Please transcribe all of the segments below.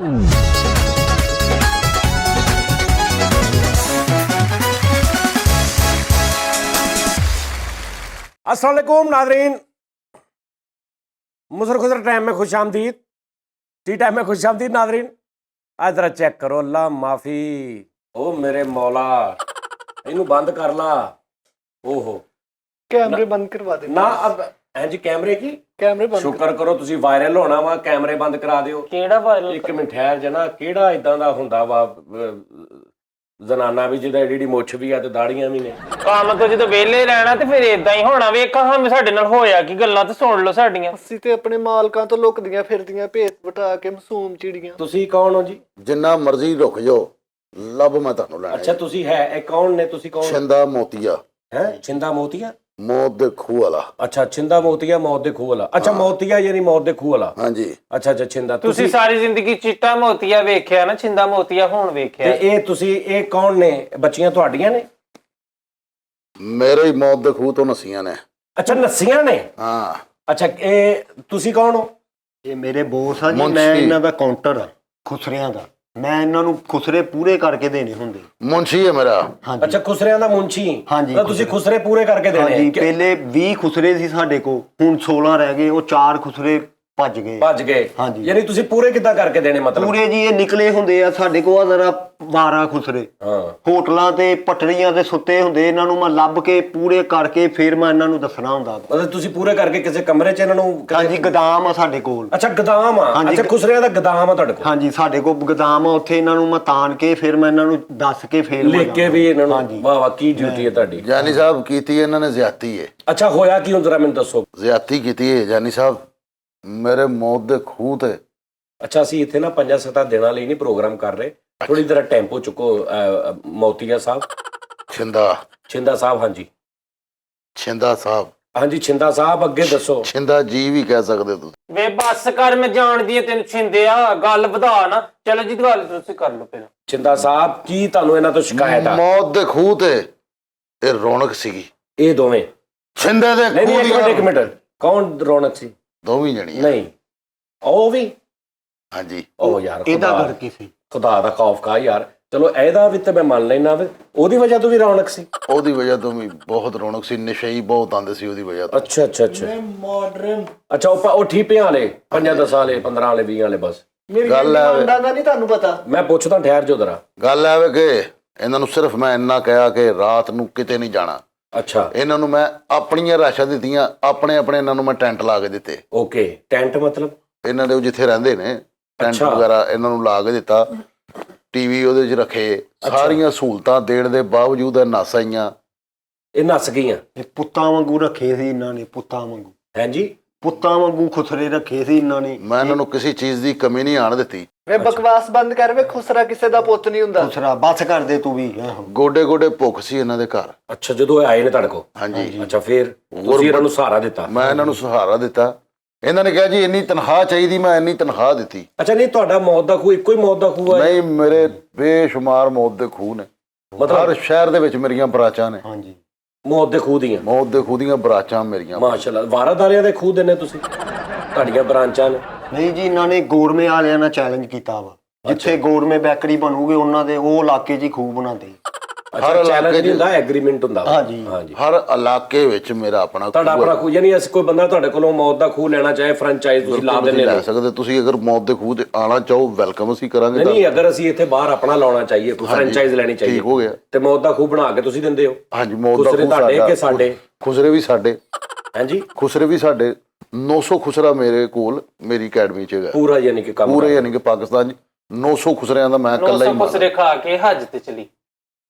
अस्सलाम वालेकुम नादरीन, मुसर खुसर टाइम में खुश आमदीद, टी टाइम में खुश आमदीद नादरीन। आज जरा चेक करो, अल्लाह माफी, ओ मेरे मौला, इनू बंद कर ला। ओहो कैमरे बंद करवा दे ना अब। हैं जी कैमरे की कैमरे बंद शुक्र करो ਤੁਸੀਂ ਵਾਇਰਲ ਹੋਣਾ ਵਾ, ਕੈਮਰੇ ਬੰਦ ਕਰਾ ਦਿਓ। ਕਿਹੜਾ ਵਾਇਰਲ? ਇੱਕ ਮਿੰਟ ਠਹਿਰ ਜਨਾ, ਕਿਹੜਾ ਇਦਾਂ ਦਾ ਹੁੰਦਾ ਵਾ ਜ਼ਨਾਨਾ ਵੀ ਜਿਹਦਾ ਏਡੀ ਮੁੱਛ ਵੀ ਆ ਤੇ ਦਾੜੀਆਂ ਵੀ ਨੇ। ਕੰਮ ਤੋਂ ਜਦੋਂ ਵਿਹਲੇ ਰਹਿਣਾ ਤੇ ਫਿਰ ਇਦਾਂ ਹੀ ਹੋਣਾ। ਵੇਖਾਂ ਹਾਂ ਸਾਡੇ ਨਾਲ ਹੋਇਆ ਕੀ, ਗੱਲਾਂ ਤੇ ਸੁਣ ਲਓ ਸਾਡੀਆਂ। ਅਸੀਂ ਤੇ ਆਪਣੇ ਮਾਲਕਾਂ ਤੋਂ ਲੁਕਦੀਆਂ ਫਿਰਦੀਆਂ, ਭੇਤ ਵਟਾ ਕੇ ਮਾਸੂਮ ਚਿੜੀਆਂ। ਤੁਸੀਂ ਕੌਣ ਹੋ ਜੀ? ਜਿੰਨਾ ਮਰਜ਼ੀ ਰੁਕ ਜਾਓ, ਲੱਭ ਮੈਂ ਤੁਹਾਨੂੰ ਲੈਣਾ। ਅੱਛਾ ਤੁਸੀਂ ਹੈ, ਇਹ ਕੌਣ ਨੇ? ਤੁਸੀਂ ਕੌਣ? ਛਿੰਦਾ ਮੋਤੀਆ ਹੈ ਛਿੰਦਾ ਮੋਤੀਆ? ਮੌਤ ਦੇ ਖੂਹ ਵਾਲਾ। ਅੱਛਾ ਛਿੰਦਾ ਮੋਤੀਆ ਮੌਤ ਦੇ ਖੂਹ ਵਾਲਾ। ਅੱਛਾ ਮੋਤੀਆ ਯਾਨੀ ਮੌਤ ਦੇ ਖੂਹ ਵਾਲਾ। ਹਾਂਜੀ। ਅੱਛਾ ਅੱਛਾ ਛਿੰਦਾ। ਤੁਸੀਂ ਸਾਰੀ ਜ਼ਿੰਦਗੀ ਚਿੱਟਾ ਮੋਤੀਆ ਵੇਖਿਆ ਨਾ, ਛਿੰਦਾ ਮੋਤੀਆ ਹੁਣ ਵੇਖਿਆ। ਤੇ ਇਹ ਤੁਸੀਂ ਇਹ ਕੌਣ ਨੇ? ਬੱਚੀਆਂ ਤੁਹਾਡੀਆਂ ਨੇ? ਮੇਰੇ ਹੀ ਮੌਤ ਦੇ ਖੂਹ ਤੋਂ ਨਸੀਆਂ ਨੇ। ਅੱਛਾ ਨਸੀਆਂ ਨੇ। ਹਾਂ। ਅੱਛਾ ਇਹ ਤੁਸੀਂ ਕੌਣ ਹੋ? ਇਹ ਮੇਰੇ ਬੋਸ ਆ ਜੀ, ਮੈਂ ਇਹਨਾਂ ਦਾ ਕਾਊਂਟਰ ਆ ਖੁਸਰਿਆਂ ਦਾ। ਮੈਂ ਇਹਨਾਂ ਨੂੰ ਖੁਸਰੇ ਪੂਰੇ ਕਰਕੇ ਦੇਣੇ ਹੁੰਦੇ। ਮੁੰਸ਼ੀ ਹੈ ਮੇਰਾ। ਹਾਂਜੀ। ਅੱਛਾ ਖੁਸਰਿਆਂ ਦਾ ਮੁੰਸ਼ੀ। ਹਾਂਜੀ, ਤਾਂ ਤੁਸੀਂ ਖੁਸਰੇ ਪੂਰੇ ਕਰਕੇ ਦੇਣੇ? ਹਾਂਜੀ, ਪਹਿਲੇ 20 ਖੁਸਰੇ ਸੀ ਸਾਡੇ ਕੋਲ, ਹੁਣ 16 ਰਹਿ ਗਏ। ਉਹ 4 ਖੁਸਰੇ ਭੱਜ ਗਏ। ਹਾਂਜੀ। ਯਾਨੀ ਤੁਸੀਂ ਪੂਰੇ ਕਿੱਦਾਂ ਕਰਕੇ ਦੇਣੇ ਮਤਲਬ? ਪੂਰੇ ਜੀ ਇਹ ਨਿਕਲੇ ਹੁੰਦੇ ਆ ਸਾਡੇ ਕੋਲ ਜ਼ਰਾ 12 ਖੁਸਰੇ। ਹਾਂ। ਹੋਟਲਾਂ ਤੇ ਪਟੜੀਆਂ ਤੇ ਸੁੱਤੇ ਹੁੰਦੇ, ਇਹਨਾਂ ਨੂੰ ਮੈਂ ਲੱਭ ਕੇ ਪੂਰੇ ਕਰਕੇ ਫਿਰ ਮੈਂ ਇਹਨਾਂ ਨੂੰ ਦੱਸਣਾ ਹੁੰਦਾ। ਮਤਲਬ ਤੁਸੀਂ ਪੂਰੇ ਕਰਕੇ ਕਿਸੇ ਕਮਰੇ 'ਚ ਇਹਨਾਂ ਨੂੰ? ਹਾਂਜੀ, ਗਦਾਮ ਆ ਸਾਡੇ ਕੋਲ। ਅੱਛਾ ਗਦਾਮ ਆ। ਅੱਛਾ ਖੁਸਰਿਆਂ ਦਾ ਗਦਾਮ ਆ ਤੁਹਾਡੇ ਕੋਲ? ਹਾਂਜੀ, ਸਾਡੇ ਕੋਲ ਗਦਾਮ ਆ। ਉੱਥੇ ਇਹਨਾਂ ਨੂੰ ਮੈਂ ਤਾਣ ਕੇ ਫਿਰ ਮੈਂ ਇਹਨਾਂ ਨੂੰ ਦੱਸ ਕੇ ਫਿਰ ਲਿਖ ਕੇ ਵੀ ਇਹਨਾਂ ਨੂੰ? ਵਾਹ ਵਾਹ, ਕੀ ਡਿਊਟੀ ਹੈ ਤੁਹਾਡੀ। ਜਾਨੀ ਸਾਹਿਬ ਕੀਤੀ ਇਹਨਾਂ ਨੇ ਜ਼ਿਆਦਤੀ ਹੈ। ਅੱਛਾ ਹੋਇਆ ਕੀ ਹੁਣ ਜ਼ਰਾ ਮੈਨੂੰ ਦੱਸੋ। ਜ਼ਿਆਦਤੀ ਕੀਤੀ ਹੈ ਜਾਨੀ ਸਾਹਿਬ ਮੇਰੇ ਮੌਤ ਦੇ ਖੂਹ ਤੇ। ਅੱਛਾ ਅਸੀਂ ਇੱਥੇ ਨਾ 5-7 ਦਿਨਾਂ ਲਈ ਨਹੀਂ ਪ੍ਰੋਗਰਾਮ ਕਰ ਰਹੇ, ਥੋੜੀ ਜਰਾ ਟੈਂਪੋ ਚੁੱਕੋ। ਮੋਤੀਆ ਸਾਹਿਬ, ਛਿੰਦਾ ਸਾਹਿਬ। ਹਾਂਜੀ ਛਿੰਦਾ ਸਾਹਿਬ। ਹਾਂਜੀ ਛਿੰਦਾ ਸਾਹਿਬ, ਅੱਗੇ ਦੱਸੋ। ਛਿੰਦਾ ਜੀ ਵੀ ਕਹਿ ਸਕਦੇ ਤੁਸੀਂ। ਵੇ ਬੱਸ ਕਰ, ਮੈਂ ਜਾਣਦੀ ਆ ਤੈਨੂੰ ਛਿੰਦਿਆ, ਗੱਲ ਵਧਾ ਨਾ। ਚਲੋ ਜੀ ਗੱਲ ਤੁਸੀਂ ਕਰ ਲਓ ਪਹਿਲਾਂ। ਛਿੰਦਾ ਸਾਹਿਬ ਕੀ ਤੁਹਾਨੂੰ ਇਹਨਾਂ ਤੋਂ ਸ਼ਿਕਾਇਤ ਆ? ਮੌਤ ਦੇ ਖੂਹ ਤੇ ਇਹ ਰੌਣਕ ਸੀਗੀ। ਇਹ ਦੋਵੇਂ? ਛਿੰਦੇ ਦੇ ਨਹੀਂ ਖੂਹ ਇੱਕ ਮਿੰਟ ਕੌਣ ਰੌਣਕ ਸੀ? ਦੋਵੇਂ ਜਣੀਆਂ। ਨਹੀਂ ਉਹ ਵੀ? ਹਾਂਜੀ। ਉਹ ਯਾਰ ਇਹਦਾ ਕਰਕੇ ਸੀ। ਖੁਦਾ ਦਾ ਖੌਫ ਖਾ ਯਾਰ। ਚਲੋ ਇਹਦਾ ਵੀ ਤੇ ਮੈਂ ਮੰਨ ਲੈਣਾ, ਉਹਦੀ ਵਜ੍ਹਾ ਤੋਂ ਵੀ ਰੌਣਕ ਸੀ? ਉਹਦੀ ਵਜ੍ਹਾ ਤੋਂ ਵੀ ਬਹੁਤ ਰੌਣਕ ਸੀ, ਨਸ਼ਈ ਬਹੁਤ ਆਉਂਦੇ ਸੀ ਉਹਦੀ ਵਜ੍ਹਾ ਤੋਂ। ਅੱਛਾ ਅੱਛਾ ਅੱਛਾ ਮਾਡਰਨ। ਅੱਛਾ ਉਹ ਠੀਪਿਆਂ ਵਾਲੇ 5-10 ਵਾਲੇ 15 ਵਾਲੇ 20 ਵਾਲੇ ਬਸ। ਗੱਲ ਹੈ ਦਾ ਨਹੀਂ ਤੁਹਾਨੂੰ ਪਤਾ। ਮੈਂ ਪੁੱਛਦਾ, ਠਹਿਰ ਜੋ ਜਰਾ। ਗੱਲ ਐ ਕਿ ਇਹਨਾਂ ਨੂੰ ਸਿਰਫ ਮੈਂ ਇੰਨਾ ਕਿਹਾ ਕਿ ਰਾਤ ਨੂੰ ਕਿਤੇ ਨਹੀਂ ਜਾਣਾ। ਅੱਛਾ ਇਹਨਾਂ ਨੂੰ ਮੈਂ ਆਪਣੀਆਂ ਰਾਸ਼ਾਂ ਦਿੱਤੀਆਂ, ਆਪਣੇ ਇਹਨਾਂ ਨੂੰ ਮੈਂ ਟੈਂਟ ਲਾ ਕੇ ਦਿੱਤੇ। ਓਕੇ ਟੈਂਟ ਮਤਲਬ? ਇਹਨਾਂ ਦੇ ਜਿੱਥੇ ਰਹਿੰਦੇ ਨੇ ਟੈਂਟ ਵਗੈਰਾ ਇਹਨਾਂ ਨੂੰ ਲਾ ਕੇ ਦਿੱਤਾ, ਟੀਵੀ ਉਹਦੇ 'ਚ ਰੱਖੇ, ਸਾਰੀਆਂ ਸਹੂਲਤਾਂ ਦੇਣ ਦੇ ਬਾਵਜੂਦ ਇਹ ਨੱਸ ਆਈਆਂ। ਇਹ ਨੱਸ ਗਈਆਂ? ਇਹ ਪੁੱਤਾਂ ਵਾਂਗੂ ਰੱਖੇ ਸੀ ਇਹਨਾਂ ਨੇ, ਪੁੱਤਾਂ ਵਾਂਗੂ। ਹਾਂਜੀ ਪੁੱਤਾਂ ਵਾਂਗੂ ਖੁਸਰੇ ਰੱਖੇ ਸੀ ਇਹਨਾਂ ਨੇ। ਮੈਂ ਇਹਨਾਂ ਨੂੰ ਕਿਸੇ ਚੀਜ਼ ਦੀ ਕਮੀ ਨਹੀਂ ਆਣ ਦਿੱਤੀ। ਵੇ ਬਕਵਾਸ ਬੰਦ ਕਰ, ਵੇ ਖੁਸਰਾ ਕਿਸੇ ਦਾ ਪੁੱਤ ਨਹੀਂ ਹੁੰਦਾ। ਖੁਸਰਾ ਬਸ ਕਰ ਦੇ ਤੂੰ ਵੀ। ਗੋਡੇ ਗੋਡੇ ਭੁੱਖ ਸੀ ਇਹਨਾਂ ਦੇ ਘਰ। ਅੱਛਾ ਜਦੋਂ ਆਏ ਨੇ ਤੁਹਾਡੇ ਕੋਲ? ਹਾਂਜੀ। ਅੱਛਾ ਫਿਰ ਤੁਸੀਂ ਇਹਨਾਂ ਨੂੰ ਸਹਾਰਾ ਦਿੱਤਾ? ਮੈਂ ਇਹਨਾਂ ਨੂੰ ਸਹਾਰਾ ਦਿੱਤਾ। ਇਹਨਾਂ ਨੇ ਕਿਹਾ ਜੀ ਇੰਨੀ ਤਨਖਾਹ ਚਾਹੀਦੀ, ਮੈਂ ਇੰਨੀ ਤਨਖਾਹ ਦਿੱਤੀ। ਅੱਛਾ ਨਹੀਂ ਤੁਹਾਡਾ ਮੌਤ ਦਾ ਖੂਹ ਇੱਕੋ ਹੀ ਮੌਤ ਦਾ ਖੂਹ ਹੈ? ਨਹੀਂ, ਮੇਰੇ ਬੇਸ਼ੁਮਾਰ ਮੌਤ ਦੇ ਖੂਹ ਨੇ। ਮਤਲਬ ਹਰ ਸ਼ਹਿਰ ਦੇ ਵਿੱਚ ਮੇਰੀਆਂ ਬਰਾਚਾਂ ਨੇ। ਹਾਂਜੀ। ਮੌਤ ਦੇ ਖੂਹ ਦੀਆਂ? ਮੌਤ ਦੇ ਖੂਹ ਦੀਆਂ ਬਰਾਚਾਂ ਮੇਰੀਆਂ। ਮਾਸ਼ਾਅੱਲਾ। ਵਾਰਾਦਾਰਿਆਂ ਦੇ ਖੂਹ ਦੇ ਨੇ ਤੁਸੀਂ, ਤੁਹਾਡੀਆਂ ਬ੍ਰਾਂਚਾਂ ਨੇ? ਨਹੀਂ ਜੀ, ਇਹਨਾਂ ਨੇ ਗੌਰਮੇ ਵਾਲਿਆਂ ਨਾਲ ਚੈਲੰਜ ਕੀਤਾ ਵਾ, ਜਿੱਥੇ ਗੌਰਮੇ ਬੈਕਰੀ ਬਣੂਗੇ ਉਹਨਾਂ ਦੇ ਉਹ ਇਲਾਕੇ 'ਚ ਹੀ ਖੂਹ ਬਣਾਉਂਦੇ। ਹਰ ਚੈਲੰਜ ਨਹੀਂ ਹੁੰਦਾ, ਐਗਰੀਮੈਂਟ ਹੁੰਦਾ। ਹਾਂਜੀ ਹਾਂਜੀ। ਹਰ ਇਲਾਕੇ ਵਿੱਚ ਮੇਰਾ ਆਪਣਾ ਤੁਹਾਡਾ ਆਪਣਾ ਖੂਹ? ਯਾਨੀ ਅਸੀਂ ਕੋਈ ਬੰਦਾ ਤੁਹਾਡੇ ਕੋਲੋਂ ਮੌਤ ਦਾ ਖੂਹ ਲੈਣਾ ਚਾਹੇ, ਫਰੈਂਚਾਈਜ਼ ਤੁਸੀਂ ਲਾ ਦਿੰਦੇ ਲੈ ਸਕਦੇ। ਤੁਸੀਂ ਅਗਰ ਮੌਤ ਦੇ ਖੂਹ ਤੇ ਆਣਾ ਚਾਹੋ, ਵੈਲਕਮ ਅਸੀਂ ਕਰਾਂਗੇ। ਨਹੀਂ ਅਗਰ ਅਸੀਂ ਇੱਥੇ ਬਾਹਰ ਆਪਣਾ ਲਾਉਣਾ ਚਾਹੀਏ, ਕੋਈ ਫਰੈਂਚਾਈਜ਼ ਲੈਣੀ ਚਾਹੀਏ, ਠੀਕ ਹੋ ਗਿਆ, ਤੇ ਮੌਤ ਦਾ ਖੂਹ ਬਣਾ ਕੇ ਤੁਸੀਂ ਦਿੰਦੇ ਹੋ? ਹਾਂਜੀ। ਮੌਤ ਦਾ ਖੂਹ ਤੁਹਾਡੇ ਕਿ ਸਾਡੇ? ਖੁਸਰੇ ਵੀ ਸਾਡੇ। ਹਾਂਜੀ ਖੁਸਰੇ ਵੀ ਸਾਡੇ। 900 ਖੁਸਰਾ ਮੇਰੇ ਕੋਲ ਮੇਰੀ ਅਕੈਡਮੀ 'ਚ ਹੈਗਾ ਪੂਰਾ, ਯਾਨੀ ਕਿ ਕੰਮ ਪੂਰੇ, ਯਾਨੀ ਕਿ ਪਾਕਿਸਤਾਨ 'ਚ 900 ਖੁਸਰਿਆਂ ਦਾ ਮੈਂ ਇਕੱਲਾ ਹੀ। ਖੁਸਰੇ ਖਾ ਕੇ ਹੱਜ ਤੇ ਚਲੀ।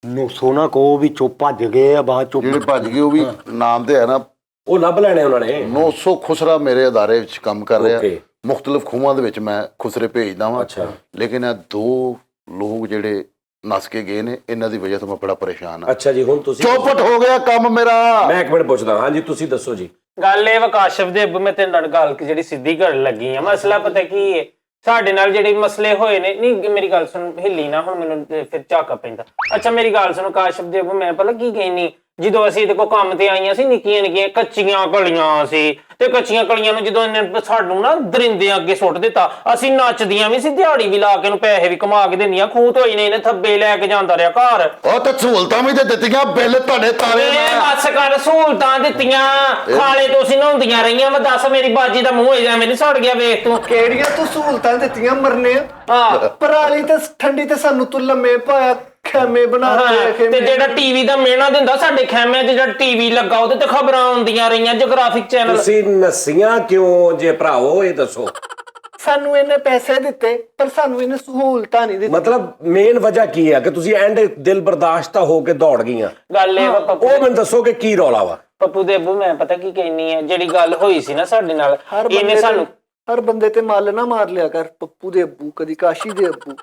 900 ਕੋ ਵਿੱਚੋਂ ਭੱਜ ਗਏ ਆ ਬਾਅਦ ਚੋਂ। ਜਿਹੜੇ ਭੱਜ ਗਏ ਉਹ ਵੀ ਨਾਮ ਤੇ ਹੈ ਨਾ, ਉਹ ਲੱਭ ਲੈਣੇ ਉਹਨਾਂ ਨੇ। 900 ਖੁਸਰਾ ਮੇਰੇ ਅਦਾਰੇ ਵਿੱਚ ਕੰਮ ਕਰ ਰਿਹਾ। ਓਕੇ। ਮੁਖਤਲਿਫ ਖੂਹਾਂ ਦੇ ਵਿੱਚ ਮੈਂ ਖੁਸਰੇ ਭੇਜਦਾ ਵਾਂ। ਅੱਛਾ। ਲੇਕਿਨ ਇਹ 2 ਲੋਕ ਜਿਹੜੇ ਨਸ ਕੇ ਗਏ ਨੇ, ਇਹਨਾਂ ਦੀ ਵਜ੍ਹਾ ਤੋਂ ਮੈਂ ਬੜਾ ਪਰੇਸ਼ਾਨ ਹਾਂ। ਅੱਛਾ ਜੀ ਹੁਣ ਤੁਸੀਂ? ਚੌਪਟ ਹੋ ਗਿਆ ਕੰਮ ਮੇਰਾ। ਮੈਂ ਇੱਕ ਮਿੰਟ ਪੁੱਛਦਾ। ਹਾਂਜੀ ਤੁਸੀਂ ਦੱਸੋ ਜੀ। ਗੱਲ ਇਹ ਵਕਾਸ਼ਫ ਦੇ ਅੱਬੂ, ਮੈਂ ਤੇਰੇ ਨਾਲ ਗੱਲ ਜਿਹੜੀ ਸਿੱਧੀ ਕਰਨ ਲੱਗੀ ਆ। ਮਸਲਾ ਪਤਾ ਕੀ ਹੈ, ਸਾਡੇ ਨਾਲ ਜਿਹੜੇ ਮਸਲੇ ਹੋਏ ਨੇ, ਨਹੀਂ ਮੇਰੀ ਗੱਲ ਸੁਣ, ਹਿੱਲੀ ਨਾ ਹੁਣ, ਮੈਨੂੰ ਫਿਰ ਝਾਕਾ ਪੈਂਦਾ। ਅੱਛਾ ਮੇਰੀ ਗੱਲ ਸੁਣ ਕਾਸ਼ਫ ਦੇ ਅੱਬੂ, ਮੈਂ ਪਤਾ ਕੀ ਕਹਿੰਦੀ, ਜਦੋਂ ਅਸੀਂ ਇਹਦੇ ਕੋਲ ਕੰਮ ਤੇ ਆਈਆਂ ਸੀ ਨਿੱਕੀਆਂ ਨਿੱਕੀਆਂ ਕੱਚੀਆਂ ਕਲੀਆਂ ਸੀ ਤੇ ਕੱਚੀਆਂ ਕਲੀਆਂ ਨੂੰ ਜਦੋਂ ਇਹਨੇ ਸਾਨੂੰ ਨਾ ਦਰਿੰਦਿਆਂ ਅੱਗੇ ਸੁੱਟ ਦਿੱਤਾ ਅਸੀਂ ਨੱਚਦੀਆਂ ਵੀ ਸੀ ਦਿਹਾੜੀ ਵੀ ਲਾ ਕੇ ਨੂੰ ਪੈਸੇ ਵੀ ਕਮਾ ਕੇ ਦਿੰਦੀਆਂ ਖੂਹ ਤੋਂ ਇਹਨੇ ਥੱਬੇ ਲੈ ਕੇ ਜਾਂਦਾ ਰਿਹਾ ਘਰ ਉਹ ਤਾਂ ਸਹੂਲਤਾਂ ਵੀ ਤੇ ਦਿੱਤੀਆਂ ਬਿੱਲ ਤੁਹਾਡੇ ਤਾਲੇ ਇਹ ਬਸ ਕਰ ਸਹੂਲਤਾਂ ਦਿੱਤੀਆਂ ਖਾਲੇ ਤੋਂ ਅਸੀਂ ਨਹਾਉਂਦੀਆਂ ਰਹੀਆਂ ਮੈਂ ਦੱਸ ਮੇਰੀ ਬਾਜੀ ਦਾ ਮੂੰਹ ਐਵੇਂ ਨਹੀਂ ਸੜ ਗਿਆ ਵੇਖ ਤੂੰ ਕਿਹੜੀਆਂ ਤੂੰ ਸਹੂਲਤਾਂ ਦਿੱਤੀਆਂ ਮਰਨੇ ਹਾਂ ਪਰਾਲੀ ਤੇ ਠੰਡੀ ਤੇ ਸਾਨੂੰ ਤੂੰ ਲੰਮੇ ਪਾਇਆ ਖੈਮੇ ਬਣਾ ਕੇ ਤੇ ਜਿਹੜਾ ਟੀਵੀ ਦਾ ਮਿਹਣਾ ਦਿੰਦਾ ਸਾਡੇ ਖੈਮਿਆਂ 'ਚ ਜਿਹੜਾ ਟੀਵੀ ਲੱਗਾ ਉਹਦੇ ਤੇ ਖਬਰਾਂ ਆਉਂਦੀਆਂ ਰਹੀਆਂ ਜਗਰਾਫਿਕ ਚੈਨਲ ਤੁਸੀਂ ਨਸੀਆਂ ਕਿਉਂ ਜੇ ਭਰਾਓ ਇਹ ਦੱਸੋ ਸਾਨੂੰ ਇਹਨੇ ਪੈਸੇ ਦਿੱਤੇ ਪਰ ਸਾਨੂੰ ਇਹਨੇ ਸਹੂਲਤਾਂ ਨਹੀਂ ਦਿੱਤੀਆਂ ਮਤਲਬ ਮੇਨ ਵਜ੍ਹਾ ਕੀ ਹੈ ਕਿ ਤੁਸੀਂ ਐਂਡ ਦਿਲ ਬਰਦਾਸ਼ਤ ਹੋ ਕੇ ਦੌੜ ਗਈਆਂ ਗੱਲ ਇਹ ਵਾ ਪੱਪੂ ਉਹ ਮੈਨੂੰ ਦੱਸੋ ਕਿ ਕੀ ਰੌਲਾ ਵਾ ਪੱਪੂ ਦੇ ਅੱਬੂ ਮੈਂ ਪਤਾ ਕੀ ਕਹਿਨੀ ਹੈ ਜਿਹੜੀ ਗੱਲ ਹੋਈ ਸੀ ਨਾ ਸਾਡੇ ਨਾਲ ਇਹਨੇ ਸਾਨੂੰ ਹਰ ਬੰਦੇ ਤੇ ਮੱਲ ਨਾ ਮਾਰ ਲਿਆ ਕਰ ਪੱਪੂ ਦੇ ਅੱਬੂ ਕਦੀ ਕਾਸ਼ੀ ਦੇ ਅੱਬੂ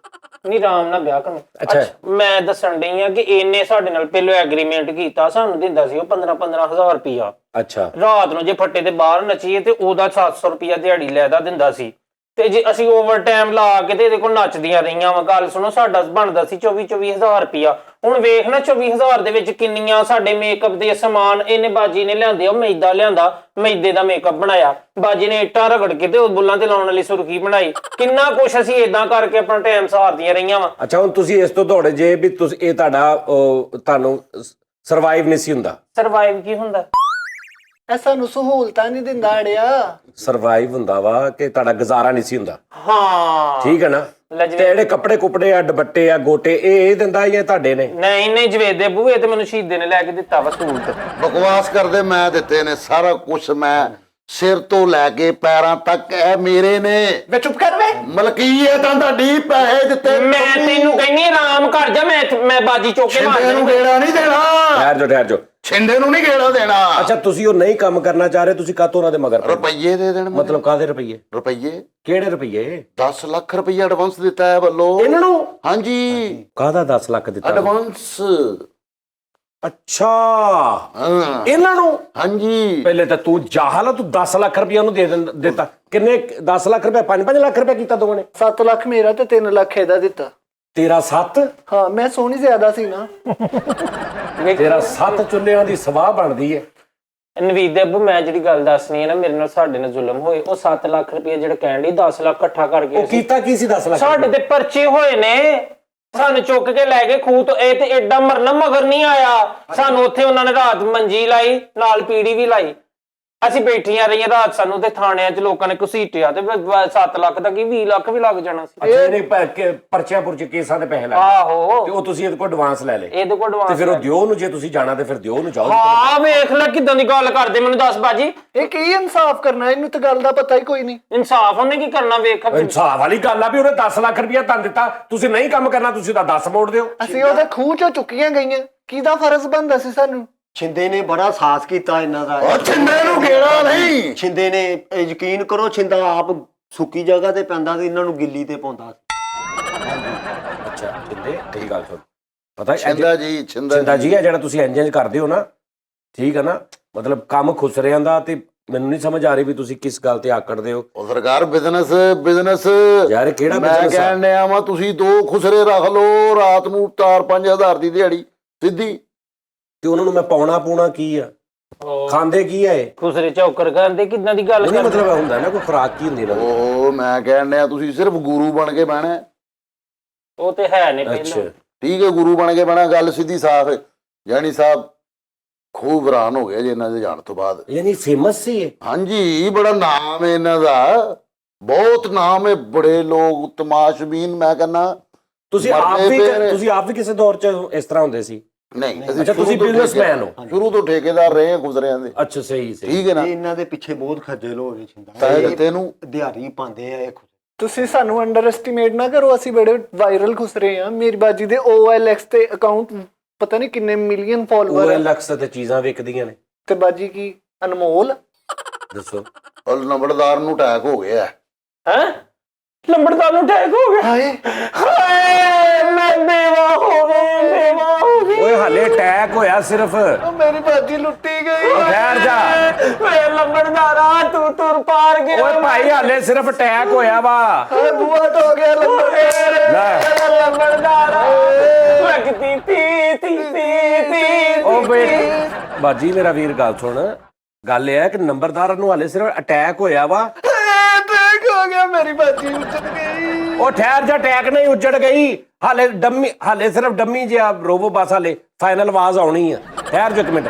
ਨਹੀਂ ਰਾਮ ਨਾਲ ਵਿਆਹ ਕਰਨਾ ਅੱਛਾ। ਮੈਂ ਦੱਸਣ ਡਈ ਆ ਕਿ ਇਹਨੇ ਸਾਡੇ ਨਾਲ ਪਹਿਲਾਂ ਐਗਰੀਮੈਂਟ ਕੀਤਾ ਸਾਨੂੰ ਦਿੰਦਾ ਸੀ ਉਹ 15,000 ਰੁਪਇਆ ਅੱਛਾ ਰਾਤ ਨੂੰ ਜੇ ਫੱਟੇ ਤੇ ਬਾਹਰ ਨੱਚੀਏ ਤੇ ਉਹਦਾ 700 ਰੁਪਇਆ ਦਿਹਾੜੀ ਲੈਦਾ ਦਿੰਦਾ ਸੀ ਤੇ ਜੇ ਅਸੀਂ ਓਵਰ ਟਾਈਮ ਲਾ ਕੇ ਤੇ ਇਹਦੇ ਕੋਲ ਨੱਚਦੀਆਂ ਰਹੀਆਂ ਵਾ ਗੱਲ ਸੁਣੋ ਸਾਡਾ ਬਣਦਾ ਸੀ 24,000 ਰੁਪਇਆ ਹੁਣ ਵੇਖ ਨਾ 24,000 ਦੇ ਵਿੱਚ ਕਿੰਨੀਆਂ ਸਾਡੇ ਮੇਕਅਪ ਦੇ ਸਮਾਨ ਇਹਨੇ ਬਾਜੀ ਨੇ ਲਿਆਂਦੇ ਉਹ ਮੈਦਾ ਲਿਆਂਦਾ ਮੈਦੇ ਦਾ ਮੇਕਅਪ ਬਣਾਇਆ ਬਾਜੀ ਨੇ ਇੱਟਾਂ ਰਗੜ ਕੇ ਤੇ ਉਹ ਬੁੱਲਾਂ ਤੇ ਲਾਉਣ ਵਾਲੀ ਸੁਰਖੀ ਬਣਾਈ ਕਿੰਨਾ ਕੁਛ ਅਸੀਂ ਏਦਾਂ ਕਰਕੇ ਆਪਣਾ ਟਾਈਮ ਸਾਰਦੀਆਂ ਰਹੀਆਂ ਵਾ ਅੱਛਾ ਹੁਣ ਤੁਸੀਂ ਇਸ ਤੋਂ ਦੌੜੇ ਜੇ ਵੀ ਤੁਸੀਂ ਇਹ ਤੁਹਾਡਾ ਤੁਹਾਨੂੰ ਸਰਵਾਈਵ ਨਹੀਂ ਸੀ ਹੁੰਦਾ ਸਰਵਾਈਵ ਕੀ ਹੁੰਦਾ ਇਹ ਸਾਨੂੰ ਸਹੂਲਤਾਂ ਨਹੀਂ ਦਿੰਦਾ ਅੜਿਆ ਸਰਵਾਈਵ ਹੁੰਦਾ ਵਾ ਕਿ ਤੁਹਾਡਾ ਗੁਜ਼ਾਰਾ ਨਹੀਂ ਸੀ ਹੁੰਦਾ ਹਾਂ ਠੀਕ ਹੈ ਨਾ ਤੇ ਜਿਹੜੇ ਕੱਪੜੇ ਕੁਪੜੇ ਆ ਦੁਪੱਟੇ ਆ ਗੋਟੇ ਇਹ ਦਿੰਦਾ ਜਾਂ ਤੁਹਾਡੇ ਨੇ ਨਹੀਂ ਨਹੀਂ ਜਵੇਦ ਦੇ ਬੂਹੇ ਤੇ ਮੈਨੂੰ ਸ਼ਹੀਦੇ ਨੇ ਲੈ ਕੇ ਦਿੱਤਾ ਵਾ ਸਹੂਲਤ ਬਕਵਾਸ ਕਰਦੇ ਮੈਂ ਦਿੱਤੇ ਨੇ ਸਾਰਾ ਕੁਝ ਮੈਂ ਸਿਰ ਤੋਂ ਲੈ ਕੇ ਪੈਰਾਂ ਤੱਕ ਇਹ ਮੇਰੇ ਨੇ ਵੇ ਚੁੱਪ ਕਰ ਵੇ ਮਲਕੀਅਤ ਤਾਂ ਤੁਹਾਡੀ ਪੈਸੇ ਦਿੱਤੇ ਮੈਂ ਤੈਨੂੰ ਕਹਿੰਨੀ ਆਰਾਮ ਕਰ ਜਾ ਮੈਂ ਬਾਜੀ ਚੋਕੇ ਮਾਰ ਛਿੰਦੇ ਨੂੰ ਗੇੜਾ ਨਹੀਂ ਦੇਣਾ ਠਹਿਰ ਜਾਓ ਛਿੰਦੇ ਨੂੰ ਨਹੀਂ ਗੇੜਾ ਦੇਣਾ ਅੱਛਾ ਤੁਸੀਂ ਉਹ ਨਹੀਂ ਕੰਮ ਕਰਨਾ ਚਾਹ ਰਹੇ ਤੁਸੀਂ ਕਾਹਤੋਂ ਉਹਨਾਂ ਦੇ ਮਗਰ ਪਏ? ਰੁਪਈਏ ਦੇ ਦੇਣ ਮਤਲਬ ਕਾਹਦੇ ਰੁਪਈਏ ਰੁਪਈਏ ਕਿਹੜੇ ਰੁਪਈਏ 10 ਲੱਖ ਰੁਪਈਆ ਐਡਵਾਂਸ ਦਿੱਤਾ ਹੈ ਵੱਲੋਂ ਇਹਨਾਂ ਨੂੰ ਹਾਂਜੀ ਕਾਹਦਾ 10 ਲੱਖ ਦਿੱਤਾ ਐਡਵਾਂਸ ਅੱਛਾ ਹਾਂ ਇਹਨਾਂ ਨੂੰ ਹਾਂਜੀ ਪਹਿਲੇ ਤਾਂ ਤੂੰ ਜਾਹਲ ਆ ਤੂੰ 10 ਲੱਖ ਰੁਪਈਆ ਉਹਨੂੰ ਦਿੱਤਾ ਕਿੰਨੇ 10 ਲੱਖ ਰੁਪਏ 5 ਲੱਖ ਰੁਪਏ ਕੀਤਾ ਦੋਵਾਂ ਨੇ 7 ਲੱਖ ਮੇਰਾ ਤੇ 3 ਲੱਖ ਇਹਦਾ ਦਿੱਤਾ ਤੇਰਾ 7 ਹਾਂ ਮੈਂ ਸੋਹਣੀ ਜ਼ਿਆਦਾ ਸੀ ਨਾ ਤੇਰਾ 7 ਚੁੱਲ੍ਹਿਆਂ ਦੀ ਸਵਾਹ ਬਣਦੀ ਹੈ ਨਵੀਦ ਦੇ ਅੱਬੂ ਮੈਂ ਜਿਹੜੀ ਗੱਲ ਦੱਸਣੀ ਹੈ ਨਾ ਮੇਰੇ ਨਾਲ ਸਾਡੇ ਨਾਲ ਜ਼ੁਲਮ ਹੋਏ ਉਹ 7 ਲੱਖ ਰੁਪਏ ਜਿਹੜਾ ਕਹਿਣ ਡਈ 10 ਲੱਖ ਇਕੱਠਾ ਕਰਕੇ ਉਹ ਕੀਤਾ ਕੀ ਸੀ 10 ਲੱਖ ਸਾਡੇ ਤੇ ਪਰਚੇ ਹੋਏ ਨੇ ਸਾਨੂੰ ਚੁੱਕ ਕੇ ਲੈ ਗਏ ਖੂਹ ਤੋਂ ਇਹ ਤੇ ਐਡਾ ਮਰਨਾ ਮਗਰ ਨਹੀਂ ਆਇਆ ਸਾਨੂੰ ਉੱਥੇ ਉਹਨਾਂ ਨੇ ਰਾਤ ਮੰਜੀ ਲਾਈ ਨਾਲ ਪੀੜੀ ਵੀ ਲਾਈ ਅਸੀਂ ਬੈਠੀਆਂ ਰਹੀਆਂ ਰਾਤ ਸਾਨੂੰ ਤੇ ਥਾਣਿਆਂ 'ਚ ਲੋਕਾਂ ਨੇ ਘਸੀਟਿਆ ਤੇ 7 ਲੱਖ ਦਾ ਕੀ 20 ਲੱਖ ਵੀ ਲੱਗ ਜਾਣਾ ਸੀ ਅੱਛਾ ਇਹਨੇ ਪਰਚਿਆਂ ਪੁਰਚੇ ਕੇਸਾਂ ਦੇ ਪੈਸੇ ਲੈ ਆਹੋ ਤੇ ਉਹ ਤੁਸੀਂ ਇਹਦੇ ਕੋਲ ਐਡਵਾਂਸ ਲੈ ਲਏ ਇਹਦੇ ਕੋਲ ਤੇ ਐਡਵਾਂਸ ਫਿਰ ਉਹ ਦਿਓ ਨੂੰ ਜੇ ਤੁਸੀਂ ਜਾਣਾ ਤੇ ਫਿਰ ਦਿਓ ਨੂੰ ਜਾਓ ਹਾਂ ਵੇਖ ਲੈ ਕਿਦਾਂ ਦੀ ਗੱਲ ਕਰਦੇ ਮੈਨੂੰ ਦੱਸ ਬਾਜੀ ਇਹ ਕੀ ਇਨਸਾਫ ਕਰਨਾ ਇਹਨੂੰ ਤਾਂ ਗੱਲ ਦਾ ਪਤਾ ਹੀ ਕੋਈ ਨਹੀਂ ਇਨਸਾਫ ਉਹਨੇ ਕੀ ਕਰਨਾ ਵੇਖ ਇਨਸਾਫ ਵਾਲੀ ਗੱਲ ਆ ਵੀ ਉਹਨੇ 10 ਲੱਖ ਰੁਪਇਆ ਤੁਹਾਨੂੰ ਦਿੱਤਾ ਤੁਸੀਂ ਨਹੀਂ ਕੰਮ ਕਰਨਾ ਤੁਸੀਂ ਤਾਂ 10 ਮੋੜ ਦਿਓ ਅਸੀਂ ਉਹਦੇ ਖੂਹ ਚੋਂ ਚੁੱਕੀਆਂ ਗਈਆਂ ਕਿਹਦਾ ਫਰਜ਼ ਬਣਦਾ ਸੀ ਸਾਨੂੰ ਛਿੰਦੇ ਨੇ ਬੜਾ ਸਾਥ ਕੀਤਾ ਇਹਨਾਂ ਦਾ ਉਹ ਛਿੰਦੇ ਨੂੰ ਗੇੜਾ ਨਹੀਂ ਛਿੰਦੇ ਨੇ ਯਕੀਨ ਕਰੋ ਛਿੰਦਾ ਆਪ ਸੁੱਕੀ ਜਗ੍ਹਾ ਤੇ ਪੈਂਦਾ ਤੇ ਇਹਨਾਂ ਨੂੰ ਗਿੱਲੀ ਤੇ ਪਾਉਂਦਾ ਅੱਛਾ ਜਿੰਦੇ ਇਹ ਗੱਲ ਸੁਣ ਪਤਾ ਛਿੰਦਾ ਜੀ ਚਿੰਦਾ ਜੀ ਆ ਜਿਹੜਾ ਤੁਸੀਂ ਇੰਜ ਕਰਦੇ ਹੋ ਨਾ ਠੀਕ ਹੈ ਨਾ ਮਤਲਬ ਕੰਮ ਖੁਸਰਿਆਂ ਦਾ ਤੇ ਮੈਨੂੰ ਨਹੀਂ ਸਮਝ ਆ ਰਹੀ ਵੀ ਤੁਸੀਂ ਕਿਸ ਗੱਲ ਤੇ ਆਕੜਦੇ ਹੋ ਉਹ ਸਰਕਾਰ ਬਿਜ਼ਨਸ ਯਾਰ ਕਿਹੜਾ ਮੈਂ business ਆ? ਕਹਿਣ ਡਿਆ ਵਾਂ ਤੁਸੀਂ 2 ਖੁਸਰੇ ਰੱਖ ਲਓ ਰਾਤ ਨੂੰ 4-5 ਦੀ ਦਿਹਾੜੀ ਸਿੱਧੀ ਤੇ ਉਹਨਾਂ ਨੂੰ ਮੈਂ ਪਾਉਣਾ ਕੀ ਆ ਖਾਂਦੇ ਕੀ ਆ ਇਹ ਖੁਸਰੇ ਚੌਕਰ ਕਰਦੇ ਕਿਦਾਂ ਦੀ ਗੱਲ ਨਹੀਂ ਕਰਦੇ ਮਤਲਬ ਹੁੰਦਾ ਨਾ ਕੋਈ ਖੁਰਾਕ ਕੀ ਹੁੰਦੀ ਨਾ ਉਹ ਮੈਂ ਕਹਿਣ ਡਿਆ ਤੁਸੀਂ ਸਿਰਫ ਗੁਰੂ ਬਣ ਕੇ ਬਹਿਣਾ ਹੈ। ਉਹ ਤੇ ਹੈ ਨੇ ਅੱਛਾ ਪਹਿਲਾਂ ਠੀਕ ਹੈ ਗੁਰੂ ਬਣ ਕੇ ਬਹਿਣਾ ਗੱਲ ਸਿੱਧੀ ਸਾਫ਼ ਹੈ ਜਾਨੀ ਸਾਹਿਬ ਖੂਬ ਹੈਰਾਨ ਹੋ ਗਿਆ ਜੀ ਇਹਨਾਂ ਦੇ ਜਾਣ ਤੋਂ ਬਾਅਦ ਯਾਨੀ ਫੇਮਸ ਸੀ ਇਹ ਹਾਂਜੀ ਬੜਾ ਨਾਮ ਹੈ ਇਹਨਾਂ ਦਾ ਬਹੁਤ ਨਾਮ ਹੈ ਬੜੇ ਲੋਕ ਤਮਾਸ਼ਬੀਨ ਮੈਂ ਕਹਿੰਦਾ ਤੁਸੀਂ ਆਪ ਵੀ ਕਿਸੇ ਦੌਰ 'ਚ ਇਸ ਤਰ੍ਹਾਂ ਹੁੰਦੇ ਸੀ ਨਹੀਂ ਅੱਛਾ ਤੁਸੀਂ ਬਿਜ਼ਨਸਮੈਨ ਹੋ ਸ਼ੁਰੂ ਤੋਂ ਠੇਕੇਦਾਰ ਰਹੇ ਹਾਂ ਗੁਜ਼ਰਿਆਂ ਦੇ ਅੱਛਾ ਸਹੀ ਠੀਕ ਹੈ ਨਾ ਇਹ ਇਹਨਾਂ ਦੇ ਪਿੱਛੇ ਬਹੁਤ ਖੱਜਲ ਹੋ ਰਹੇ ਛਿੰਦਾ ਪੈਸੇ ਦਿੱਤੇ ਨੂੰ ਦਿਹਾੜੀ ਪਾਉਂਦੇ ਆ ਇਹ ਤੁਸੀਂ ਸਾਨੂੰ ਅੰਡਰ ਐਸਟੀਮੇਟ ਨਾ ਕਰੋ ਅਸੀਂ ਬੜੇ ਵਾਇਰਲ ਖੁਸ ਰਹੇ ਹਾਂ ਮੇਰੀ ਬਾਜੀ ਦੇ OLX ਤੇ ਅਕਾਊਂਟ ਪਤਾ ਨਹੀਂ ਕਿੰਨੇ ਮਿਲੀਅਨ ਫਾਲੋਅਰ ਉਹ ਲਕਸ ਤੇ ਚੀਜ਼ਾਂ ਵਿਕਦੀਆਂ ਨੇ ਤੇ ਬਾਜੀ ਕੀ ਅਨਮੋਲ ਦੱਸੋ ਉਹ ਨੰਬਰਦਾਰ ਨੂੰ ਅਟੈਕ ਹੋ ਗਿਆ ਹੈ ਲੰਬੜਦਾਰ ਨੂੰ ਅਟੈਕ ਹੋ ਗਿਆ ਹਾਏ ਹਾਏ ਮੈਂ ਬੇਵਾ ਹੋ ਗਈ ਓਏ ਹਲੇ ਅਟੈਕ ਹੋਇਆ ਸਿਰਫ ਉਹ ਮੇਰੀ ਬਾਜੀ ਲੁੱਟੀ ਗਈ ਠਹਿਰ ਜਾ ਵੇ ਲੰਬੜਦਾਰਾ ਤੂੰ ਤੁਰ ਪਾਰ ਗਿਆ ਓਏ ਭਾਈ ਹਲੇ ਸਿਰਫ ਅਟੈਕ ਹੋਇਆ ਵਾ ਹਾਏ ਬੂਆ ਹੋ ਗਿਆ ਲੰਬੜ ਲੈ ਲੰਬੜਦਾਰਾ ਲੱਗਦੀ ਤੀ ਉਹ ਬੇਟ ਬਾਜੀ ਮੇਰਾ ਵੀਰ ਗੱਲ ਸੁਣ, ਗੱਲ ਇਹ ਹੈ ਕਿ ਨੰਬਰਦਾਰ ਨੂੰ ਹਾਲੇ ਸਿਰਫ ਅਟੈਕ ਹੋਇਆ ਵਾ। ਅਟੈਕ ਹੋ ਗਿਆ, ਮੇਰੀ ਬਾਜੀ ਉੱਜੜ ਗਈ। ਉਹ ਠਹਿਰ ਜਾ, ਅਟੈਕ ਨਹੀਂ ਉੱਜੜ ਗਈ, ਹਾਲੇ ਡੰਮੀ, ਹਾਲੇ ਸਿਰਫ ਡੰਮੀ ਜਿਹਾ ਰੋਬੋ, ਬਸ ਹਾਲੇ ਫਾਈਨਲ ਆਵਾਜ਼ ਆਉਣੀ ਆ। ਠਹਿਰ ਜਾ ਇੱਕ ਮਿੰਟ।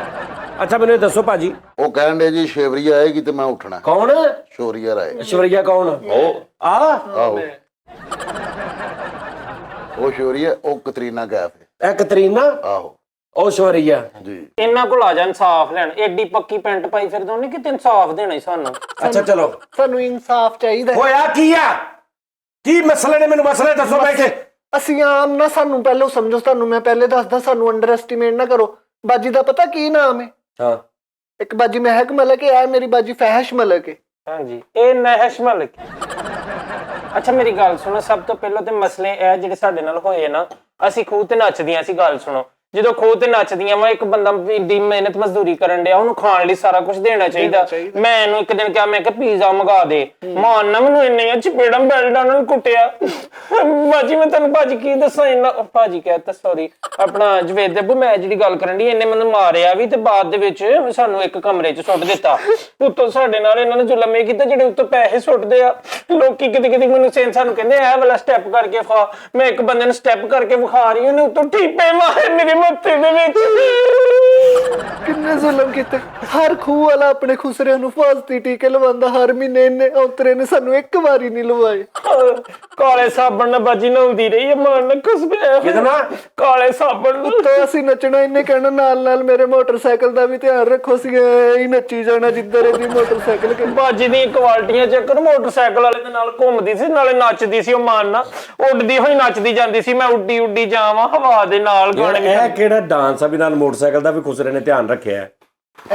ਅੱਛਾ ਮੈਨੂੰ ਇਹ ਦੱਸੋ ਭਾਜੀ, ਉਹ ਕਹਿਣ ਦੇ ਜੀ ਸ਼ੇਵਰੀਆ ਆਏਗੀ ਤੇ ਮੈਂ ਉੱਠਣਾ। ਕੌਣ ਸ਼ੋਰੀਆ ਰਾਏ। ਐਸ਼ਵਰੀਆ? ਕੌਣ ਉਹ? ਆਹੋ ਉਹ ਸ਼ੋਰੀਆ, ਉਹ ਕਤਰੀਨਾ ਕੈਫ ਹੈ। ਇਹ ਕਤਰੀਨਾ? ਆਹੋ ਉਹ ਐਸ਼ਵਰੀਆ ਜੀ। ਇਹਨਾਂ ਕੋਲ ਆ ਜਾ ਇਨਸਾਫ ਲੈਣ। ਐਡੀ ਪੱਕੀ ਪੈਂਟ ਪਾਈ ਫਿਰਦੇ ਉਹਨੇ ਕਿਤੇ ਇਨਸਾਫ ਦੇਣਾ ਹੀ ਸਾਨੂੰ। ਅੱਛਾ ਚਲੋ, ਸਾਨੂੰ ਇਨਸਾਫ ਚਾਹੀਦਾ। ਹੋਇਆ ਕੀ ਆ? ਕੀ ਮਸਲੇ ਨੇ, ਮੈਨੂੰ ਮਸਲੇ ਦੱਸੋ ਬੈਠੇ। ਅਸੀਂ ਆਮ ਨਾ, ਸਾਨੂੰ ਪਹਿਲਾਂ ਸਮਝੋ, ਤੁਹਾਨੂੰ ਮੈਂ ਪਹਿਲੇ ਦੱਸਦਾ, ਸਾਨੂੰ ਅੰਡਰ ਐਸਟੀਮੇਟ ਨਾ ਕਰੋ। ਬਾਜੀ ਦਾ ਪਤਾ ਕੀ ਨਾਮ ਹੈ? ਹਾਂ, ਇੱਕ ਬਾਜੀ ਮਹਿਕ ਮਲਕ ਹੈ, ਮੇਰੀ ਬਾਜੀ ਫਹਿਸ਼ ਮਲਕ ਹੈ। ਹਾਂਜੀ, ਇਹ ਨਹਿਸ਼ ਮਲਕ। ਅੱਛਾ ਮੇਰੀ ਗੱਲ ਸੁਣੋ, ਸਭ ਤੋਂ ਪਹਿਲਾਂ ਤੇ ਮਸਲੇ ਇਹ ਜਿਹੜੇ ਸਾਡੇ ਨਾਲ ਹੋਏ ਨਾ, ਅਸੀਂ ਖੂਹ ਤੇ ਨੱਚਦੀਆਂ ਸੀ। ਗੱਲ ਸੁਣੋ, ਜਦੋਂ ਖੂਹ ਤੇ ਨੱਚਦੀਆਂ ਵਾ, ਇੱਕ ਬੰਦਾ ਦੀ ਮਿਹਨਤ ਮਜ਼ਦੂਰੀ ਕਰਨ ਡਿਆ, ਉਹਨੂੰ ਖਾਣ ਲਈ ਸਾਰਾ ਕੁਝ ਦੇਣਾ ਚਾਹੀਦਾ। ਮੈਂ ਇਹਨੂੰ ਇੱਕ ਦਿਨ ਕਿਹਾ, ਮੈਂ ਕਿਹਾ ਪੀਜ਼ਾ ਮੰਗਾ ਦੇ। ਮਾਨ ਨਾ ਮੈਨੂੰ ਇੰਨੀਆਂ ਚਪੇੜਾਂ ਬੈਲਡਾਂ ਨਾਲ ਕੁੱਟਿਆ। ਬਾਜੀ ਮੈਂ ਤੈਨੂੰ ਭਾਜੀ ਕੀ ਦੱਸਾਂ, ਇੰਨਾ ਭਾਜੀ ਕਹਿਤਾ ਸੌਰੀ, ਆਪਣਾ ਜਵੇਦ ਅੱਬੂ, ਮੈਂ ਜਿਹੜੀ ਗੱਲ ਕਰਨ ਦੀ, ਇਹਨੇ ਮੈਨੂੰ ਮਾਰਿਆ ਵੀ ਤੇ ਬਾਅਦ ਦੇ ਵਿੱਚ ਸਾਨੂੰ ਇੱਕ ਕਮਰੇ 'ਚ ਸੁੱਟ ਦਿੱਤਾ। ਉੱਤੋਂ ਸਾਡੇ ਨਾਲ ਇਹਨਾਂ ਨੇ ਜ਼ੁਲਮ ਇਹ ਕੀਤਾ, ਜਿਹੜੇ ਉੱਤੋਂ ਪੈਸੇ ਸੁੱਟਦੇ ਆ ਲੋਕੀ, ਕਿਤੇ ਕਿਤੇ ਮੈਨੂੰ ਸਾਨੂੰ ਕਹਿੰਦੇ ਇਹ ਵਾਲਾ ਸਟੈਪ ਕਰਕੇ ਵਿਖਾ। ਮੈਂ ਇੱਕ ਬੰਦੇ ਨੂੰ ਸਟੈਪ ਕਰਕੇ ਵਿਖਾ ਰਹੀ, ਉਹਨੇ ਉੱਤੋਂ ਠੀਪੇ ਮਾਰੇ ਮੇਰੇ ਮੱਥੇ ਦੇ ਵਿੱਚ। ਕਿੰਨੇ ਜ਼ੁਲਮ ਕੀਤੇ। ਹਰ ਖੂਹ ਵਾਲਾ ਆਪਣੇ ਖੁਸਰਿਆਂ ਨੂੰ ਫਾਸਤੀ ਟੀਕੇ ਲਵਾਉਂਦਾ ਹਰ ਮਹੀਨੇ। ਇਹਨੇ ਔਤਰੇ ਨੇ ਸਾਨੂੰ ਇੱਕ ਵਾਰੀ ਨਹੀਂ ਲਵਾਏ। ਕਾਲੇ ਸਾਬਣ ਨਾਲ ਬਾਜੀ ਨਹਾਉਂਦੀ ਰਹੀ ਹੈ, ਮਾਨ ਨਾਲ ਖੁਸਪਿਆ ਕਾਲੇ ਸਾਬਣ ਨਾਲ। ਉੱਤੋਂ ਅਸੀਂ ਨੱਚਣਾ, ਇਹਨੇ ਕਹਿਣਾ ਨਾਲ ਨਾਲ ਮੇਰੇ ਮੋਟਰਸਾਈਕਲ ਦਾ ਵੀ ਧਿਆਨ ਰੱਖੋ। ਸੀ ਹੀ ਨੱਚੀ ਜਾਣਾ ਜਿੱਧਰ ਇਹਦੀ ਮੋਟਰਸਾਈਕਲ। ਬਾਜੀ ਦੀਆਂ ਕੁਆਲਟੀਆਂ ਚੱਕਰ, ਮੋਟਰਸਾਈਕਲ ਵਾਲੇ ਦੇ ਨਾਲ ਘੁੰਮਦੀ ਸੀ, ਨਾਲੇ ਨੱਚਦੀ ਸੀ। ਉਹ ਮਾਨ ਨਾਲ ਉੱਡਦੀ ਹੋਈ ਨੱਚਦੀ ਜਾਂਦੀ ਸੀ। ਮੈਂ ਉੱਡੀ ਉੱਡੀ ਜਾਵਾਂ ਹਵਾ ਦੇ ਨਾਲ। ਗਾਣੇ ਇਹ ਕਿਹੜਾ ਡਾਂਸ ਆ ਵੀ ਨਾਲ ਮੋਟਰਸਾਈਕਲ ਦਾ ਵੀ ਖੁਸਰੇ ਨੇ ਧਿਆਨ ਰੱਖਿਆ?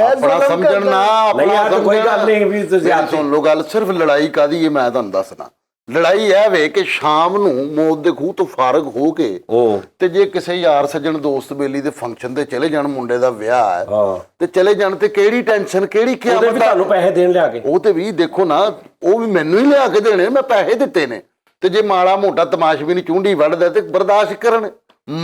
ਆਪਣਾ ਸਮਝਣ ਨਾ, ਨਹੀਂ ਯਾਰ ਕੋਈ ਗੱਲ ਨਹੀਂ ਵੀ ਤੁਸੀਂ ਸੁਣ ਲਓ ਗੱਲ। ਸਿਰਫ ਲੜਾਈ ਕਾਦੀ ਹੈ ਮੈਂ ਤੁਹਾਨੂੰ ਦੱਸਣਾ। ਲੜਾਈ ਇਹ ਵੇ ਕਿ ਸ਼ਾਮ ਨੂੰ ਮੌਤ ਦੇ ਖੂਹ ਤੋਂ ਫਾਰਗ ਹੋ ਕੇ ਤੇ ਜੇ ਕਿਸੇ ਯਾਰ ਸੱਜਣ ਦੋਸਤ ਬੇਲੀ ਦੇ ਫੰਕਸ਼ਨ ਤੇ ਚਲੇ ਜਾਣ, ਮੁੰਡੇ ਦਾ ਵਿਆਹ ਹੈ ਤੇ ਚਲੇ ਜਾਣ, ਤੇ ਕਿਹੜੀ ਟੈਨਸ਼ਨ, ਕਿਹੜੀ ਕਿਆਮਤ। ਤੁਹਾਨੂੰ ਪੈਸੇ ਦੇਣ ਲਿਆ ਕੇ, ਉਹ ਤੇ ਵੀ ਦੇਖੋ ਨਾ, ਉਹ ਵੀ ਮੈਨੂੰ ਹੀ ਲਿਆ ਕੇ ਦੇਣੇ, ਮੈਂ ਪੈਸੇ ਦਿੱਤੇ ਨੇ। ਤੇ ਜੇ ਮਾੜਾ ਮੋਟਾ ਤਮਾਸ਼ ਵੀ ਨਹੀਂ ਚੁੰਡੀ ਵੱਢਦਾ ਤੇ ਬਰਦਾਸ਼ਤ ਕਰਨ,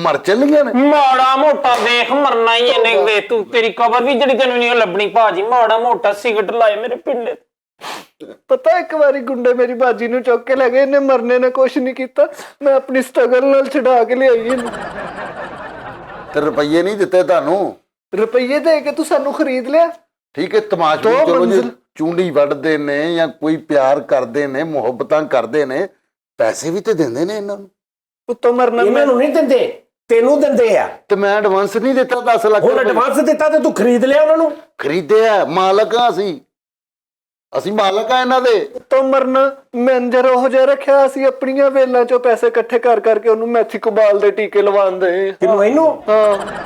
ਮਰ ਚੱਲੀਆਂ ਨੇ। ਮਾੜਾ ਮੋਟਾ ਵੇਖ ਮਰਨਾ ਹੀ ਇਹਨੇ। ਵੇ ਤੂੰ, ਤੇਰੀ ਕਬਰ ਵੀ ਜਿਹੜੀ ਤੈਨੂੰ ਨਹੀਂ ਲੱਭਣੀ ਭਾਜੀ। ਮਾੜਾ ਮੋਟਾ ਸਿਗਰਟ ਲਾਏ ਮੇਰੇ ਪਿੰਡੇ। ਪਤਾ ਇੱਕ ਵਾਰੀ ਗੁੰਡੇ ਮੇਰੀ ਬਾਜੀ ਨੂੰ ਚੁੱਕ ਕੇ ਲੈ ਗਏ। ਇਹਨੇ ਮਰਨੇ ਨੇ ਕੁਛ ਨਹੀਂ ਕੀਤਾ। ਮੈਂ ਆਪਣੀ ਸਟਰਗਲ ਨਾਲ ਛਡਾ ਕੇ ਲਿਆਈ ਇਹਨੂੰ। ਤੇ ਰੁਪਈਏ ਨਹੀਂ ਦਿੱਤੇ ਤੁਹਾਨੂੰ? ਰੁਪਈਏ ਦੇ ਕੇ ਤੂੰ ਸਾਨੂੰ ਖਰੀਦ ਲਿਆ। ਠੀਕ ਹੈ, ਤਮਾਸ਼ ਵੀ ਚਲੋ ਜੇ ਚੁੰਡੀ ਵੱਢਦੇ ਨੇ ਜਾਂ ਕੋਈ ਪਿਆਰ ਕਰਦੇ ਨੇ, ਮੁਹੱਬਤਾਂ ਕਰਦੇ ਨੇ, ਪੈਸੇ ਵੀ ਤੇ ਦਿੰਦੇ ਨੇ ਇਹਨਾਂ ਨੂੰ। ਉੱਤੋਂ ਮਰਨਾ ਇਹਨਾਂ ਨੂੰ ਨਹੀਂ ਦਿੰਦੇ, ਤੈਨੂੰ ਦਿੰਦੇ ਆ। ਤੇ ਮੈਂ ਐਡਵਾਂਸ ਨਹੀਂ ਦਿੱਤਾ 10 ਲੱਖ। ਹੁਣ ਐਡਵਾਂਸ ਦਿੱਤਾ ਤੇ ਤੂੰ ਖਰੀਦ ਲਿਆ ਉਹਨਾਂ ਨੂੰ? ਖਰੀਦਿਆ, ਮਾਲਕ ਆ ਅਸੀਂ ਮਾਲਕ ਆ ਇਹਨਾਂ ਦੇ। ਉੱਤੋਂ ਮਰਨਾ ਮੈਨੇਜਰ ਉਹ ਜਿਹਾ ਰੱਖਿਆ। ਅਸੀਂ ਆਪਣੀਆਂ ਵੇਲਾਂ ਚੋਂ ਪੈਸੇ ਇਕੱਠੇ ਕਰ ਕਰਕੇ ਉਹਨੂੰ ਮੈਥੀ ਕਬਾਲ ਦੇ ਟੀਕੇ ਲਵਾਉਂਦੇ। ਕਿਨੂੰ? ਇਹਨੂੰ?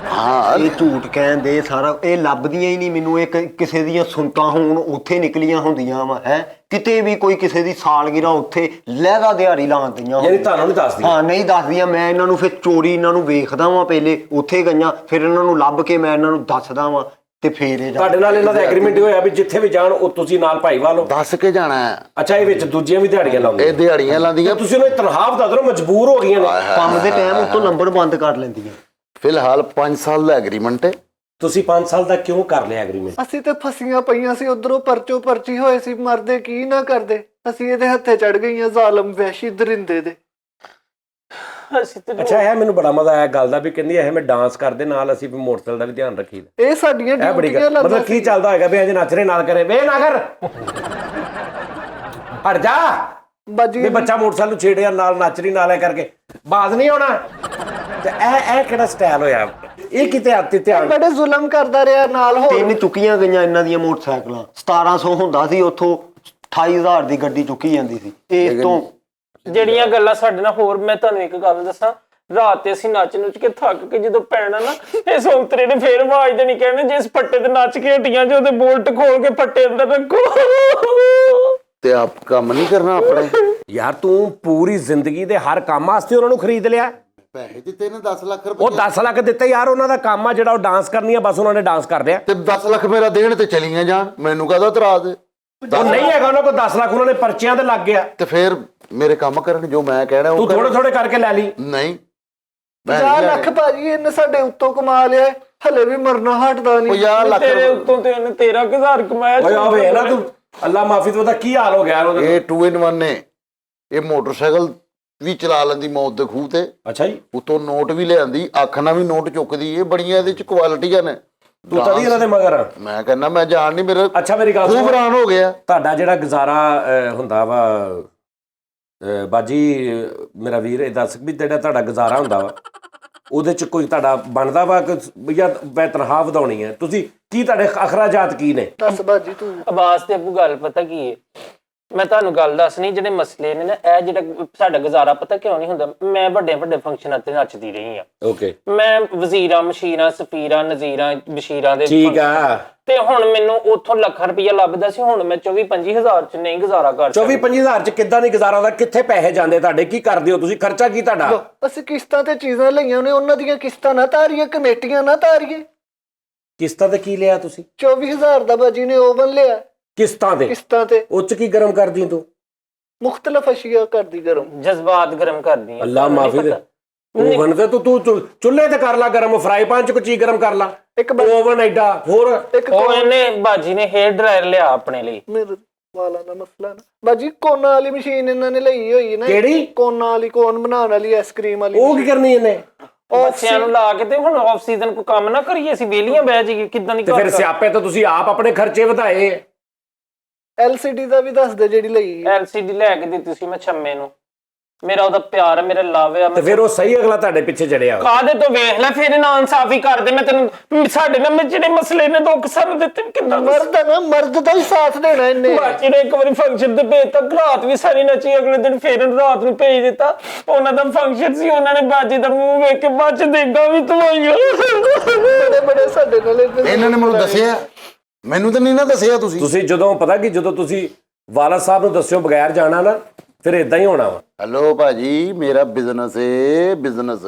ਹਾਂ ਇਹ ਝੂਠ ਕਹਿੰਦੇ ਸਾਰਾ, ਇਹ ਲੱਭਦੀਆਂ ਹੀ ਨਹੀਂ ਮੈਨੂੰ। ਇਹ ਕਿਸੇ ਦੀਆਂ ਸੁਣਤਾਂ ਹੋਣ ਉੱਥੇ ਨਿਕਲੀਆਂ ਹੁੰਦੀਆਂ ਵਾ। ਹੈ ਕਿਤੇ ਵੀ ਕੋਈ ਕਿਸੇ ਦੀ ਸਾਲਗਿਰਾ ਉੱਥੇ ਲਹਿਦਾ ਦਿਹਾੜੀ ਲਾਉਂਦੀਆਂ। ਯਾਨੀ ਤੁਹਾਨੂੰ ਨਹੀਂ ਦੱਸਦੀ? ਹਾਂ ਨਹੀਂ ਦੱਸਦੀਆਂ। ਮੈਂ ਇਹਨਾਂ ਨੂੰ ਫਿਰ ਚੋਰੀ ਇਹਨਾਂ ਨੂੰ ਵੇਖਦਾ ਵਾਂ, ਪਹਿਲੇ ਉੱਥੇ ਗਈਆਂ, ਫਿਰ ਇਹਨਾਂ ਨੂੰ ਲੱਭ ਕੇ ਮੈਂ ਇਹਨਾਂ ਨੂੰ ਦੱਸਦਾ ਵਾਂ ਤੇ ਫੇਰ ਇਹ ਤੁਹਾਡੇ ਨਾਲ ਇਹਨਾਂ ਦਾ ਐਗਰੀਮੈਂਟ ਹੋਇਆ ਵੀ ਜਿੱਥੇ ਵੀ ਜਾਣ ਉਹ ਤੁਸੀਂ ਨਾਲ ਭਾਈ ਵਾਲੋ ਦੱਸ ਕੇ ਜਾਣਾ ਹੈ। ਅੱਛਾ, ਇਹ ਵਿੱਚ ਦੂਜੀਆਂ ਵੀ ਦਿਹਾੜੀਆਂ ਲਾਉਂਦੇ? ਇਹ ਦਿਹਾੜੀਆਂ ਲਾਉਂਦੀਆਂ। ਤੁਸੀਂ ਉਹਨੂੰ ਤਨਖਾਹ ਦੱਸ ਦਿਓ, ਮਜਬੂਰ ਹੋ ਗਈਆਂ ਨੇ। ਕੰਮ ਦੇ ਟਾਈਮ ਉੱਤੋਂ ਨੰਬਰ ਬੰਦ ਕਰ ਲੈਂਦੀਆਂ। ਫਿਲਹਾਲ 5 ਸਾਲ ਦਾ ਐਗਰੀਮੈਂਟ ਹੈ। ਤੁਸੀਂ 5 ਸਾਲ ਦਾ ਕਿਉਂ ਕਰ ਲਿਆ ਐਗਰੀਮੈਂਟ? ਅਸੀਂ ਤੇ ਫਸੀਆਂ ਪਈਆਂ ਸੀ, ਉਧਰੋਂ ਪਰਚੋ ਪਰਚੀ ਹੋਏ ਸੀ, ਮਰਦੇ ਕੀ ਨਾ ਕਰਦੇ। ਅਸੀਂ ਇਹਦੇ ਹੱਥੇ ਚੜ ਗਈਆਂ, ਜ਼ਾਲਮ ਵਹਿਸ਼ੀ ਦਰਿੰਦੇ ਦੇ। ਅੱਛਾ, ਇਹ ਮੈਨੂੰ ਬੜਾ ਮਜ਼ਾ ਆਇਆ ਗੱਲ ਦਾ ਵੀ ਕਹਿੰਦੀ ਇਹ ਮੈਂ ਡਾਂਸ ਕਰਦੇ ਨਾਲ ਅਸੀਂ ਵੀ ਮੋਟਰਸਾਈਕਲ ਦਾ ਵੀ ਧਿਆਨ ਰੱਖੀਦਾ। ਇਹ ਸਾਡੀਆਂ ਡਿਊਟੀਆਂ ਲੱਗਦਾ। ਮਤਲਬ ਕੀ ਚੱਲਦਾ ਹੋਏਗਾ ਵੀ ਅਜੇ ਨੱਚ ਰਹੇ ਨਾਲ ਕਰੇ ਵੇ ਨਾ ਕਰ ਹਟ ਜਾ ਬਾਜੀ ਵੀ ਬੱਚਾ ਮੋਟਰਸਾਈਕਲ ਨੂੰ ਛੇੜਿਆ ਨਾਲ ਨੱਚ ਰਹੀ ਨਾਲ ਐ ਕਰਕੇ ਬਾਜ਼ ਨਹੀਂ ਆਉਣਾ। ਤੇ ਇਹ ਕਿਹੜਾ ਸਟਾਈਲ ਹੋਇਆ? ਇਹ ਕਿਤੇ ਆਤੀ ਧਿਆਨ ਬੜੇ ਜ਼ੁਲਮ ਕਰਦਾ ਰਿਹਾ ਨਾਲ। ਹੋ 3 ਚੁੱਕੀਆਂ ਗਈਆਂ ਇਹਨਾਂ ਦੀਆਂ ਮੋਟਰਸਾਈਕਲਾਂ। 1700 ਹੁੰਦਾ ਸੀ, ਉੱਥੋਂ 28000 ਦੀ ਗੱਡੀ ਚੁੱਕੀ ਜਾਂਦੀ ਸੀ। ਇਸ ਤੋਂ ਜਿਹੜੀਆਂ ਗੱਲਾਂ ਸਾਡੇ ਨਾਲ ਹੋਰ, ਮੈਂ ਤੁਹਾਨੂੰ ਇੱਕ ਗੱਲ ਦੱਸਾਂ। ਰਾਤ ਤੇ ਅਸੀਂ ਨੱਚ ਨੁੱਚ ਕੇ ਥੱਕ ਕੇ ਜਦੋਂ ਪੈਣਾ ਨਾ, ਇਹ ਸੰਤਰੇ ਨੇ ਫੇਰ ਆਵਾਜ਼ ਦੇਣੀ, ਕਹਿਣੇ ਜਿਸ ਪੱਟੇ ਤੇ ਨੱਚ ਕੇ ਹਟੀਆਂ ਜੇ ਉਹਦੇ ਬੋਲਟ ਖੋਲ ਕੇ ਪੱਟੇ ਅੰਦਰ ਰੱਖੋ। ਤੇ ਆਪ ਕੰਮ ਨਹੀਂ ਕਰਨਾ ਆਪਣੇ? ਯਾਰ ਤੂੰ ਪੂਰੀ ਜ਼ਿੰਦਗੀ ਦੇ ਹਰ ਕੰਮ ਵਾਸਤੇ ਉਹਨਾਂ ਨੂੰ ਖਰੀਦ ਲਿਆ। ਪੈਸੇ ਦਿੱਤੇ ਨੇ 10 ਲੱਖ ਉਹ ਰੁਪਏ। 10 ਲੱਖ ਦਿੱਤੇ ਯਾਰ, ਉਹਨਾਂ ਦਾ ਕੰਮ ਆ ਜਿਹੜਾ ਉਹ ਡਾਂਸ ਕਰਨੀ ਆ, ਬਸ ਉਹਨਾਂ ਨੇ ਡਾਂਸ ਕਰ ਲਿਆ। ਤੇ 10 ਲੱਖ ਮੇਰਾ ਦੇਣ ਤੇ ਚਲੀਆਂ ਜਾਣ, ਮੈਨੂੰ ਕਾਹਦਾ ਇਤਰਾਜ਼ ਹੈ? ਉਹ ਨਹੀਂ ਹੈਗਾ ਉਹਨਾਂ ਕੋਲ 10 ਲੱਖ, ਉਹਨਾਂ ਨੇ ਪਰਚੀਆਂ ਤੇ ਲੱਗ ਗਿਆ। ਤੇ ਫਿਰ ਮੇਰੇ ਕੰਮ ਕਰਨ, ਜੋ ਮੈਂ ਕਹਿਣਾ ਉਹ ਤੂੰ ਥੋੜੇ ਥੋੜੇ ਕਰਕੇ ਲੈ ਲਈ। ਨਹੀਂ 50 ਲੱਖ ਭਾਜੀ ਇਹਨੇ ਸਾਡੇ ਉੱਤੋਂ ਕਮਾ ਲਿਆ। ਹਲੇ ਵੀ ਮਰਨਾ ਹਟਦਾ ਨਹੀਂ। 50 ਲੱਖ ਤੇਰੇ ਉੱਤੋਂ ਤੇ ਉਹਨੇ 13,000 ਕਮਾਇਆ। ਓਏ ਆ ਵੇ ਨਾ ਤੂੰ, ਅੱਲਾ ਮਾਫੀ ਤੋਂ ਉਹਦਾ ਕੀ ਹਾਲ ਹੋ ਗਿਆ ਉਹਦਾ। ਇਹ 2 in 1 ਨੇ। ਇਹ ਮੋਟਰਸਾਈਕਲ ਵੀ ਚਲਾ ਲੈਂਦੀ ਮੌਤ ਦੇ ਖੂਹ ਤੇ, ਅੱਛਾ ਜੀ, ਉਤੋਂ ਨੋਟ ਵੀ ਲਿਆਂਦੀ, ਅੱਖ ਨਾਲ ਵੀ ਨੋਟ ਚੁੱਕਦੀ। ਇਹ ਬੜੀਆਂ ਇਹਦੇ ਚ ਕੁਆਲਿਟੀਆਂ ਨੇ। ਤੂੰ ਤਦੀ ਇਹਨਾਂ ਦੇ ਮਗਰ ਆ। ਮੈਂ ਕਹਿੰਦਾ ਮੈਂ ਜਾਣ ਨਹੀਂ, ਮੇਰਾ ਅੱਛਾ ਮੇਰੀ ਗੱਲ ਖੂਹ ਸੁਣ, ਬਰਾਨ ਹੋ ਗਿਆ। ਤੁਹਾਡਾ ਜਿਹੜਾ ਗੁਜ਼ਾਰਾ ਹੁੰਦਾ ਵਾ ਬਾਜੀ ਮੇਰਾ ਵੀਰ, ਇਹ ਦੱਸ ਵੀ ਜਿਹੜਾ ਤੁਹਾਡਾ ਗੁਜ਼ਾਰਾ ਹੁੰਦਾ ਵਾ ਉਹਦੇ ਚ ਕੋਈ ਤੁਹਾਡਾ ਬਣਦਾ ਵਾ ਕਿ ਜਾਂ ਮੈਂ ਤਨਖਾਹ ਵਧਾਉਣੀ ਹੈ? ਤੁਸੀਂ ਕੀ ਤੁਹਾਡੇ ਅਖਰਾਜਾਤ ਕੀ ਨੇ? ਦੱਸ ਬਾਜੀ ਤੂੰ। ਆਵਾਜ਼ ਤੇ ਅੱਬੂ ਗੱਲ ਪਤਾ ਕੀ ਹੈ, ਮੈਂ ਤੁਹਾਨੂੰ ਗੱਲ ਦੱਸਣੀ, ਜਿਹੜੇ ਮਸਲੇ ਨੇ ਨਾ ਇਹ ਜਿਹੜਾ ਸਾਡਾ ਗੁਜ਼ਾਰਾ ਪਤਾ ਕਿਉਂ ਨਹੀਂ ਹੁੰਦਾ। ਮੈਂ ਵੱਡੇ ਵੱਡੇ ਫੰਕਸ਼ਨਾਂ ਤੇ ਨੱਚਦੀ ਰਹੀ ਆ। ਓਕੇ, ਮੈਂ ਵਜ਼ੀਰਾਂ, ਮਸ਼ੀਰਾਂ, ਸਫੀਰਾਂ, ਨਜ਼ੀਰਾਂ, ਬਸ਼ੀਰਾਂ ਦੇ ਠੀਕ ਆ। ਤੇ ਹੁਣ ਮੈਨੂੰ ਉੱਥੋਂ ਲੱਖ ਰੁਪਇਆ ਲੱਭਦਾ ਸੀ, ਹੁਣ ਮੈਂ 24-25 ਹਜ਼ਾਰ ਚ ਨਹੀਂ ਗੁਜ਼ਾਰਾ ਕਰ ਸਕਦਾ। 24-25 ਹਜ਼ਾਰ ਚ ਕਿੱਦਾਂ ਨਹੀਂ ਗੁਜ਼ਾਰਾ ਹੁੰਦਾ? ਕਿੱਥੇ ਪੈਸੇ ਜਾਂਦੇ ਤੁਹਾਡੇ? ਕੀ ਕਰਦੇ ਹੋ ਤੁਸੀਂ? ਖਰਚਾ ਕੀ ਤੁਹਾਡਾ? ਅਸੀਂ ਕਿਸ਼ਤਾਂ ਤੇ ਚੀਜ਼ਾਂ ਲਈਆਂ ਨੇ, ਉਹਨਾਂ ਦੀਆਂ ਕਿਸ਼ਤਾਂ ਨਾ ਤਾਰੀਏ, ਕਮੇਟੀਆਂ ਨਾ ਤਾਰੀਏ। ਕਿਸ਼ਤਾਂ ਤੇ ਕੀ ਲਿਆ ਤੁਸੀਂ? 24,000 ਦਾ ਬਾਜੀ ਨੇ ਓਵਨ ਲਿਆ ਕਿਸ਼ਤਾਂ ਤੇ? ਕਿਸ਼ਤਾਂ ਤੇ। ਉਹ ਚ ਕੀ ਗਰਮ ਕਰਦੀ ਤੂੰ? ਮੁਖਤਲਫ ਅਸ਼ੀਆ ਕਰਦੀ ਗਰਮ। ਜਜ਼ਬਾਤ ਗਰਮ ਕਰਦੀ ਆ। ਅੱਲਾ ਮਾਫੀ ਦੇ। ਓਵਨ ਤੇ ਤੂੰ ਚੁੱਲ੍ਹੇ ਤੇ ਕਰ ਲਾ ਗਰਮ, ਫਰਾਈ ਪੈਨ ਚ ਕੋਈ ਚੀਜ਼ ਗਰਮ ਕਰ ਲਾ। ਇੱਕ ਓਵਨ ਐਡਾ ਹੋਰ। ਇੱਕ ਉਹ ਇਹਨੇ ਬਾਜੀ ਨੇ ਹੇਅਰ ਡਰਾਇਰ ਲਿਆ ਆਪਣੇ ਲਈ। ਮੇਰੇ ਵਾਲਾਂ ਦਾ ਮਸਲਾ ਨਾ ਬਾਜੀ, ਕੋਨਾ ਵਾਲੀ ਮਸ਼ੀਨ ਇਹਨਾਂ ਨੇ ਲਈ ਹੋਈ ਹੈ ਨਾ। ਕਿਹੜੀ? ਕੋਨਾ ਵਾਲੀ, ਕੋਨ ਬਣਾਉਣ ਵਾਲੀ, ਆਈਸਕ੍ਰੀਮ ਵਾਲੀ। ਉਹ ਕੀ ਕਰਨੀ ਇਹਨੇ? ਬੱਚਿਆਂ ਨੂੰ ਲਾ ਕੇ ਤੇ ਹੁਣ ਆਫ ਸੀਜ਼ਨ ਕੋਈ ਕੰਮ ਨਾ ਕਰੀਏ, ਅਸੀਂ ਵਿਹਲੀਆਂ ਬਹਿ ਜਾਈਏ, ਕਿੱਦਾਂ ਨਹੀਂ ਤੇ ਫਿਰ ਸਿਆਪੇ ਤਾਂ ਤੁਸੀਂ ਆਪ ਆਪਣੇ ਖਰਚੇ ਵਧਾਏ। LCD ਦਾ ਵੀ ਦੱਸ ਦੇ ਜਿਹੜੀ ਲਈ। LCD ਲੈ ਕੇ ਦਿੱਤੀ ਸੀ ਮੈਂ ਛੰਮੇ ਨੂੰ। ਮੇਰਾ ਉਹਦਾ ਪਿਆਰ, ਮੇਰੇ ਲਵ ਆ। ਤੇ ਫਿਰ ਉਹ ਸਹੀ ਅਗਲਾ ਤੁਹਾਡੇ ਪਿੱਛੇ ਚੜਿਆ। ਕਾਹਦੇ ਤੋਂ ਵੇਖ ਲੈ, ਫਿਰ ਨਾ ਇਨਸਾਫੀ ਕਰਦੇ। ਮੈਂ ਤੈਨੂੰ ਸਾਡੇ ਨਾਲ ਜਿਹੜੇ ਮਸਲੇ ਨੇ ਦੁੱਖ ਸਾਨੂੰ ਦਿੱਤੇ ਕਿੰਨਾ ਮਰਦ ਹੈ ਨਾ, ਮਰਦ ਦਾ ਹੀ ਸਾਥ ਦੇਣਾ ਇਹਨੇ। ਬਾਜੀ ਨੇ ਇੱਕ ਵਾਰੀ ਫੰਕਸ਼ਨ ਤੇ ਭੇਜਤਾ, ਰਾਤ ਵੀ ਸਾਰੀ ਨੱਚੀ, ਅਗਲੇ ਦਿਨ ਫੇਰ ਰਾਤ ਨੂੰ ਭੇਜ ਦਿੱਤਾ। ਉਹਨਾਂ ਦਾ ਫੰਕਸ਼ਨ ਸੀ, ਉਹਨਾਂ ਨੇ ਬਾਜੀ ਦਾ ਮੂੰਹ ਵੇਖ ਕੇ ਬਾਅਦ ਚ ਦੇਗਾ ਵੀ ਤਵਾਈਆਂ। ਬੜੇ ਬੜੇ ਸਾਡੇ ਨਾਲ ਇਹਨਾਂ ਨੇ ਮੈਨੂੰ ਦੱਸਿਆ, ਮੈਨੂੰ ਤਾਂ ਨਹੀਂ ਨਾ ਦੱਸਿਆ। ਤੁਸੀਂ ਜਦੋਂ ਪਤਾ ਕਿ ਜਦੋਂ ਤੁਸੀਂ ਵਾਲਾ ਸਾਹਿਬ ਨੂੰ ਦੱਸਿਓ ਬਗੈਰ ਜਾਣਾ ਨਾ, ਫਿਰ ਇਦਾਂ ਹੀ ਹੋਣਾ ਵਾ। ਹੈਲੋ ਭਾਜੀ, ਮੇਰਾ ਬਿਜ਼ਨਸ ਏ, ਬਿਜ਼ਨਸ।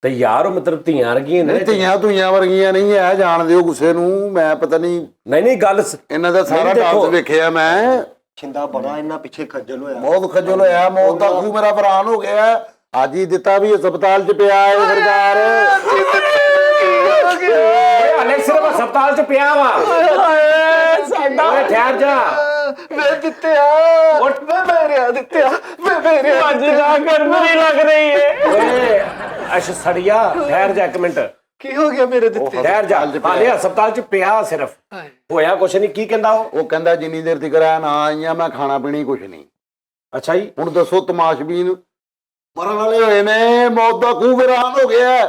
ਤੇ ਯਾਰ ਉਹ ਮਤਲਬ ਧੀਆਂ ਰਗੀਆਂ ਨੇ। ਧੀਆਂ ਵਰਗੀਆਂ ਨਹੀਂ ਹੈ, ਜਾਣ ਦਿਓ ਗੁੱਸੇ ਨੂੰ। ਮੈਂ ਪਤਾ ਨਹੀਂ ਨਹੀਂ ਗੱਲ ਇਹਨਾਂ ਦਾ ਸਾਰਾ ਦੇਖੋ। ਡਾਂਸ ਵੇਖਿਆ ਮੈਂ। ਛਿੰਦਾ ਬੜਾ ਇਹਨਾਂ ਪਿੱਛੇ ਖੱਜਲ ਹੋਇਆ। ਬਹੁਤ ਖੱਜਲ ਹੋਇਆ, ਮੌਤ ਦਾ ਖੂਹ ਮੇਰਾ ਬਰਾਨ ਹੋ ਗਿਆ। ਅੱਜ ਹੀ ਦਿੱਤਾ ਵੀ ਹਸਪਤਾਲ 'ਚ ਪਿਆ ਹੈ ਸਰਕਾਰ। ਹਲੇ ਸਿਰਫ ਹਸਪਤਾਲ 'ਚ ਪਿਆ ਵਾ। ਓਏ ਠਹਿਰ ਜਾ। ਵੇ ਦਿੱਤਿਆ, ਵੇ ਮੇਰੇ ਦਿੱਤਿਆ, ਵੇ ਮੇਰੇ ਬਾਜੀ ਨਾ ਕਰ, ਬੁਰੀ ਲੱਗ ਰਹੀ ਹੈ। ਓਏ ਅਸ਼ ਸੜੀਆ, ਠਹਿਰ ਜਾ ਇੱਕ ਮਿੰਟ। ਕੀ ਹੋ ਗਿਆ ਮੇਰੇ ਦਿੱਤੇ? ਠਹਿਰ ਜਾ। ਹਾਲੇ ਹਸਪਤਾਲ 'ਚ ਪਿਆ ਸਿਰਫ, ਹੋਇਆ ਕੁਛ ਨਹੀਂ। ਕੀ ਕਹਿੰਦਾ ਉਹ? ਉਹ ਕਹਿੰਦਾ ਜਿੰਨੀ ਦੇਰ ਤੱਕ ਆ ਨਾ ਆਈਆਂ ਮੈਂ ਖਾਣਾ ਪੀਣੀ ਕੁਛ ਨਹੀਂ। ਅੱਛਾ ਜੀ, ਹੁਣ ਦੱਸੋ, ਤਮਾਸ਼ਬੀਨ ਮਰਨ ਵਾਲੇ ਹੋਏ ਨੇ, ਮੌਤ ਦਾ ਖੂਹ ਵੀਰਾਨ ਹੋ ਗਿਆ।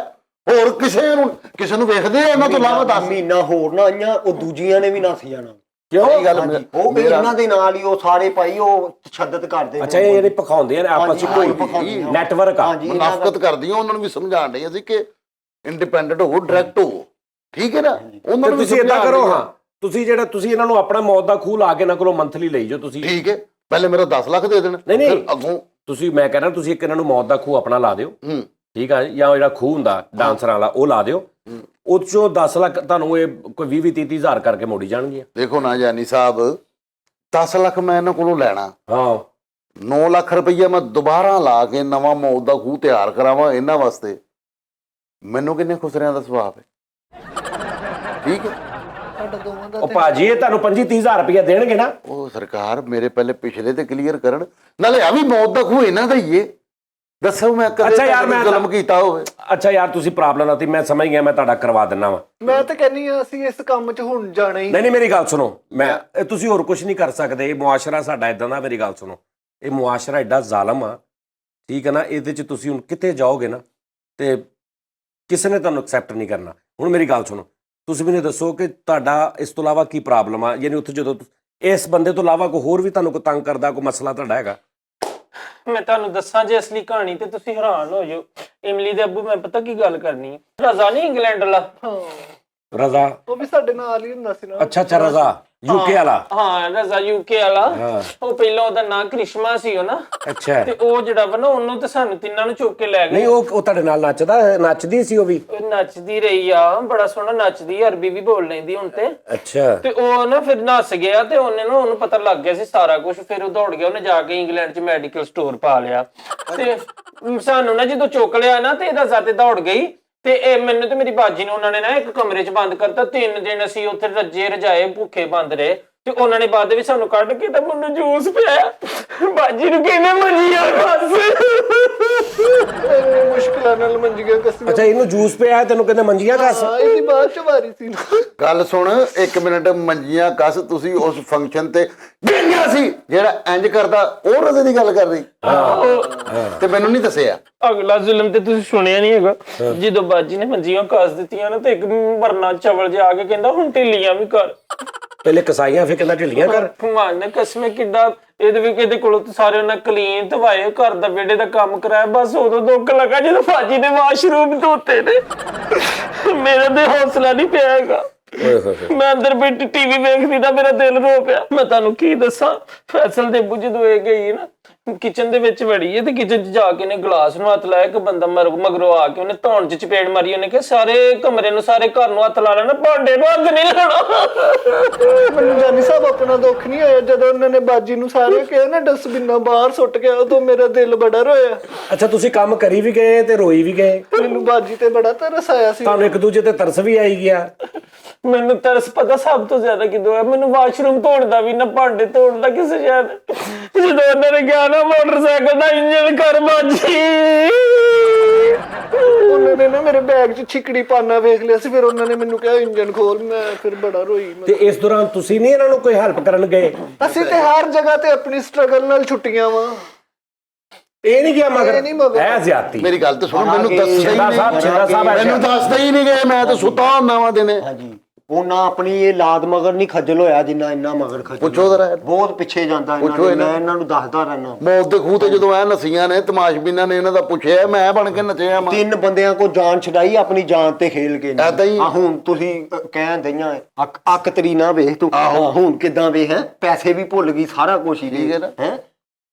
ਹੋਰ ਕਿਸੇ ਨੂੰ ਵੇਖਦੇ ਆ ਇਹਨਾਂ ਤੋਂ ਇਲਾਵਾ? 10 ਮਹੀਨਾ ਹੋਰ ਨਾ ਆਈਆਂ, ਉਹ ਦੂਜੀਆਂ ਨੇ ਵੀ ਨੱਸ ਜਾਣਾ। ਕਿਉਂ? ਇਹ ਗੱਲ ਹਾਂਜੀ, ਉਹ ਵੀ ਇਹਨਾਂ ਦੇ ਨਾਲ ਹੀ ਉਹ ਸਾਰੇ ਪਾਈ ਉਹ ਤਸ਼ੱਦਦ ਕਰਦੇ ਨੇ। ਅੱਛਾ, ਇਹ ਜਿਹੜੇ ਪਖਾਉਂਦੇ ਨੇ ਆਪਸ ਚ ਕੋਈ ਪਖਾਉਂਦੀਆਂ। ਨੈਟਵਰਕ ਆ। ਹਾਂਜੀ, ਇਹਨਾਂ ਦਾ ਮੁਨਾਫਕਤ ਕਰਦੀਆਂ। ਉਹਨਾਂ ਨੂੰ ਵੀ ਸਮਝਾਣ ਡਏ ਅਸੀਂ ਕਿ ਇੰਡੀਪੈਂਡੈਂਟ ਹੋ, ਡਾਇਰੈਕਟ ਹੋ। ਠੀਕ ਹੈ ਨਾ? ਉਹਨਾਂ ਨੂੰ ਵੀ ਤੁਸੀਂ ਏਦਾਂ ਸਮਝਾਉਣ ਕਰੋ। ਡਏ ਆ। ਹਾਂ, ਤੁਸੀਂ ਇਹਨਾਂ ਨੂੰ ਆਪਣਾ ਮੌਤ ਦਾ ਖੂਹ ਲਾ ਕੇ ਇਹਨਾਂ ਕੋਲੋਂ ਮੰਥਲੀ ਲਈ ਜਾਓ ਤੁਸੀਂ। ਠੀਕ ਹੈ, ਪਹਿਲੇ ਮੇਰਾ 10 ਲੱਖ ਦੇ ਦੇਣ, ਨਹੀਂ। ਫਿਰ ਅੱਗੋਂ ਤੁਸੀਂ, ਮੈਂ ਕਹਿੰਦਾ ਤੁਸੀਂ ਇੱਕ ਇਹਨਾਂ ਨੂੰ ਮੌਤ ਦਾ ਖੂਹ ਆਪਣਾ ਲਾ ਦਿਓ। ਹੂੰ ਠੀਕ ਆ? ਜਾਂ ਜਿਹੜਾ ਖੂਹ ਹੁੰਦਾ ਡਾਂਸਰਾਂ ਵਾਲਾ ਉਹ ਲਾ ਦਿਓ। ਉਹ ਚੋਂ 10 ਲੱਖ ਤੁਹਾਨੂੰ ਇਹ ਕੋਈ 20-30 ਹਜ਼ਾਰ ਕਰਕੇ ਮੋੜੀ ਜਾਣਗੀਆਂ। ਦੇਖੋ ਨਾ ਜਾਨੀ ਸਾਹਿਬ, 10 ਲੱਖ ਮੈਂ ਇਹਨਾਂ ਕੋਲੋਂ ਲੈਣਾ, ਹਾਂ, 9 ਲੱਖ ਰੁਪਈਆ ਮੈਂ ਦੁਬਾਰਾ ਲਾ ਕੇ ਨਵਾਂ ਮੌਤ ਦਾ ਖੂਹ ਤਿਆਰ ਕਰਾਵਾਂ ਇਹਨਾਂ ਵਾਸਤੇ। ਮੈਨੂੰ ਕਿੰਨੇ ਖੁਸਰਿਆਂ ਦਾ ਸੁਭਾਅ ਹੈ। ਠੀਕ ਹੈ। ਸਾਡਾ ਦੋਵਾਂ ਦਾ ਉਹ ਭਾਜੀ ਇਹ ਤੁਹਾਨੂੰ 25-30 ਹਜ਼ਾਰ ਰੁਪਇਆ ਦੇਣਗੇ ਨਾ? ਉਹ ਸਰਕਾਰ ਮੇਰੇ ਪਹਿਲੇ ਪਿਛਲੇ ਤੇ ਕਲੀਅਰ ਕਰਨ, ਨਾਲੇ ਆ ਵੀ ਮੌਤ ਦਾ ਖੂਹ ਇਹਨਾਂ ਦਾ ਹੀ ਏ। ਦੱਸੋ ਮੈਂ ਕਦੇ ਅੱਛਾ ਯਾਰ, ਮੈਂ ਜ਼ੁਲਮ ਕੀਤਾ ਹੋਵੇ? ਅੱਛਾ ਯਾਰ, ਤੁਸੀਂ ਪ੍ਰੋਬਲਮ ਆਤੀ, ਮੈਂ ਸਮਝ ਗਿਆ, ਮੈਂ ਤੁਹਾਡਾ ਕਰਵਾ ਦਿੰਦਾ ਵਾ। ਮੈਂ ਤਾਂ ਕਹਿੰਨੀ ਆ ਅਸੀਂ ਇਸ ਕੰਮ 'ਚ ਹੁਣ ਜਾਣਾ ਹੀ। ਨਹੀਂ ਮੇਰੀ ਗੱਲ ਸੁਣੋ, ਤੁਸੀਂ ਹੋਰ ਕੁਝ ਨਹੀਂ ਕਰ ਸਕਦੇ। ਇਹ ਮੁਆਸ਼ਰਾ ਸਾਡਾ ਇਦਾਂ ਦਾ, ਮੇਰੀ ਗੱਲ ਸੁਣੋ, ਇਹ ਮੁਆਸ਼ਰਾ ਐਡਾ ਜ਼ਾਲਮ ਆ। ਠੀਕ ਹੈ ਨਾ? ਇਹਦੇ 'ਚ ਤੁਸੀਂ ਹੁਣ ਕਿੱਥੇ ਜਾਓਗੇ ਨਾ, ਤੇ ਕਿਸੇ ਨੇ ਤੁਹਾਨੂੰ ਐਕਸੈਪਟ ਨਹੀਂ ਕਰਨਾ। ਹੁਣ ਮੇਰੀ ਗੱਲ ਸੁਣੋ, ਤੁਸੀਂ ਮੈਨੂੰ ਦੱਸੋ ਕਿ ਤੁਹਾਡਾ ਇਸ ਤੋਂ ਇਲਾਵਾ ਕੀ ਪ੍ਰੋਬਲਮ ਆ? ਯਾਨੀ ਉੱਥੇ ਜਦੋਂ ਇਸ ਬੰਦੇ ਤੋਂ ਇਲਾਵਾ ਕੋਈ ਹੋਰ ਵੀ ਤੁਹਾਨੂੰ ਕੋਈ ਤੰਗ ਕਰਦਾ, ਕੋਈ ਮਸਲਾ ਤੁਹਾਡਾ ਹੈਗਾ? ਮੈਂ ਤੁਹਾਨੂੰ ਦੱਸਾਂ ਜੇ ਅਸਲੀ ਕਹਾਣੀ ਤੇ ਤੁਸੀਂ ਹੈਰਾਨ ਹੋ ਜਾਓ। ਇਮਲੀ ਦੇ ਅੱਬੂ, ਮੈਂ ਪਤਾ ਕੀ ਗੱਲ ਕਰਨੀ ਹੈ। ਰਜ਼ਾ ਨਹੀਂ ਇੰਗਲੈਂਡ ਵਾਲਾ? ਹਾਂ, ਰਜ਼ਾ? ਉਹ ਵੀ ਸਾਡੇ ਨਾਲ ਹੀ ਹੁੰਦਾ ਸੀ ਨਾ। ਅੱਛਾ, ਰਜ਼ਾ ਯੂਕੇ ਵਾਲਾ? ਹਾਂ, ਰਜ਼ਾ UK ਵਾਲਾ। ਹਾਂ। ਉਹ ਪਹਿਲਾਂ ਉਹਦਾ ਨਾਂ ਕ੍ਰਿਸ਼ਮਾ ਸੀ ਉਹ ਨਾ। ਅੱਛਾ। ਤੇ ਉਹ ਜਿਹੜਾ ਵਾ ਨਾ, ਉਹਨੂੰ ਤੇ ਸਾਨੂੰ ਤਿੰਨਾਂ ਨੂੰ ਚੁੱਕ ਕੇ ਲੈ ਗਏ। ਨਹੀਂ, ਉਹ ਤੁਹਾਡੇ ਨਾਲ ਨੱਚਦੀ ਸੀ ਉਹ ਵੀ? ਉਹ ਨੱਚਦੀ ਰਹੀ ਆ, ਬੜਾ ਸੋਹਣਾ ਨੱਚਦੀ, ਅਰਬੀ ਵੀ ਬੋਲ ਲੈਂਦੀ ਹੁਣ ਤੇ। ਅੱਛਾ। ਤੇ ਉਹ ਨਾ ਫਿਰ ਨੱਸ ਗਿਆ ਤੇ ਉਹਨੂੰ ਪਤਾ ਲੱਗ ਗਿਆ ਸੀ ਸਾਰਾ ਕੁਝ। ਫਿਰ ਉਹ ਦੌੜ ਗਿਆ, ਉਹਨੇ ਜਾ ਕੇ ਇੰਗਲੈਂਡ 'ਚ ਮੈਡੀਕਲ ਸਟੋਰ ਪਾ ਲਿਆ। ਤੇ ਸਾਨੂੰ ਨਾ ਜਦੋਂ ਚੁੱਕ ਲਿਆ ਨਾ, ਤੇ ਰਜ਼ਾ ਤੇ ਦੌੜ ਗਈ ਤੇ ਇਹ ਮੈਨੂੰ ਤੇ ਮੇਰੀ ਬਾਜੀ ਨੂੰ ਉਹਨਾਂ ਨੇ ਨਾ ਇੱਕ ਕਮਰੇ 'ਚ ਬੰਦ ਕਰਤਾ। 3 ਦਿਨ ਅਸੀਂ ਉੱਥੇ ਰੱਜੇ ਰਜਾਏ ਭੁੱਖੇ ਬੰਦ ਰਹੇ ਤੇ ਉਹਨਾਂ ਨੇ ਬਾਅਦ ਵਿੱਚ ਸਾਨੂੰ ਕੱਢ ਕੇ ਤਾਂ ਮੈਨੂੰ ਜੂਸ ਪਿਆ। ਬਾਜੀ ਨੂੰ ਕਹਿੰਦੇ ਮੰਜੀਆਂ ਬਸ। ਇੰਨੀ ਮੁਸ਼ਕਿਲਾਂ ਨਾਲ ਮੰਜੀਆਂ ਕੱਸੀਆਂ। ਅੱਛਾ ਇਹਨੂੰ ਜੂਸ ਪਿਆ ਤੈਨੂੰ ਕਹਿੰਦੇ ਮੰਜੀਆਂ ਕੱਸ। ਹਾਂ ਇਹਦੀ ਬਾਅਦ ਚ ਵਾਰੀ ਸੀ ਨਾ। ਗੱਲ ਸੁਣ 1 ਮਿੰਟ, ਮੰਜੀਆਂ ਕੱਸ ਤੁਸੀਂ ਉਸ ਫੰਕਸ਼ਨ ਤੇ ਗਈਆਂ ਸੀ, ਜਿਹੜਾ ਇੰਜ ਕਰਦਾ ਉਹ ਰਜ਼ੇ ਦੀ ਗੱਲ ਕਰ ਰਹੀ ਤੇ ਮੈਨੂੰ ਨਹੀਂ ਦੱਸਿਆ। ਅਗਲਾ ਜ਼ੁਲਮ ਤੇ ਤੁਸੀਂ ਸੁਣਿਆ ਨਹੀਂ ਹੈਗਾ। ਜਦੋਂ ਬਾਜੀ ਨੇ ਮੰਜੀਆਂ ਕੱਸ ਦਿੱਤੀਆਂ ਨਾ ਤੇ ਇੱਕ ਵਰਨਾ ਚਵਲ ਜਿਹਾ ਆ ਕੇ ਕਹਿੰਦਾ ਹੁਣ ਢਿੱਲੀਆਂ ਵੀ ਕਰ। ਪਹਿਲੇ ਕਸਾਈਆਂ ਫਿਰ ਕਹਿੰਦਾ ਢਿੱਲੀਆਂ ਕਰ। ਭਗਵਾਨ ਨੇ ਕਸਮੇ ਕਿੱਡਾ ਇਹਦੇ ਵੀ ਕਿਤੇ ਕੋਲੋਂ ਤੇ ਸਾਰੇ ਉਹਨਾਂ ਕਲੀਨ ਧਵਾਏ, ਘਰ ਦਾ ਵਿਹੜੇ ਦਾ ਕੰਮ ਕਰਾਇਆ। ਬਸ ਉਦੋਂ ਦੁੱਖ ਲੱਗਾ ਜਦੋਂ ਬਾਜੀ ਨੇ ਵਾਸ਼ਰੂਮ ਧੋਤੇ ਨੇ। ਮੇਰਾ ਤੇ ਹੌਸਲਾ ਨਹੀਂ ਪਿਆ ਹੈਗਾ। ਓਏ ਹੋਏ ਹੋਏ। ਮੈਂ ਅੰਦਰ ਬੈਠੀ ਟੀਵੀ ਵੇਖਦੀ ਤਾਂ ਮੇਰਾ ਦਿਲ ਰੋ ਪਿਆ। ਮੈਂ ਤੁਹਾਨੂੰ ਕੀ ਦੱਸਾਂ, ਫੈਸਲ ਦੇ ਬੁੱਝ ਜਦੋਂ ਇਹ ਗਈ ਨਾ ਕਿਚਨ ਦੇ ਵਿੱਚ ਵੜੀ ਹੈ ਤੇ ਕਿਚਨ 'ਚ ਜਾ ਕੇ ਨੇ ਗਲਾਸ ਨੂੰ ਹੱਥ ਲਾਇਆ। ਇੱਕ ਬੰਦਾ ਮਗਰੋਂ ਆ ਕੇ ਉਹਨੇ ਧੌਣ 'ਚ ਚਪੇੜ ਮਾਰੀ। ਉਹਨੇ ਕਿਹਾ ਸਾਰੇ ਕਮਰੇ ਨੂੰ ਸਾਰੇ ਘਰ ਨੂੰ ਹੱਥ ਲਾ ਲੈਣਾ, ਭਾਂਡੇ ਨੂੰ ਹੱਥ ਨਹੀਂ ਲਾਉਣਾ। ਮੈਨੂੰ ਜਾਨੀ ਸਾਹਿਬ ਆਪਣਾ ਦੁੱਖ ਨਹੀਂ ਹੋਇਆ ਜਦੋਂ ਉਹਨਾਂ ਨੇ ਬਾਜੀ ਨੂੰ ਸਾਰੇ ਕਿਹਾ ਨਾ ਡਸਟਬਿਨਾਂ ਬਾਹਰ ਸੁੱਟ ਗਿਆ, ਉਦੋਂ ਮੇਰਾ ਦਿਲ ਬੜਾ ਰੋਇਆ। ਅੱਛਾ ਤੁਸੀਂ ਕੰਮ ਕਰੀ ਵੀ ਗਏ ਤੇ ਰੋਈ ਵੀ ਗਏ। ਮੈਨੂੰ ਬਾਜੀ ਤੇ ਬੜਾ ਤਰਸ ਆਇਆ ਸੀ। ਤੁਹਾਨੂੰ ਇੱਕ ਦੂਜੇ ਤੇ ਤਰਸ ਵੀ ਆਈ ਗਿਆ। ਮੈਨੂੰ ਤਰਸ ਪਤਾ ਸਭ ਤੋਂ ਜ਼ਿਆਦਾ ਕਿਦੋਂ ਹੈ, ਮੈਨੂੰ ਵਾਸ਼ਰੂਮ ਧੋਣ ਦਾ ਵੀ ਨਾ ਭਾਂਡੇ ਧੋਣ ਦਾ ਕਿਸੇ ਸ਼ਾਇਦ। ਜਦੋਂ ਉਹਨਾਂ ਨੇ ਕਿਹਾ ਨਾ ਮੋਟਰਸਾਈਕਲ ਦਾ ਇੰਜਨ ਕਰ ਬਾਜੀ। ਉਹਨਾਂ ਨੇ ਨਾ ਮੇਰੇ ਬੈਗ 'ਚ ਛਿਕੜੀ ਪਾਨਾ ਵੇਖ ਲਿਆ ਸੀ, ਫਿਰ ਉਹਨਾਂ ਨੇ ਮੈਨੂੰ ਕਿਹਾ ਇੰਜਨ ਖੋਲ। ਮੈਂ ਫਿਰ ਬੜਾ ਰੋਈ। ਤੇ ਇਸ ਦੌਰਾਨ ਤੁਸੀਂ ਨਹੀਂ ਇਹਨਾਂ ਨੂੰ ਕੋਈ ਹੈਲਪ ਕਰਨ ਗਏ? ਅਸੀਂ ਤੇ ਹਰ ਜਗ੍ਹਾ ਤੇ ਆਪਣੀ ਸਟਰਗਲ ਨਾਲ ਛੁੱਟੀਆਂ ਵਾ। ਇਹ ਨਹੀਂ ਗਿਆ ਮਗਰ ਇਹ ਨਹੀਂ ਮਗਰ। ਹੈ ਜ਼ਿਆਦਤੀ। ਮੇਰੀ ਗੱਲ ਤੇ ਸੁਣ, ਮੈਨੂੰ ਦੱਸਦਾ ਹੀ ਛਿੰਦਾ ਸਾਹਿਬ ਨਹੀਂ, ਮੈਨੂੰ ਦੱਸਦਾ ਹੀ ਨਹੀਂ ਗਏ। ਮੈਂ ਤਾਂ ਸੁੱਤਾ ਹੁੰਦਾ ਵਾਂ ਦਿਨੇ। ਹਾਂਜੀ ਉਹਨਾਂ ਆਪਣੀ ਇਹ ਲਾਦ ਮਗਰ ਨਹੀਂ ਖੱਜਲ ਹੋਇਆ ਜਿੰਨਾ ਇੰਨਾ ਮਗਰ ਖੱਜਲ। ਪੁੱਛੋ ਜ਼ਰਾ। ਬਹੁਤ ਪਿੱਛੇ ਜਾਂਦਾ ਇਹਨਾਂ ਪੁੱਛੋ ਨੂੰ। ਇਹਨਾਂ ਮੈਂ ਇਹਨਾਂ ਨੂੰ ਦੱਸਦਾ ਰਹਿਣਾ। ਮੌਤ ਦੇ ਖੂਹ ਤੇ ਜਦੋਂ ਐ ਨਸੀਆਂ ਨੇ ਤਮਾਸ਼ਬੀਨਾਂ ਨੇ ਇਹਨਾਂ ਦਾ ਪੁੱਛਿਆ, ਮੈਂ ਬਣ ਕੇ ਨੱਚਿਆ ਮੈਂ। 3 ਬੰਦਿਆਂ ਕੋ ਜਾਨ ਛਡਾਈ ਆਪਣੀ ਜਾਨ ਤੇ ਖੇਲ ਕੇ। ਏਦਾਂ ਹੀ। ਹੁਣ ਤੁਸੀਂ ਕਹਿਣ ਦਈਆਂ ਅੱਕ ਤੇਰੀ ਨਾ ਵੇਖ ਤੂੰ। ਹੁਣ ਕਿਦਾਂ ਵੇਖ ਹੈ, ਪੈਸੇ ਵੀ ਭੁੱਲ ਗਈ, ਸਾਰਾ ਕੁਝ ਹੀ ਠੀਕ ਹੈ ਨਾ। ਹੈ।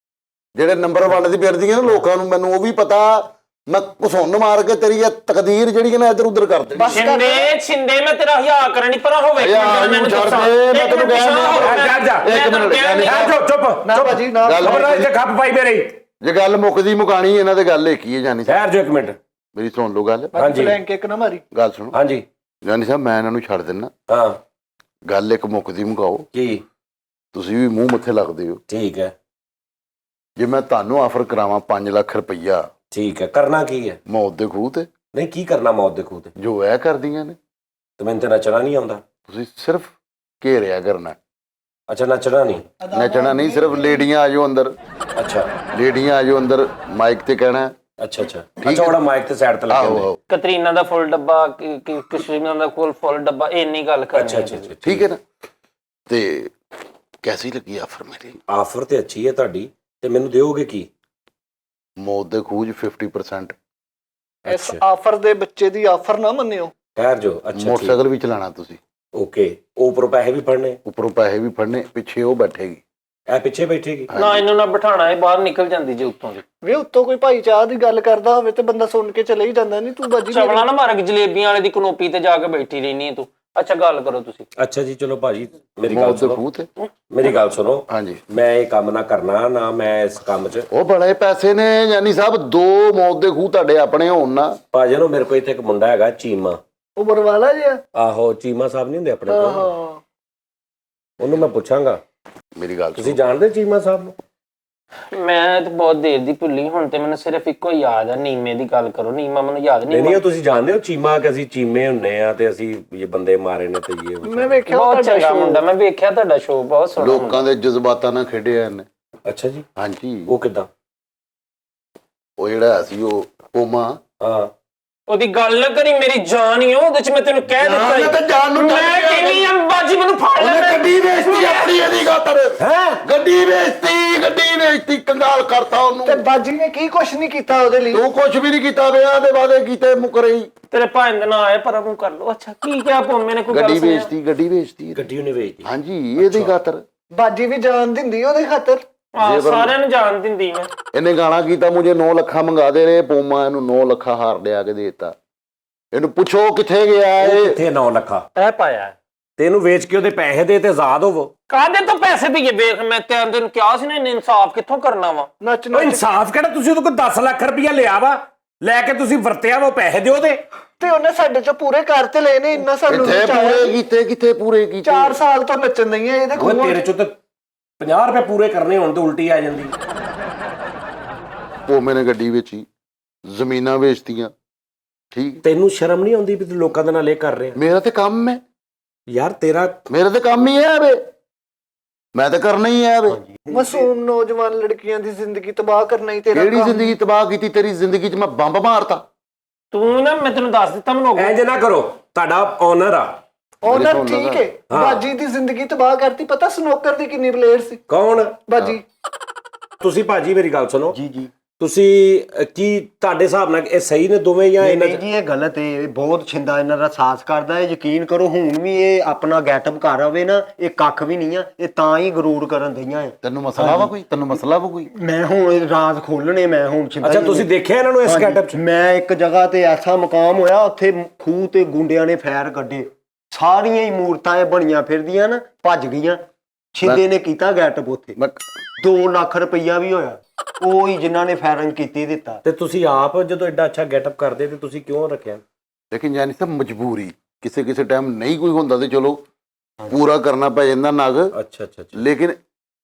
ਜਿਹੜੇ ਨੰਬਰ ਵੰਡਦੀ ਫਿਰਦੀਆਂ ਨਾ ਲੋਕਾਂ ਨੂੰ, ਮੈਨੂੰ ਉਹ ਵੀ ਪਤਾ। ਮੈਂ ਘੁਸੁੰਨ ਮਾਰ ਕੇ ਤੇਰੀ ਇਹ ਤਕਦੀਰ ਜਿਹੜੀ ਨਾ ਇੱਧਰ ਉੱਧਰ ਕਰ ਦੇਣੀ। ਛਿੰਦੇ ਮੈਂ ਤੇਰਾ ਹਿਆ ਕਰਨੀ ਪਰ ਹੋਵੇ। ਹਿਆ ਨੂੰ ਛੱਡ ਦੇ, ਮੈਂ ਤੈਨੂੰ ਕਹਿ ਰਿਹਾ। ਇੱਕ ਮਿੰਟ ਚੁੱਪ ਨਾ ਬਾਜੀ ਨਾ। ਖਬਰਦਾਰ ਇੱਥੇ ਖੱਪ ਪਾਈ ਮੇਰੀ। ਜੇ ਗੱਲ ਮੁੱਕਦੀ ਮੁਕਾਣੀ ਇਹਨਾਂ ਤੇ ਗੱਲ ਇੱਕ ਹੀ ਹੈ ਜਾਨੀ ਸਾਹਿਬ। ਠਹਿਰ ਜੋ ਇੱਕ ਮਿੰਟ। ਮੇਰੀ ਸੁਣ ਲਓ ਗੱਲ। ਹਾਂਜੀ। ਬਲੈਂਕ ਇੱਕ ਨਾ ਮਾਰੀ। ਗੱਲ ਸੁਣੋ ਹਾਂਜੀ ਜਾਨੀ ਸਾਹਿਬ, ਮੈਂ ਇਹਨਾਂ ਨੂੰ ਛੱਡ ਦਿੰਦਾ। ਹਾਂ ਗੱਲ ਇੱਕ ਮੁੱਕਦੀ ਮੁਕਾਓ। ਕੀ? ਤੁਸੀਂ ਵੀ ਮੂੰਹ ਮੱਥੇ ਲੱਗਦੇ ਹੋ। ਠੀਕ ਹੈ ਜੇ ਮੈਂ ਤੁਹਾਨੂੰ ਆਫਰ ਕਰਾਵਾਂ 5 ਲੱਖ ਰੁਪਈਆ, ਠੀਕ ਹੈ। ਕਰਨਾ ਕੀ ਹੈ? ਮੌਤ ਦੇ ਖੂਹ ਤੇ ਨਹੀਂ ਕੀ ਕਰਨਾ ਮੌਤ ਦੇ ਖੂਹ ਤੇ? ਜੋ ਇਹ ਕਰਦੀਆਂ ਨੇ, ਤੇ ਮੈਨੂੰ ਤੇ ਨੱਚਣਾ ਨਹੀਂ ਆਉਂਦਾ। ਤੁਸੀਂ ਸਿਰਫ ਘੇਰਿਆ ਕਰਨਾ। ਅੱਛਾ ਨੱਚਣਾ ਨਹੀਂ। ਨੱਚਣਾ ਨਹੀਂ, ਸਿਰਫ ਲੇਡੀਆਂ ਆ ਜਾਓ ਅੰਦਰ। ਅੱਛਾ ਲੇਡੀਆਂ ਆ ਜਾਓ ਅੰਦਰ, ਮਾਈਕ ਤੇ ਕਹਿਣਾ। ਅੱਛਾ ਅੱਛਾ ਅੱਛਾ ਉਹਦਾ ਮਾਈਕ ਤੇ ਸਾਈਡ ਤੇ ਲੱਗੇ ਆਹੋ ਹੁੰਦੇ। ਆਹੋ, ਕਤਰੀਨਾ ਦਾ ਫੁੱਲ ਡੱਬਾ, ਕਸ਼ਮੀਰ ਦਾ ਫੁੱਲ ਡੱਬਾ, ਇੰਨੀ ਗੱਲ ਕਰਨੀ। ਅੱਛਾ ਅੱਛਾ ਅੱਛਾ ਠੀਕ ਹੈ ਨਾ। ਤੇ ਕੈਸੀ ਲੱਗੀ ਆਫਰ ਮੇਰੀ? ਆਫਰ ਤੇ ਅੱਛੀ ਹੈ ਤੁਹਾਡੀ। ਤੇ ਮੈਨੂੰ ਦਿਓਗੇ ਕੀ? ਮੌਤ ਦੇ ਖੂਹ 'ਚ 50%। ਇਸ ਆਫਰ ਦੇ ਬੱਚੇ ਦੀ ਆਫਰ ਨਾ ਮੰਨਿਓ। ਠਹਿਰ ਜੋ। ਅੱਛਾ ਮੋਟਰਸਾਈਕਲ ਵੀ ਚਲਾਣਾ ਤੁਸੀਂ, ਓਕੇ। ਉੱਪਰੋਂ ਪੈਸੇ ਵੀ ਫੜਨੇ? ਉੱਪਰੋਂ ਪੈਸੇ ਵੀ ਫੜਨੇ, ਪਿੱਛੇ ਉਹ ਬੈਠੇਗੀ। ਇਹ ਪਿੱਛੇ ਬੈਠੇਗੀ? ਨਾ ਇਹਨੂੰ ਨਾ ਬਿਠਾਣਾ, ਇਹ ਬਾਹਰ ਨਿਕਲ ਜਾਂਦੀ ਜੇ ਉੱਤੋਂ ਦੀ। ਵੇ ਉੱਤੋਂ ਕੋਈ ਭਾਈ ਚਾਹ ਦੀ ਗੱਲ ਕਰਦਾ ਹੋਵੇ ਤੇ ਬੰਦਾ ਸੁਣ ਕੇ ਚਲੇ ਹੀ ਜਾਂਦਾ। ਨਹੀਂ ਤੂੰ ਬਾਜੀ ਚਵਲਾ ਨਾ ਮਾਰ ਕੇ ਜਲੇਬੀਆਂ ਵਾਲੇ ਦੀ ਕਨੋਪੀ ਤੇ ਜਾ ਕੇ ਬੈਠੀ ਰਹਿਨੀ ਹੈ ਤੂੰ। ਅੱਛਾ ਗੱਲ ਕਰੋ ਤੁਸੀਂ। ਅੱਛਾ ਜੀ ਚਲੋ ਭਾਜੀ ਮੇਰੀ ਗੱਲ ਮੌਤ ਦੇ ਸੁਣੋ। ਖੂਹ ਤੇ ਮੇਰੀ ਗੱਲ ਸੁਣੋ। ਹਾਂਜੀ। ਮੈਂ ਇਹ ਕੰਮ ਨਾ ਕਰਨਾ ਨਾ। ਮੈਂ ਇਸ ਕੰਮ 'ਚ ਉਹ ਬੜੇ ਪੈਸੇ ਨੇ ਯਾਨੀ ਸਾਹਿਬ। 2 ਮੌਤ ਦੇ ਖੂਹ ਤੁਹਾਡੇ ਆਪਣੇ ਹੋਣ ਨਾ। ਭਾਜੀ ਨੂੰ ਮੇਰੇ ਕੋਲ ਇੱਥੇ ਇੱਕ ਮੁੰਡਾ ਹੈਗਾ ਚੀਮਾ। ਉਹ ਬਰਵਾਲਾ ਜਿਆ। ਆਹੋ ਚੀਮਾ ਸਾਹਿਬ ਨਹੀਂ ਹੁੰਦੇ ਆਪਣੇ ਕੋਲ? ਹਾਂ ਉਹਨੂੰ ਮੈਂ ਪੁੱਛਾਂਗਾ। ਮੇਰੀ ਗੱਲ ਤੁਸੀਂ ਜਾਣਦੇ ਚੀਮਾ ਸਾਹਿਬ ਨੂੰ? ਮੈਂ ਤੇ ਬਹੁਤ ਦੇਰ ਦੀ ਭੁੱਲੀ, ਹੁਣ ਤੇ ਮੈਨੂੰ ਸਿਰਫ ਇੱਕੋ ਹੀ ਯਾਦ ਆ। ਨੀਮੇ ਦੀ ਗੱਲ ਕਰੋ। ਨੀਮਾ ਮੈਨੂੰ ਯਾਦ ਨਹੀਂ ਨਹੀਂ। ਉਹ ਤੁਸੀਂ ਜਾਣਦੇ ਹੋ ਚੀਮਾ ਕਿ ਅਸੀਂ ਚੀਮੇ ਹੁੰਨੇ ਆ ਤੇ ਅਸੀਂ ਇਹ ਬੰਦੇ ਮਾਰੇ ਨੇ ਤੇ ਇਹ ਮੈਂ ਵੇਖਿਆ ਬਹੁਤ ਤੁਹਾਡਾ ਚੰਗਾ show। ਮੁੰਡਾ, ਮੈਂ ਵੇਖਿਆ ਤੁਹਾਡਾ ਸ਼ੋਅ ਬਹੁਤ ਸੋਹਣਾ। ਲੋਕਾਂ ਦੇ ਜਜ਼ਬਾਤਾਂ ਨਾਲ ਖੇਡਿਆ ਇਹਨੇ। ਅੱਛਾ ਜੀ ਹਾਂਜੀ। ਉਹ ਕਿੱਦਾਂ? ਉਹ ਜਿਹੜਾ ਸੀ ਉਹ ਕੋਮਾ। ਹਾਂ ਉਹਦੀ ਗੱਲ ਨਾ ਕਰੀ, ਮੇਰੀ ਜਾਨ ਹੀ ਆ ਉਹਦੇ ਚ। ਮੈਂ ਤੈਨੂੰ ਕਹਿ ਦਿੱਤਾ ਮੈਂ ਤਾਂ ਜਾਨ ਨੂੰ ਮੈਂ ਕਹਿੰਦੀ ਆ ਬਾਜੀ ਮੈਨੂੰ ਫੜ ਲੈ। ਉਹਨੇ ਗੱਡੀ ਵੇਚਤੀ ਆਪਣੀ ਇਹਦੀ ਖਾਤਰ। ਹੈ ਗੱਡੀ ਵੇਚਤੀ ਕੰਗਾਲ ਕਰਤਾ ਉਹਨੂੰ। ਤੇ ਬਾਜੀ ਨੇ ਕੀ ਕੁਛ ਨਹੀਂ ਕੀਤਾ ਉਹਦੇ ਲਈ। ਤੂੰ ਕੁਝ ਵੀ ਨਹੀਂ ਕੀਤਾ, ਵਿਆਹ ਦੇ ਵਾਅਦੇ ਕੀਤੇ ਮੁਕਰੇ ਹੀ। ਤੇਰੇ ਭਾਂ ਦਾ ਨਾਂ ਆਇਆ ਪਰ ਮੂੰਹ ਕਰ ਲੋ। ਅੱਛਾ ਕੀ ਕਿਹਾ ਭੋਮੇ ਨੇ? ਕੋਈ ਗੱਲ ਗੱਡੀ ਸੁਣਿਆ? ਵੇਚਤੀ ਗੱਡੀ ਉਹਨੇ ਵੇਚਦੀ? ਹਾਂਜੀ ਇਹਦੀ ਖਾਤਰ। ਬਾਜੀ ਵੀ ਜਾਨ ਦਿੰਦੀ ਉਹਦੇ ਖਾਤਰ। ਹਾਂ ਸਾਰਿਆਂ ਨੂੰ ਜਾਣ ਦਿੰਦੀ ਮੈਂ। ਇਹਨੇ ਗਾਣਾ ਕੀਤਾ, ਮੁਝੇ 9 ਲੱਖਾਂ ਮੰਗਾ ਦੇ ਰਹੇ। ਪੋਮਾ ਇਹਨੂੰ 9 ਲੱਖਾਂ ਹਾਰ ਲਿਆ ਕੇ ਦੇਤਾ। ਇਹਨੂੰ ਪੁੱਛੋ ਕਿੱਥੇ ਗਿਆ ਇਹ। ਕਿੱਥੇ 9 ਲੱਖਾਂ? ਇਹ ਪਾਇਆ ਤੇ ਇਹਨੂੰ ਵੇਚ ਕੇ ਉਹਦੇ ਪੈਸੇ ਦੇ ਤੇ ਆਜ਼ਾਦ ਹੋਵੋ। ਕਾਹਦੇ ਤੋਂ ਪੈਸੇ ਦਈਏ? ਵੇਖ ਮੈਂ ਤੈਨੂੰ ਕਿਹਾ ਸੀ ਨਾ, ਇਨਸਾਫ ਕਿੱਥੋਂ ਕਰਨਾ ਵਾ? ਨੱਚ ਉਹ ਨੱਚ ਇਨਸਾਫ ਕਿਹੜਾ? ਤੁਸੀਂ ਉਹਦੇ ਕੋਲ 10 ਲੱਖ ਰੁਪਇਆ ਲਿਆ ਵਾ, ਲੈ ਕੇ ਤੁਸੀਂ ਵਰਤਿਆ ਵਾ, ਪੈਸੇ ਦਿਓ ਤੇ ਤੇ ਉਹਨੇ ਸਾਡੇ ਚੋਂ ਪੂਰੇ ਕਰ ਤੇ ਲਏ ਨੇ, ਇੰਨਾ ਸਾਨੂੰ ਕਿੱਥੇ ਨਚਾਇਆ ਪੂਰੇ ਨੀ। ਕੀਤੇ, ਕਿੱਥੇ ਪੂਰੇ ਕੀਤੇ? 4 ਸਾਲ ਤੋਂ ਨੱਚਣ ਨਹੀਂ ਆ ਇਹਦੇ ਉਹ ਖੂਹ ਤੇਰੇ ਚੋਂ ਤੇ 50 ਰੁਪਏ ਪੂਰੇ ਕਰਨੇ ਹੋਣ ਤੇ ਉਲਟੀ ਆ ਜਾਂਦੀ। ਉਹ ਮੈਨੇ ਗੱਡੀ ਵੇਚੀ, ਜ਼ਮੀਨਾਂ ਵੇਚਤੀਆਂ, ਠੀਕ। ਤੈਨੂੰ ਸ਼ਰਮ ਨਹੀਂ ਆਉਂਦੀ ਵੀ ਤੂੰ ਲੋਕਾਂ ਦੇ ਨਾਲ ਇਹ ਕਰ ਰਿਹਾ? ਮੇਰਾ ਤੇ ਕੰਮ ਹੈ ਯਾਰ ਤੇਰਾ ਮੇਰਾ ਤੇ ਕੰਮ ਹੀ ਹੈ ਵੇ, ਮੈਂ ਤਾਂ ਕਰਨਾ ਹੀ ਹੈ ਵੇ। ਮਾਸੂਮ ਨੌਜਵਾਨ ਲੜਕੀਆਂ ਦੀ ਜ਼ਿੰਦਗੀ ਤਬਾਹ ਕਰਨਾ ਹੀ ਤੇਰਾ ਕਿਹੜੀ ਕੰਮ। ਜ਼ਿੰਦਗੀ ਤਬਾਹ ਕੀਤੀ? ਤੇਰੀ ਜ਼ਿੰਦਗੀ 'ਚ ਮੈਂ ਬੰਬ ਮਾਰਤਾ। ਤੂੰ ਨਾ, ਮੈਂ ਤੈਨੂੰ ਦੱਸ ਦਿੱਤਾ ਮੈਨੂੰ ਇੰਜ ਨਾ ਕਰੋ, ਤੁਹਾਡਾ ਓਨਰ ਆ। ਉਹਨਾਂ ਮੇਰੇ ਕੋਲ ਠੀਕ ਹੈ, ਹਾਂ। ਬਾਜੀ ਦੀ ਜ਼ਿੰਦਗੀ ਤਬਾਹ ਕਰਤੀ। ਪਤਾ ਸਨੋਕਰ ਦੀ ਕਿੰਨੀ ਪਲੇਅਰ ਸੀ ਕੌਣ? ਬਾਜੀ? ਤੁਸੀਂ ਭਾਜੀ ਮੇਰੀ ਗੱਲ ਸੁਣੋ, ਜੀ ਜੀ। ਤੁਸੀਂ ਕੀ ਤੁਹਾਡੇ ਹਿਸਾਬ ਨਾਲ ਇਹ ਸਹੀ ਨੇ ਦੋਵੇਂ ਜਾਂ ਇਹਨਾਂ ਨਹੀਂ ਜੀ, ਇਹ ਗਲਤ ਹੈ। ਇਹ ਬਹੁਤ ਛਿੰਦਾ ਇਹਨਾਂ ਦਾ ਸਾਥ ਕਰਦਾ ਹੈ। ਯਕੀਨ ਕਰੋ, ਹੁਣ ਵੀ ਇਹ ਆਪਣਾ ਗੈਟਅਪ ਕਰ ਆਵੇ ਨਾ, ਇਹ ਕੱਖ ਵੀ ਨਹੀਂ ਆ। ਇਹ ਤਾਂ ਹੀ ਗਰੂਰ ਕਰਨ ਦਈਆਂ ਹੈ। ਤੈਨੂੰ ਮਸਲਾ ਵਾ ਕੋਈ? ਤੈਨੂੰ ਮਸਲਾ ਵਾ ਕੋਈ? ਮੈਂ ਹੁਣ ਇਹ ਰਾਜ਼ ਖੋਲਣੇ, ਮੈਂ ਹੁਣ ਛਿੰਦਾ ਅੱਛਾ ਹੀ ਤੁਸੀਂ ਨਹੀਂ। ਦੇਖਿਆ ਇਹਨਾਂ ਨੂੰ ਇਸ ਹਾਂਜੀ, ਗੈਟਅਪ 'ਚ? ਮੈਂ ਇੱਕ ਜਗ੍ਹਾ ਤੇ ਐਸਾ ਮਕਾਮ ਹੋਇਆ, ਉੱਥੇ ਖੂਹ ਤੇ ਗੁੰਡਿਆਂ ਨੇ ਫੈਰ ਕੱਢੇ, ਸਾਰੀਆਂ ਹੀ ਮੂਰਤਾਂ ਇਹ ਬਣੀਆਂ ਫਿਰਦੀਆਂ ਨਾ ਭੱਜ ਗਈਆਂ। ਛਿੰਦੇ ਨੇ ਕੀਤਾ ਗੈਟਅਪ ਉੱਥੇ, ਮੈਂ 2 ਲੱਖ ਰੁਪਈਆ ਵੀ ਹੋਇਆ। ਉਹ ਹੀ ਜਿਨ੍ਹਾਂ ਨੇ ਫੈਰਿੰਗ ਕੀਤੀ ਦਿੱਤਾ। ਤੇ ਤੁਸੀਂ ਆਪ ਜਦੋਂ ਐਡਾ ਅੱਛਾ ਗੈਟਅਪ ਕਰਦੇ ਤੇ ਤੁਸੀਂ ਕਿਉਂ ਰੱਖਿਆ? ਲੇਕਿਨ ਜਾਨੀ ਸਭ ਮਜਬੂਰੀ, ਕਿਸੇ ਕਿਸੇ ਟਾਈਮ ਨਹੀਂ ਕੋਈ ਹੁੰਦਾ ਤੇ ਚਲੋ ਪੂਰਾ ਕਰਨਾ ਪੈ ਜਾਂਦਾ ਨਗ, ਅੱਛਾ ਅੱਛਾ ਅੱਛਾ ਲੇਕਿਨ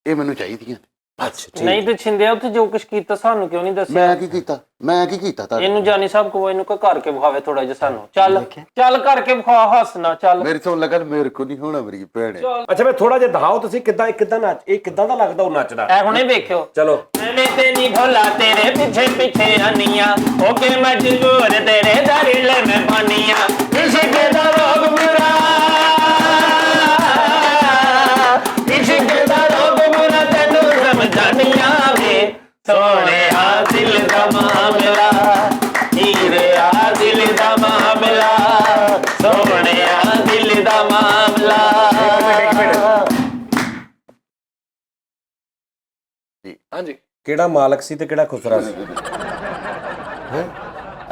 ਇਹ ਮੈਨੂੰ ਚਾਹੀਦੀਆਂ। ਅੱਛਾ ਠੀਕ। ਨਹੀਂ ਤੇ ਛਿੰਦਿਆ ਉੱਥੇ ਜੋ ਕੁਝ ਕੀਤਾ ਸਾਨੂੰ ਕਿਉਂ ਨਹੀਂ ਦੱਸਿਆ? ਮੈਂ ਕੀ ਕੀਤਾ? ਮੈਂ ਕੀ ਕੀਤਾ ਤੁਹਾਡੇ? ਇਹਨੂੰ ਜਾਨੀ ਸਾਹਿਬ ਕੋ ਇਹਨੂੰ ਕੋ ਕਰਕੇ ਵਿਖਾਵੇ ਥੋੜਾ ਜਿਹਾ ਸਾਨੂੰ। ਚੱਲ ਚੱਲ ਕਰਕੇ ਵਿਖਾ, ਹੱਸਣਾ ਚੱਲ। ਮੇਰੀ ਤੋਂ ਲੱਗਣ ਮੇਰੇ ਕੋ ਨਹੀਂ ਹੋਣਾ ਮੇਰੀ ਭੈਣ। ਅੱਛਾ ਮੈਂ ਥੋੜਾ ਜਿਹਾ ਦਿਖਾਓ ਤੁਸੀਂ ਕਿੱਦਾਂ ਕਿੱਦਾਂ ਨੱਚ, ਇਹ ਕਿੱਦਾਂ ਦਾ ਲੱਗਦਾ ਉਹ ਨੱਚਦਾ? ਐ ਹੁਣੇ ਵੇਖਿਓ। ਚਲੋ ਮੈਂ ਤੇ ਨਹੀਂ ਭੋਲਾ ਤੇਰੇ ਪਿੱਛੇ ਪਿੱਛੇ ਆਨੀਆਂ, ਹੋ ਕੇ ਮਜਬੂਰ ਤੇਰੇ ਦਰਿਲ ਮੈਂ ਪਾਨੀਆਂ। ਇਸ਼ਕ ਦਾ ਰੋਗ ਬੁਰਾ, ਇਸ਼ਕ ਦਾ ਰੋਗ ਬੁਰਾ ਤੈਨੂੰ ਸਮਝਾਨੀਆਂ ਵੇ। ਸੋਹਣਿਆ ਦਿਲ ਦਾ ਮਾਮਲਾ, ਹੀਰਿਆ ਦਿਲ ਦਾ ਮਾਮਲਾ, ਸੋਹਣਿਆ ਦਿਲ ਦਾ ਮਾਮਲਾ। ਹਾਂਜੀ, ਕਿਹੜਾ ਮਾਲਕ ਸੀ ਤੇ ਕਿਹੜਾ ਖੁਸਰਾ ਸੀ? ਹੈ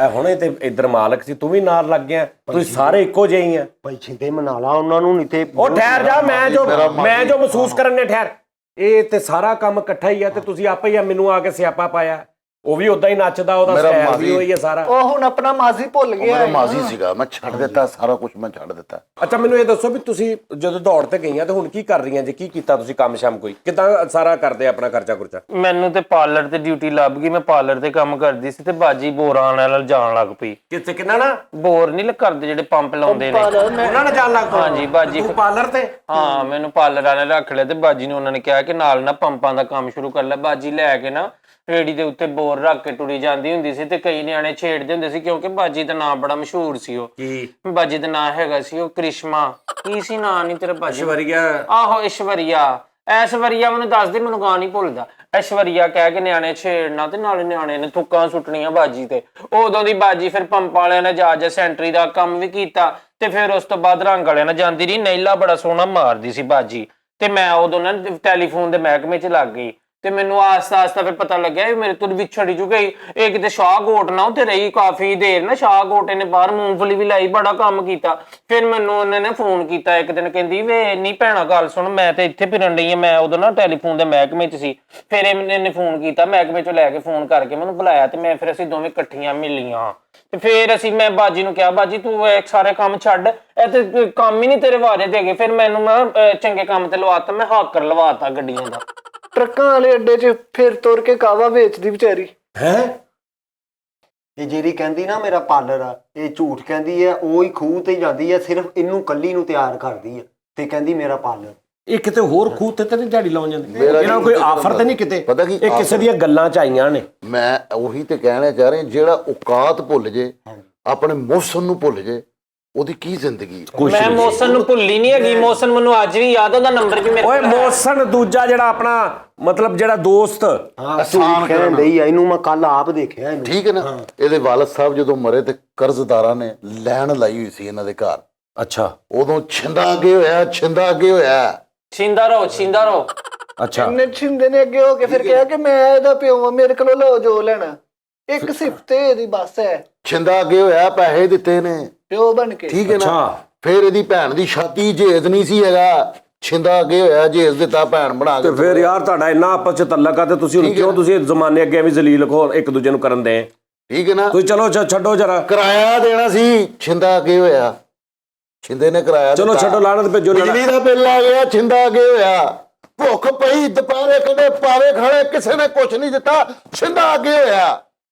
ਇਹ ਹੁਣੇ ਤੇ ਇੱਧਰ ਮਾਲਕ ਸੀ, ਤੂੰ ਵੀ ਨਾਲ ਲੱਗ ਗਿਆ। ਤੁਸੀਂ ਸਾਰੇ ਇੱਕੋ ਜਿਹੇ ਹੀ ਆ। ਭਾਈ ਛਿੰਦੇ ਮਨਾ ਲਾ ਉਹਨਾਂ ਨੂੰ, ਨਹੀਂ ਤੇ ਉਹ ਠਹਿਰ ਜਾ, ਮੈਂ ਜੋ ਮਹਿਸੂਸ ਕਰਨ ਨੇ ਠਹਿਰ। ਇਹ ਤੇ ਸਾਰਾ ਕੰਮ ਇਕੱਠਾ ਹੀ ਆ ਤੇ ਤੁਸੀਂ ਆਪੇ ਹੀ ਆ ਮੈਨੂੰ ਆ ਕੇ ਸਿਆਪਾ ਪਾਇਆ। ਉਹ ਵੀ ਉਦਾਂ ਹੀ ਨੱਚਦਾ, ਉਹਦਾ ਮੇਰਾ ਸਟਾਈਲ ਵੀ ਮਾਜ਼ੀ। ਹੋਈ ਹੈ ਸਾਰਾ। ਉਹ ਹੁਣ ਆਪਣਾ ਮਾਜ਼ੀ ਭੁੱਲ ਗਿਆ ਮੇਰਾ ਹੈ ਮਾਜ਼ੀ ਨਾ। ਸੀਗਾ, ਮੈਂ ਛੱਡ ਦਿੱਤਾ ਸਾਰਾ ਕੁਝ, ਮੈਂ ਛੱਡ ਦਿੱਤਾ। ਅੱਛਾ ਮੈਨੂੰ ਇਹ ਦੱਸੋ ਵੀ ਤੁਸੀਂ ਜਦੋਂ ਦੌੜ ਤੇ ਗਈਆਂ ਤੇ ਹੁਣ ਕੀ ਕਰ ਰਹੀਆਂ ਜੇ? ਕੀ ਕੀਤਾ ਤੁਸੀਂ ਕੰਮ ਸ਼ਾਮ ਕੋਈ? ਕਿੱਦਾਂ ਸਾਰਾ ਕਰਦੇ ਆਪਣਾ ਖਰਚਾ ਖੁਰਚਾ? ਮੈਨੂੰ ਤੇ ਪਾਰਲਰ ਤੇ ਡਿਊਟੀ ਲੱਭ ਗਈ। ਮੈਂ ਪਾਰਲਰ ਤੇ ਕੰਮ ਕਰਦੀ ਸੀ ਤੇ ਬਾਜੀ ਬੋਰਾਂ ਨਾਲ ਜਾਣ ਲੱਗ ਪਈ। ਕਿੱਥੇ ਕਿੰਨਾ ਨਾ ਬੋਰ ਨਹੀਂ ਕਰਦੇ ਜਿਹੜੇ ਪੰਪ ਲਾਉਂਦੇ ਨੇ, ਪਰ ਮੈਂ ਉਹਨਾਂ ਨਾਲ ਜਾਣ ਲੱਗ ਪਏ? ਹਾਂਜੀ, ਬਾਜੀ ਤੂੰ ਪਾਰਲਰ ਤੇ? ਹਾਂ, ਮੈਨੂੰ ਪਾਰਲਰ ਵਾਲੇ ਰੱਖ ਲਿਆ ਤੇ ਬਾਜੀ ਨੂੰ ਉਹਨਾਂ ਨੇ ਕਿਹਾ ਕਿ ਨਾਲ ਨਾ ਪੰਪਾਂ ਦਾ ਕੰਮ ਸ਼ੁਰੂ ਕਰ ਲੈ। ਬਾਜੀ ਲੈ ਕੇ ਨਾ ਰੇੜੀ ਦੇ ਉੱਤੇ ਬੋਰ ਰੱਖ ਕੇ ਟੁਰੀ ਜਾਂਦੀ ਹੁੰਦੀ ਸੀ ਤੇ ਕਈ ਨਿਆਣੇ ਛੇੜਦੇ ਹੁੰਦੇ ਸੀ, ਕਿਉਂਕਿ ਬਾਜੀ ਦਾ ਨਾਮ ਬੜਾ ਮਸ਼ਹੂਰ ਸੀ। ਉਹ ਕੀ ਬਾਜੀ ਦਾ ਨਾਮ ਹੈਗਾ ਸੀ ਉਹ ਕ੍ਰਿਸ਼ਮਾ। ਕੀ ਸੀ ਨਾਂ ਨਹੀਂ ਤੇਰਾ ਬਾਜੀ? ਐਸ਼ਵਰੀਆ? ਆਹੋ ਐਸ਼ਵਰੀਆ। ਐਸ਼ਵਰੀਆ ਮੈਨੂੰ ਦੱਸ ਦੇ, ਮੈਨੂੰ ਗਾਂ ਨਹੀਂ ਭੁੱਲਦਾ। ਐਸ਼ਵਰੀਆ ਕਹਿ ਕੇ ਨਿਆਣੇ ਛੇੜਨਾ ਤੇ ਨਾਲੇ ਨਿਆਣੇ ਨੇ ਥੁੱਕਾਂ ਸੁੱਟਣੀਆਂ ਬਾਜੀ ਤੇ। ਉਦੋਂ ਦੀ ਬਾਜੀ ਫਿਰ ਪੰਪ ਵਾਲਿਆਂ ਨੇ ਜਾ ਸੈਂਟਰੀ ਦਾ ਕੰਮ ਵੀ ਕੀਤਾ ਤੇ ਫਿਰ ਉਸ ਤੋਂ ਬਾਅਦ ਰੰਗ ਵਾਲਿਆਂ ਨਾਲ ਜਾਂਦੀ ਰਹੀ। ਨੈਲਾ ਬੜਾ ਸੋਹਣਾ ਮਾਰਦੀ ਸੀ ਬਾਜੀ ਤੇ ਮੈਂ ਉਦੋਂ ਨਾ ਟੈਲੀਫੋਨ ਦੇ ਮਹਿਕਮੇ 'ਚ ਲੱਗ ਗਈ ਤੇ ਮੈਨੂੰ ਆਸਤਾ ਆਸਤਾ ਫਿਰ ਪਤਾ ਲੱਗਿਆ ਵੀ ਮੇਰੇ ਤੋਂ ਵਿਛੜ ਜੂ ਗਈ। ਇਹ ਕਿਤੇ ਸ਼ਾਹਕੋਟ ਨਾ ਉੱਥੇ ਰਹੀ ਕਾਫੀ ਦੇਰ ਨਾ। ਸ਼ਾਹਕੋਟ ਨੇ ਬਾਹਰ ਮੂੰਗਫਲੀ ਵੀ ਲਾਈ, ਬੜਾ ਕੰਮ ਕੀਤਾ। ਫਿਰ ਮੈਨੂੰ ਉਹਨਾਂ ਨੇ ਫੋਨ ਕੀਤਾ ਇੱਕ ਦਿਨ, ਕਹਿੰਦੀ ਵੇ ਨਹੀਂ ਭੈਣਾ ਗੱਲ ਸੁਣ, ਮੈਂ ਤੇ ਇੱਥੇ ਫਿਰਨ ਡਈ ਆ। ਮੈਂ ਉਦੋਂ ਨਾ ਟੈਲੀਫੋਨ ਦੇ ਮਹਿਕਮੇ 'ਚ ਸੀ। ਫਿਰ ਇਹਨੇ ਫੋਨ ਕੀਤਾ, ਮਹਿਕਮੇ 'ਚੋਂ ਲੈ ਕੇ ਫੋਨ ਕਰਕੇ ਮੈਨੂੰ ਬੁਲਾਇਆ ਤੇ ਮੈਂ ਫਿਰ ਅਸੀਂ ਦੋਵੇਂ ਇਕੱਠੀਆਂ ਮਿਲੀਆਂ। ਤੇ ਫਿਰ ਮੈਂ ਬਾਜੀ ਨੂੰ ਕਿਹਾ, ਬਾਜੀ ਤੂੰ ਇਹ ਸਾਰੇ ਕੰਮ ਛੱਡ, ਇਹ ਤੇ ਕੰਮ ਹੀ ਨਹੀਂ ਤੇਰੇ ਵਾਰੇ ਦੇਗੇ। ਫਿਰ ਮੈਨੂੰ ਮੈਂ ਚੰਗੇ ਕੰਮ ਤੇ ਲਵਾਤਾ, ਮੈਂ ਹਾਕਰ ਲਵਾਤਾ ਗੱਡੀਆਂ ਦਾ। ਟਰੱਕਾਂ ਵਾਲੇ ਅੱਡੇ 'ਚ ਫਿਰ ਤੁਰ ਕੇ ਕਾਵਾ ਵੇਚਦੀ ਵਿਚਾਰੀ। ਹੈ ਇਹ ਜਿਹੜੀ ਕਹਿੰਦੀ ਨਾ ਮੇਰਾ ਪਾਰਲਰ ਆ, ਇਹ ਝੂਠ ਕਹਿੰਦੀ ਹੈ। ਉਹ ਹੀ ਖੂਹ ਤੇ ਜਾਂਦੀ ਹੈ, ਸਿਰਫ ਇਹਨੂੰ ਕੱਲੀ ਨੂੰ ਤਿਆਰ ਕਰਦੀ ਹੈ ਤੇ ਕਹਿੰਦੀ ਮੇਰਾ ਪਾਰਲਰ। ਇਹ ਕਿਤੇ ਹੋਰ ਖੂਹ ਤੇ ਨਹੀਂ ਦਿਹਾੜੀ ਲਾਉਣ ਜਾਂਦੇ? ਮੇਰਾ ਇਹਨਾਂ ਨੂੰ ਕੋਈ ਕੀ ਆਫਰ ਤੇ ਨਹੀਂ ਕਿਤੇ? ਪਤਾ ਕੀ ਇਹ ਕਿਸੇ ਦੀਆਂ ਗੱਲਾਂ 'ਚ ਆਈਆਂ ਨੇ। ਮੈਂ ਉਹੀ ਤੇ ਕਹਿਣਾ ਚਾਹ ਰਿਹਾ, ਜਿਹੜਾ ਔਕਾਤ ਭੁੱਲ ਜੇ, ਆਪਣੇ ਮੌਸਮ ਨੂੰ ਭੁੱਲ ਜੇ, ਉਹਦੀ ਕੀ ਜ਼ਿੰਦਗੀ? ਮੈਂ ਮੌਸਮ ਨੂੰ ਭੁੱਲੀ ਨਹੀਂ ਹੈਗੀ। ਮੌਸਮ ਮੈਨੂੰ ਅੱਜ ਵੀ ਯਾਦ, ਉਹਦਾ ਨੰਬਰ ਵੀ ਮੇਰੇ ਓਏ ਕੋਲ ਹੈ। ਮੋਸਨ ਦੂਜਾ ਜਿਹੜਾ ਆਪਣਾ ਮਤਲਬ ਜਿਹੜਾ ਦੋਸਤ। ਹਾਂ ਝੂਠ ਕਹਿਣ ਡਈ ਆ। ਇਹਨੂੰ ਮੈਂ ਕੱਲ ਆਪ ਦੇਖਿਆ ਇਹਨੂੰ। ਠੀਕ ਹੈ ਨਾ? ਇਹਦੇ ਵਾਲਦ ਸਾਹਿਬ ਜਦੋਂ ਮਰੇ ਤੇ ਕਰਜ਼ਦਾਰਾਂ ਨੇ ਲੈਣ ਲਾਈ ਹੋਈ ਸੀ ਇਹਨਾਂ ਦੇ ਘਰ। ਅੱਛਾ ਉਦੋਂ ਛਿੰਦਾ ਅੱਗੇ ਹੋਇਆ, ਛਿੰਦਾ ਅੱਗੇ ਹੋਇਆ। ਛਿੰਦਾ ਰਹੋ, ਛਿੰਦਾ ਰਹੋ। ਅੱਛਾ ਇਹਨੇ ਛਿੰਦੇ ਨੇ ਅੱਗੇ ਹੋ ਕੇ ਫਿਰ ਕਿਹਾ ਕਿ ਮੈਂ ਇਹਦਾ ਪਿਓ ਆ, ਮੇਰੇ ਕੋਲੋਂ ਲਓ ਜੋ ਲੈਣਾ। ਇੱਕ ਸਿਫਤੇ ਇਹਦੀ ਬਸ ਹੈ, ਛਿੰਦਾ ਅੱਗੇ ਹੋਇਆ, ਪੈਸੇ ਦਿੱਤੇ ਨੇ, ਪਿਓ ਬਣ ਕੇ। ਠੀਕ ਹੈ ਨਾ? ਅੱਛਾ ਫਿਰ ਇਹਦੀ ਭੈਣ ਦੀ ਛਾਤੀ ਜੇਜ਼ ਨਹੀਂ ਸੀ ਹੈਗਾ, ਛਿੰਦਾ ਅੱਗੇ ਹੋਇਆ, ਜੇਜ਼ ਦਿੱਤਾ ਭੈਣ ਬਣਾ ਤੇ ਕੇ। ਫਿਰ ਯਾਰ ਤੁਹਾਡਾ ਇੰਨਾ ਆਪਸ ਚ ਤਲਕ ਆ ਤੇ ਤੁਸੀਂ ਹੁਣ ਕਿਉਂ ਤੁਸੀਂ ਜ਼ਮਾਨੇ ਅੱਗੇ ਐਵੇਂ ਜ਼ਲੀਲ ਖੋ ਇੱਕ ਦੂਜੇ ਨੂੰ ਕਰਨ ਦੇ? ਠੀਕ ਹੈ ਨਾ। ਤੁਸੀਂ ਚਲੋ ਛੱਡੋ ਜਰਾ, ਕਿਰਾਇਆ ਦੇਣਾ ਸੀ, ਛਿੰਦਾ ਅੱਗੇ ਹੋਇਆ, ਛਿੰਦੇ ਨੇ ਕਿਰਾਇਆ ਚਲੋ ਦਿੱਤਾ। ਛੱਡੋ ਲਾਣਤ ਭੇਜੋ ਨਾ। ਬਿਜਲੀ ਦਾ ਬਿੱਲ ਆ ਗਿਆ, ਛਿੰਦਾ ਅੱਗੇ ਹੋਇਆ। ਭੁੱਖ ਪਈ ਦੁਪਹਿਰੇ ਕਹਿੰਦੇ ਪਾਵੇ ਖਾਣੇ, ਕਿਸੇ ਨੇ ਕੁਛ ਨਹੀਂ ਦਿੱਤਾ, ਛਿੰਦਾ ਅੱਗੇ ਹੋਇਆ।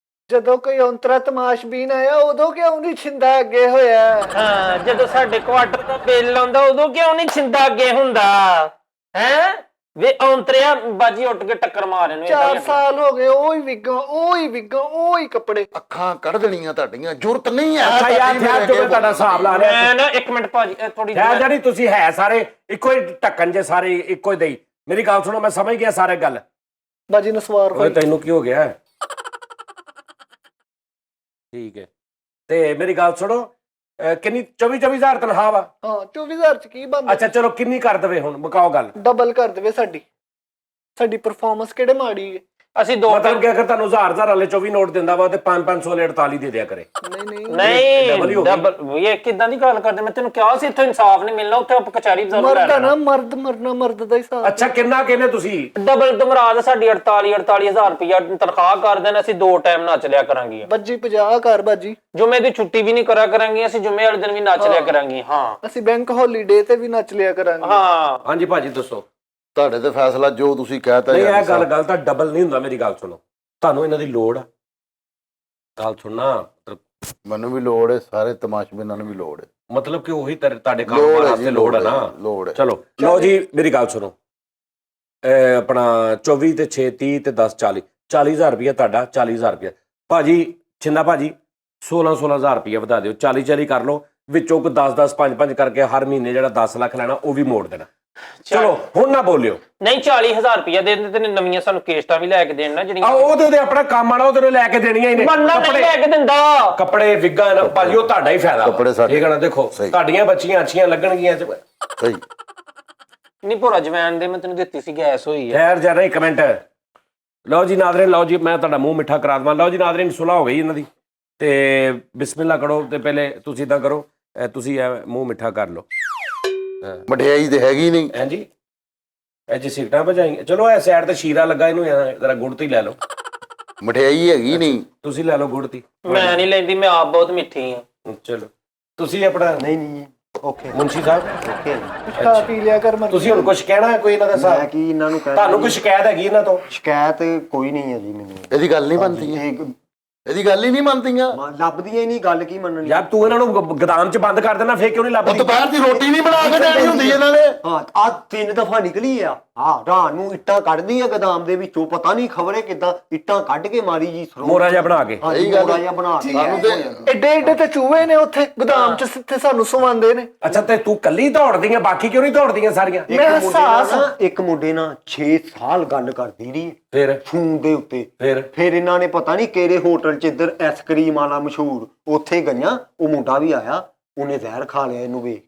ਜਦੋਂ ਕੋਈ ਔਂਤਰਾ ਤਮਾਸ਼ਬੀਨ ਆਇਆ ਉਦੋਂ ਕਿਉਂ ਨਹੀਂ ਛਿੰਦਾ ਅੱਗੇ ਹੋਇਆ? ਹਾਂ, ਜਦੋਂ ਸਾਡੇ ਕੁਆਟਰ ਦਾ ਬਿੱਲ ਆਉਂਦਾ ਉਦੋਂ ਕਿਉਂ ਨਹੀਂ ਛਿੰਦਾ ਅੱਗੇ ਹੁੰਦਾ ਹੈ? ਵੇ ਔਂਤਰਿਆ ਬਾਜੀ ਉੱਠ ਕੇ ਟੱਕਰ ਮਾਰ ਇਹਨੂੰ 4 ਸਾਲ ਹੋ ਗਏ, ਉਹ ਹੀ ਵਿਗਾਂ ਉਹ ਹੀ ਕੱਪੜੇ। ਅੱਖਾਂ ਕੱਢ ਦੇਣੀਆਂ ਤੁਹਾਡੀਆਂ, ਜ਼ਰੂਰਤ ਨਹੀਂ ਹੈ। ਅੱਛਾ ਯਾਰ ਠਹਿਰ ਜੋ, ਮੈਂ ਤੁਹਾਡਾ ਹਿਸਾਬ ਲਾ ਲਿਆ। ਮੈਂ ਨਾ 1 ਮਿੰਟ ਭਾਜੀ ਥੋੜੀ ਠਹਿਰ ਜਿਹੜੀ ਤੁਸੀਂ ਹੈ ਸਾਰੇ ਇੱਕੋ ਹੀ ਢੱਕਣ ਜੇ, ਸਾਰੇ ਇੱਕੋ ਹੀ ਦੇਈ। ਮੇਰੀ ਗੱਲ ਸੁਣੋ, ਮੈਂ ਸਮਝ ਗਿਆ ਸਾਰੇ ਗੱਲ। ਬਾਜੀ ਨੂੰ ਸਵਾਰ ਓਏ ਹੋਈ। ਤੈਨੂੰ ਕੀ ਹੋ ਗਿਆ? ਠੀਕ ਹੈ, ਤੇ ਮੇਰੀ ਗੱਲ ਸੁਣੋ, ਕਿੰਨੀ 24,000 ਤਨਖਾਹ ਵਾ? ਹਾਂ 24,000 ਚ ਕੀ ਬੰਦਾ? ਅੱਛਾ ਚਲੋ ਕਿੰਨੀ ਕਰ ਦੇਵੇ ਹੁਣ, ਮੁਕਾਓ ਗੱਲ। ਡਬਲ ਕਰ ਦੇਵੇ। ਸਾਡੀ ਪਰਫਾਰਮੈਂਸ ਕਿਹੜੇ ਮਾੜੀ ਹੈ? ਅਸੀਂ ਦੋ ਮਤਲਬ ਕਿ ਅਗਰ ਤੁਹਾਨੂੰ 1000 ਵਾਲੇ 24 ਨੋਟ ਦਿੰਦਾ ਵਾ ਤੇ 500 ਵਾਲੇ 48 ਦੇ ਦਿਆ ਕਰੇ। ਨਹੀਂ ਨਹੀਂ ਡਬਲ। ਇਹ ਕਿਦਾਂ ਦੀ ਗੱਲ ਕਰਦੇ? ਮੈਂ ਤੈਨੂੰ ਕਿਹਾ ਸੀ ਇੱਥੋਂ ਇਨਸਾਫ ਨਹੀਂ ਮਿਲਣਾ, ਉੱਥੇ ਕਚਹਿਰੀ ਬਜ਼ਾਰ ਮਰਦ ਆ ਨਾ, ਮਰਦ ਮਰਨਾ ਮਰਦ ਦਾ ਹਿਸਾਬ। ਅੱਛਾ ਕਿੰਨਾ ਕਹਿੰਦੇ ਤੁਸੀਂ? ਡਬਲ ਦਮਰਾਦ ਸਾਡੀ 48,000 ਰੁਪਇਆ ਤਨਖਾਹ ਕਰ ਦੇਣ, ਅਸੀਂ 2 ਟਾਈਮ ਨੱਚ ਲਿਆ ਕਰਾਂਗੇ। ਬੱਜੀ 50 ਕਰ ਬਾਜੀ। ਜੁਮੇ ਦੀ ਛੁੱਟੀ ਵੀ ਨਹੀਂ ਕਰਾ ਕਰਾਂਗੇ, ਅਸੀਂ ਜੁਮੇ ਵਾਲੇ ਦਿਨ ਵੀ ਨੱਚ ਲਿਆ ਕਰਾਂਗੇ। ਹਾਂ ਅਸੀਂ ਬੈਂਕ ਹੌਲੀਡੇ ਤੇ ਵੀ ਨੱਚ ਲਿਆ ਕਰਾਂਗੇ। ਹਾਂ ਹਾਂਜੀ ਭਾਜੀ ਦੱਸੋ। ਤੁਹਾਡੇ ਤੇ ਫੈਸਲਾ ਜੋ ਤੁਸੀਂ ਕਹਿਤਾ। ਨਹੀਂ ਇਹ ਗੱਲ ਤਾਂ ਡਬਲ ਨਹੀਂ ਹੁੰਦਾ। ਮੇਰੀ ਗੱਲ ਸੁਣੋ, ਤੁਹਾਨੂੰ ਇਹਨਾਂ ਦੀ ਲੋੜ ਆ? ਗੱਲ ਸੁਣਨਾ, ਮੈਨੂੰ ਵੀ ਲੋੜ ਹੈ, ਸਾਰੇ ਤਮਾਸ਼ਬੀਨਾਂ ਨੂੰ ਵੀ ਲੋੜ ਹੈ। ਮਤਲਬ ਕਿ ਉਹੀ ਤੁਹਾਡੇ ਕਾਰੋਬਾਰ ਵਾਸਤੇ ਲੋੜ ਹੈ ਨਾ। ਲੋੜ ਹੈ। ਚਲੋ ਲਓ ਜੀ, ਮੇਰੀ ਗੱਲ ਸੁਣੋ, ਆਪਣਾ 24 ਤੇ 6 30 ਤੇ 10 40,000 ਰੁਪਇਆ ਤੁਹਾਡਾ, 40,000 ਰੁਪਇਆ ਭਾਜੀ ਛਿੰਦਾ ਭਾਜੀ 16,000 ਰੁਪਇਆ ਵਧਾ ਦਿਓ, 40 ਕਰ ਲਓ, ਵਿੱਚੋਂ 10 5 ਕਰਕੇ ਹਰ ਮਹੀਨੇ ਜਿਹੜਾ 10 ਲੱਖ ਲੈਣਾ ਉਹ ਵੀ ਮੋੜ ਦੇਣਾ। ਚਲੋ ਹੁਣ ਨਾ ਬੋਲਿਓ। ਨਹੀਂ 40,000 ਰੁਪਇਆ ਦੇ ਦਿੰਦੇ ਤੇ ਨਵੀਆਂ ਸਾਨੂੰ ਕੇਸਟਾਂ ਵੀ ਲੈ ਕੇ ਦੇਣਾ ਜਿਹੜੀਆਂ। ਉਹਦੇ ਆਪਣਾ ਕੰਮ ਆਣਾ, ਉਹਦੇ ਲੈ ਕੇ ਦੇਣੀਆਂ ਹੀ ਨੇ। ਬੰਦਾ ਨਹੀਂ ਲੈ ਕੇ ਦਿੰਦਾ ਕੱਪੜੇ ਵਿਗਾ ਨਾ ਭਾਜੀ, ਉਹ ਤੁਹਾਡਾ ਹੀ ਫਾਇਦਾ। ਕੱਪੜੇ ਸਾਡੇ। ਠੀਕ ਹੈ ਨਾ, ਦੇਖੋ ਤੁਹਾਡੀਆਂ ਬੱਚੀਆਂ ਅੱਛੀਆਂ ਲੱਗਣਗੀਆਂ। ਸਹੀ ਨਹੀਂ ਭੋਰਾ ਜਵੈਨ ਦੇ ਮੈਂ ਤੈਨੂੰ ਦਿੱਤੀ ਸੀ, ਗੈਸ ਹੋਈ ਹੈ। ਖੈਰ ਜਰਾ ਇੱਕ ਮਿੰਟ। ਲਓ ਜੀ ਨਾਜ਼ਰੀਨ, ਲਓ ਜੀ ਮੈਂ ਤੁਹਾਡਾ ਮੂੰਹ ਮਿੱਠਾ ਕਰਾ ਦਵਾਂ। ਲਓ ਜੀ ਨਾਜ਼ਰੀਨ, ਸੁਲਾਹ ਹੋ ਗਈ ਇਹਨਾਂ ਦੀ ਤੇ ਬਿਸਮਿਲ੍ਲਾ ਕਰੋ। ਤੇ ਪਹਿਲੇ ਤੁਸੀਂ ਇਦਾਂ ਕਰੋ, ਤੁਸੀਂ ਮੂੰਹ ਮਿੱਠਾ ਕਰ ਲਓ। ਮਠਿਆਈ ਤੇ ਹੈਗੀ ਨਹੀਂ। ਹਾਂਜੀ ਇਹ ਜੀ ਸਿਗਟਾਂ ਭਜਾਈਆਂ। ਚਲੋ ਇਹ ਸਾਈਡ ਤੇ ਸ਼ੀਰਾ ਲੱਗਾ, ਇਹਨੂੰ ਜਰਾ ਗੁੜ ਤੀ ਲੈ ਲਓ। ਮਠਿਆਈ ਹੈਗੀ ਨਹੀਂ, ਤੁਸੀਂ ਲੈ ਲਓ ਗੁੜ ਤੀ। ਮੈਂ ਨਹੀਂ ਲੈਂਦੀ, ਮੈਂ ਆਪ ਬਹੁਤ ਮਿੱਠੀ ਆ। ਚਲੋ ਤੁਸੀਂ ਆਪਣਾ ਨਹੀਂ ਓਕੇ ਮੁੰਸ਼ੀ ਸਾਹਿਬ ਓਕੇ। ਖਾ ਪੀ ਲਿਆ ਕਰ ਮਰ। ਤੁਸੀਂ ਹੁਣ ਕੁਝ ਕਹਿਣਾ ਹੈ ਕੋਈ ਇਹਨਾਂ ਦਾ ਮੈਂ ਹਿਸਾਬ? ਕੀ ਇਹਨਾਂ ਨੂੰ ਕਹਿ ਤੁਹਾਨੂੰ ਕੋਈ ਸ਼ਿਕਾਇਤ ਹੈਗੀ ਇਹਨਾਂ ਤੋਂ? ਸ਼ਿਕਾਇਤ ਕੋਈ ਨਹੀਂ ਹੈ ਜੀ ਮੈਨੂੰ। ਇਹਦੀ ਗੱਲ ਨਹੀਂ ਬਣਦੀ। ਇਹਦੀ ਗੱਲ ਹੀ ਨਹੀਂ ਮੰਨਦੀਆਂ। ਲੱਭਦੀਆਂ ਹੀ ਨਹੀਂ, ਗੱਲ ਕੀ ਮੰਨਣੀ। ਯਾਰ ਤੂੰ ਇਹਨਾਂ ਨੂੰ ਗਦਾਮ 'ਚ ਬੰਦ ਕਰ ਦੇਣਾ, ਫੇਰ ਕਿਉਂ ਨਹੀਂ ਉਹ ਲੱਭਦੀ? ਦੁਪਹਿਰ ਦੀ ਰੋਟੀ ਨਹੀਂ ਬਣਾ ਕੇ ਦੇਣੀ ਹੁੰਦੀ ਇਹਨਾਂ ਨੇ। ਹਾਂ ਆ 3 ਦਫਾ ਨਿਕਲੀ ਆ। ਹਾਂ ਰਾਤ ਨੂੰ ਇੱਟਾਂ ਕੱਢਦੀਆਂ ਗਦਾਮ ਦੇ ਵਿੱਚੋਂ, ਪਤਾ ਨਹੀਂ ਖਬਰੇ ਕਿਦਾਂ ਇੱਟਾਂ ਕੱਢ ਕੇ ਮਾਰੀ ਜੀ ਸਰੋਂ। ਮੋਰਾ ਜਿਹਾ ਬਣਾ ਕੇ। ਹਾਂ ਜੀ, ਸਹੀ ਗੱਲ ਮੋਰਾ ਜਿਹਾ ਬਣਾ ਕੇ। ਸਾਨੂੰ ਤੇ ਏਡੇ ਏਡੇ ਤੇ ਚੂਹੇ ਨੇ ਉੱਥੇ ਗੋਦਾਮ ਚ, ਸਿੱਥੇ ਸਾਨੂੰ ਸਵਾਉਂਦੇ ਨੇ। ਅੱਛਾ ਤੇ ਤੂੰ ਕੱਲੀ ਦੌੜਦੀ ਆ, ਬਾਕੀ ਕਿਉਂ ਨਹੀਂ ਦੌੜਦੀਆਂ ਸਾਰੀਆਂ? ਮੈਂ ਇੱਕ ਮੁੰਡੇ ਨਾਲ 6 ਸਾਲ ਗੱਲ ਕਰਦੀ ਰਹੀ ਫਿਰ ਫੋਨ ਦੇ ਉੱਤੇ। ਫਿਰ ਇਹਨਾਂ ਨੇ ਪਤਾ ਨਹੀਂ ਕਿਹੜੇ ਹੋਟਲ ਚ ਇੱਧਰ ਆਈਸਕ੍ਰੀਮ ਵਾਲਾ ਮਸ਼ਹੂਰ, ਉੱਥੇ ਗਈਆਂ। ਉਹ ਮੁੰਡਾ ਵੀ ਆਇਆ, ਉਹਨੇ ਜ਼ਹਿਰ ਖਾ ਲਿਆ ਇਹਨੂੰ ਵੇਖ।